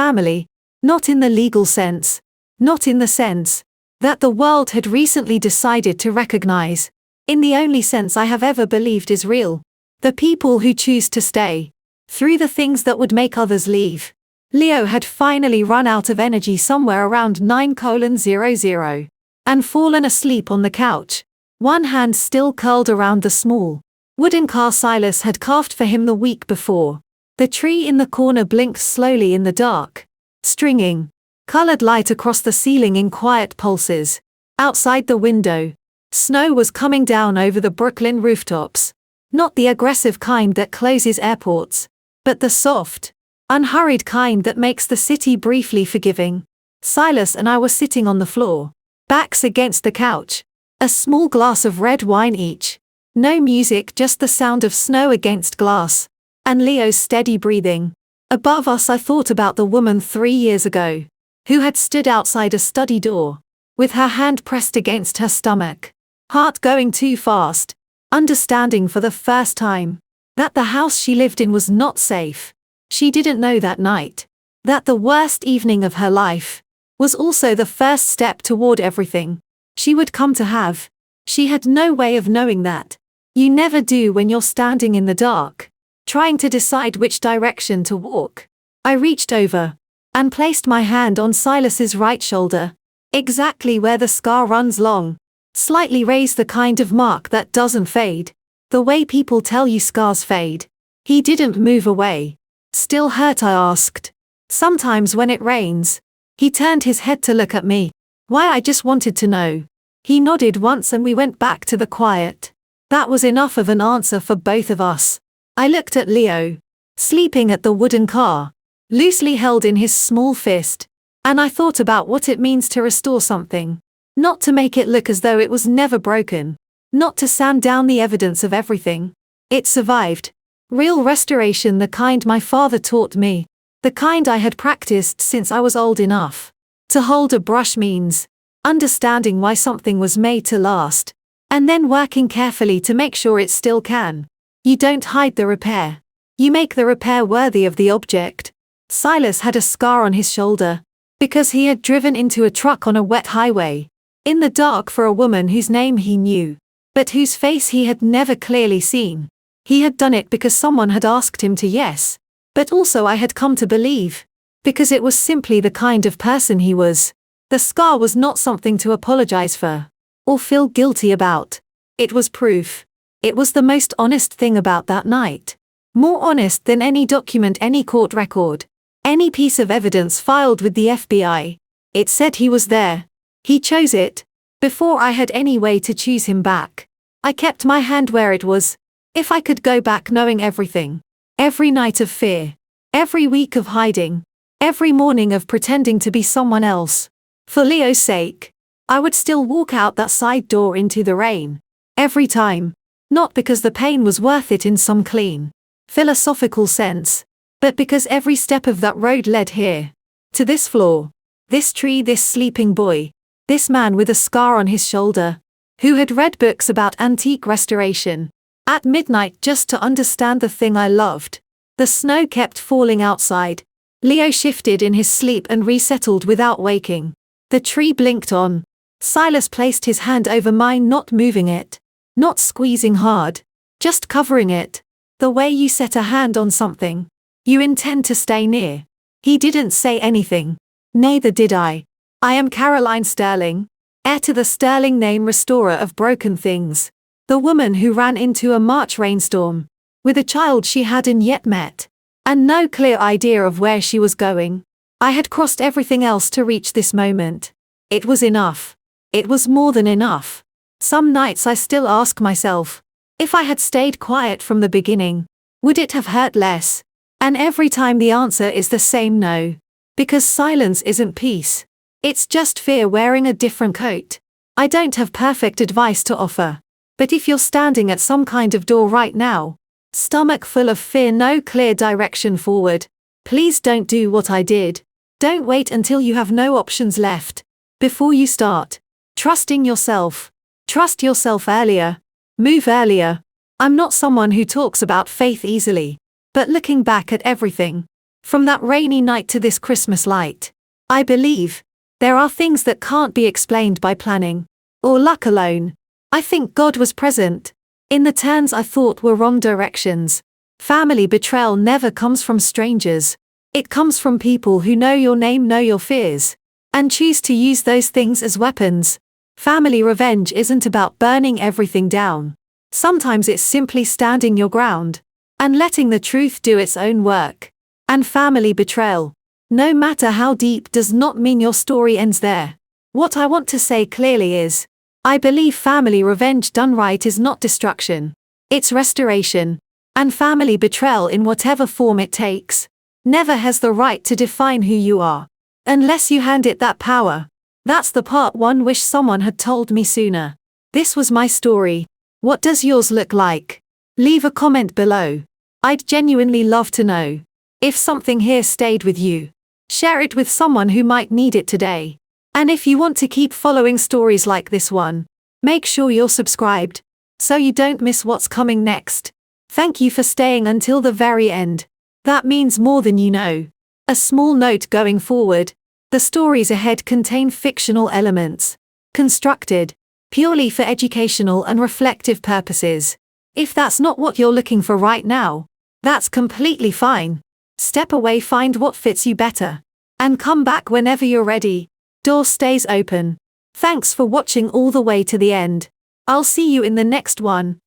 family, not in the legal sense, not in the sense that the world had recently decided to recognize, in the only sense I have ever believed is real. The people who choose to stay through the things that would make others leave. Leo had finally run out of energy somewhere around 9:00 and fallen asleep on the couch, one hand still curled around the small wooden car Silas had carved for him the week before. The tree in the corner blinked slowly in the dark, stringing colored light across the ceiling in quiet pulses. Outside the window, snow was coming down over the Brooklyn rooftops, not the aggressive kind that closes airports, but the soft, unhurried kind that makes the city briefly forgiving. Silas and I were sitting on the floor, backs against the couch, a small glass of red wine each. No music, just the sound of snow against glass, and Leo's steady breathing. Above us I thought about the woman 3 years ago, who had stood outside a study door, with her hand pressed against her stomach, heart going too fast, understanding for the first time that the house she lived in was not safe. She didn't know that night that the worst evening of her life was also the first step toward everything she would come to have. She had no way of knowing that. You never do when you're standing in the dark, trying to decide which direction to walk. I reached over and placed my hand on Silas's right shoulder, exactly where the scar runs long, slightly raised, the kind of mark that doesn't fade, the way people tell you scars fade. He didn't move away. "Still hurt?" I asked. "Sometimes when it rains." He turned his head to look at me. "Why?" I just wanted to know. He nodded once and we went back to the quiet. That was enough of an answer for both of us. I looked at Leo, sleeping at the wooden car, loosely held in his small fist, and I thought about what it means to restore something. Not to make it look as though it was never broken. Not to sand down the evidence of everything. It survived. Real restoration, the kind my father taught me. The kind I had practiced since I was old enough to hold a brush means understanding why something was made to last, and then working carefully to make sure it still can. You don't hide the repair. You make the repair worthy of the object. Silas had a scar on his shoulder because he had driven into a truck on a wet highway, in the dark, for a woman whose name he knew, but whose face he had never clearly seen. He had done it because someone had asked him to, yes, but also I had come to believe, because it was simply the kind of person he was. The scar was not something to apologize for or feel guilty about. It was proof. It was the most honest thing about that night. More honest than any document, any court record, any piece of evidence filed with the FBI. It said he was there. He chose it. Before I had any way to choose him back. I kept my hand where it was. If I could go back knowing everything. Every night of fear. Every week of hiding. Every morning of pretending to be someone else. For Leo's sake. I would still walk out that side door into the rain. Every time. Not because the pain was worth it in some clean, philosophical sense, but because every step of that road led here. To this floor. This tree, this sleeping boy. This man with a scar on his shoulder. Who had read books about antique restoration. At midnight just to understand the thing I loved. The snow kept falling outside. Leo shifted in his sleep and resettled without waking. The tree blinked on. Silas placed his hand over mine, not moving it. Not squeezing hard. Just covering it. The way you set a hand on something you intend to stay near. He didn't say anything. Neither did I. I am Caroline Sterling, heir to the Sterling name, restorer of broken things. The woman who ran into a March rainstorm, with a child she hadn't yet met, and no clear idea of where she was going. I had crossed everything else to reach this moment. It was enough. It was more than enough. Some nights I still ask myself, if I had stayed quiet from the beginning, would it have hurt less? And every time the answer is the same: no. Because silence isn't peace. It's just fear wearing a different coat. I don't have perfect advice to offer. But if you're standing at some kind of door right now, stomach full of fear, no clear direction forward, please don't do what I did. Don't wait until you have no options left before you start trusting yourself. Trust yourself earlier. Move earlier. I'm not someone who talks about faith easily, but looking back at everything, from that rainy night to this Christmas light, I believe there are things that can't be explained by planning or luck alone. I think God was present in the turns I thought were wrong directions. Family betrayal never comes from strangers. It comes from people who know your name, know your fears, and choose to use those things as weapons. Family revenge isn't about burning everything down. Sometimes it's simply standing your ground and letting the truth do its own work. And family betrayal, no matter how deep, does not mean your story ends there. What I want to say clearly is, I believe family revenge done right is not destruction. It's restoration. And family betrayal, in whatever form it takes, never has the right to define who you are, unless you hand it that power. That's the part one wish someone had told me sooner. This was my story. What does yours look like? Leave a comment below. I'd genuinely love to know. If something here stayed with you, share it with someone who might need it today. And if you want to keep following stories like this one, make sure you're subscribed, so you don't miss what's coming next. Thank you for staying until the very end. That means more than you know. A small note going forward: the stories ahead contain fictional elements, constructed purely for educational and reflective purposes. If that's not what you're looking for right now, that's completely fine. Step away, find what fits you better, and come back whenever you're ready. Door stays open. Thanks for watching all the way to the end. I'll see you in the next one.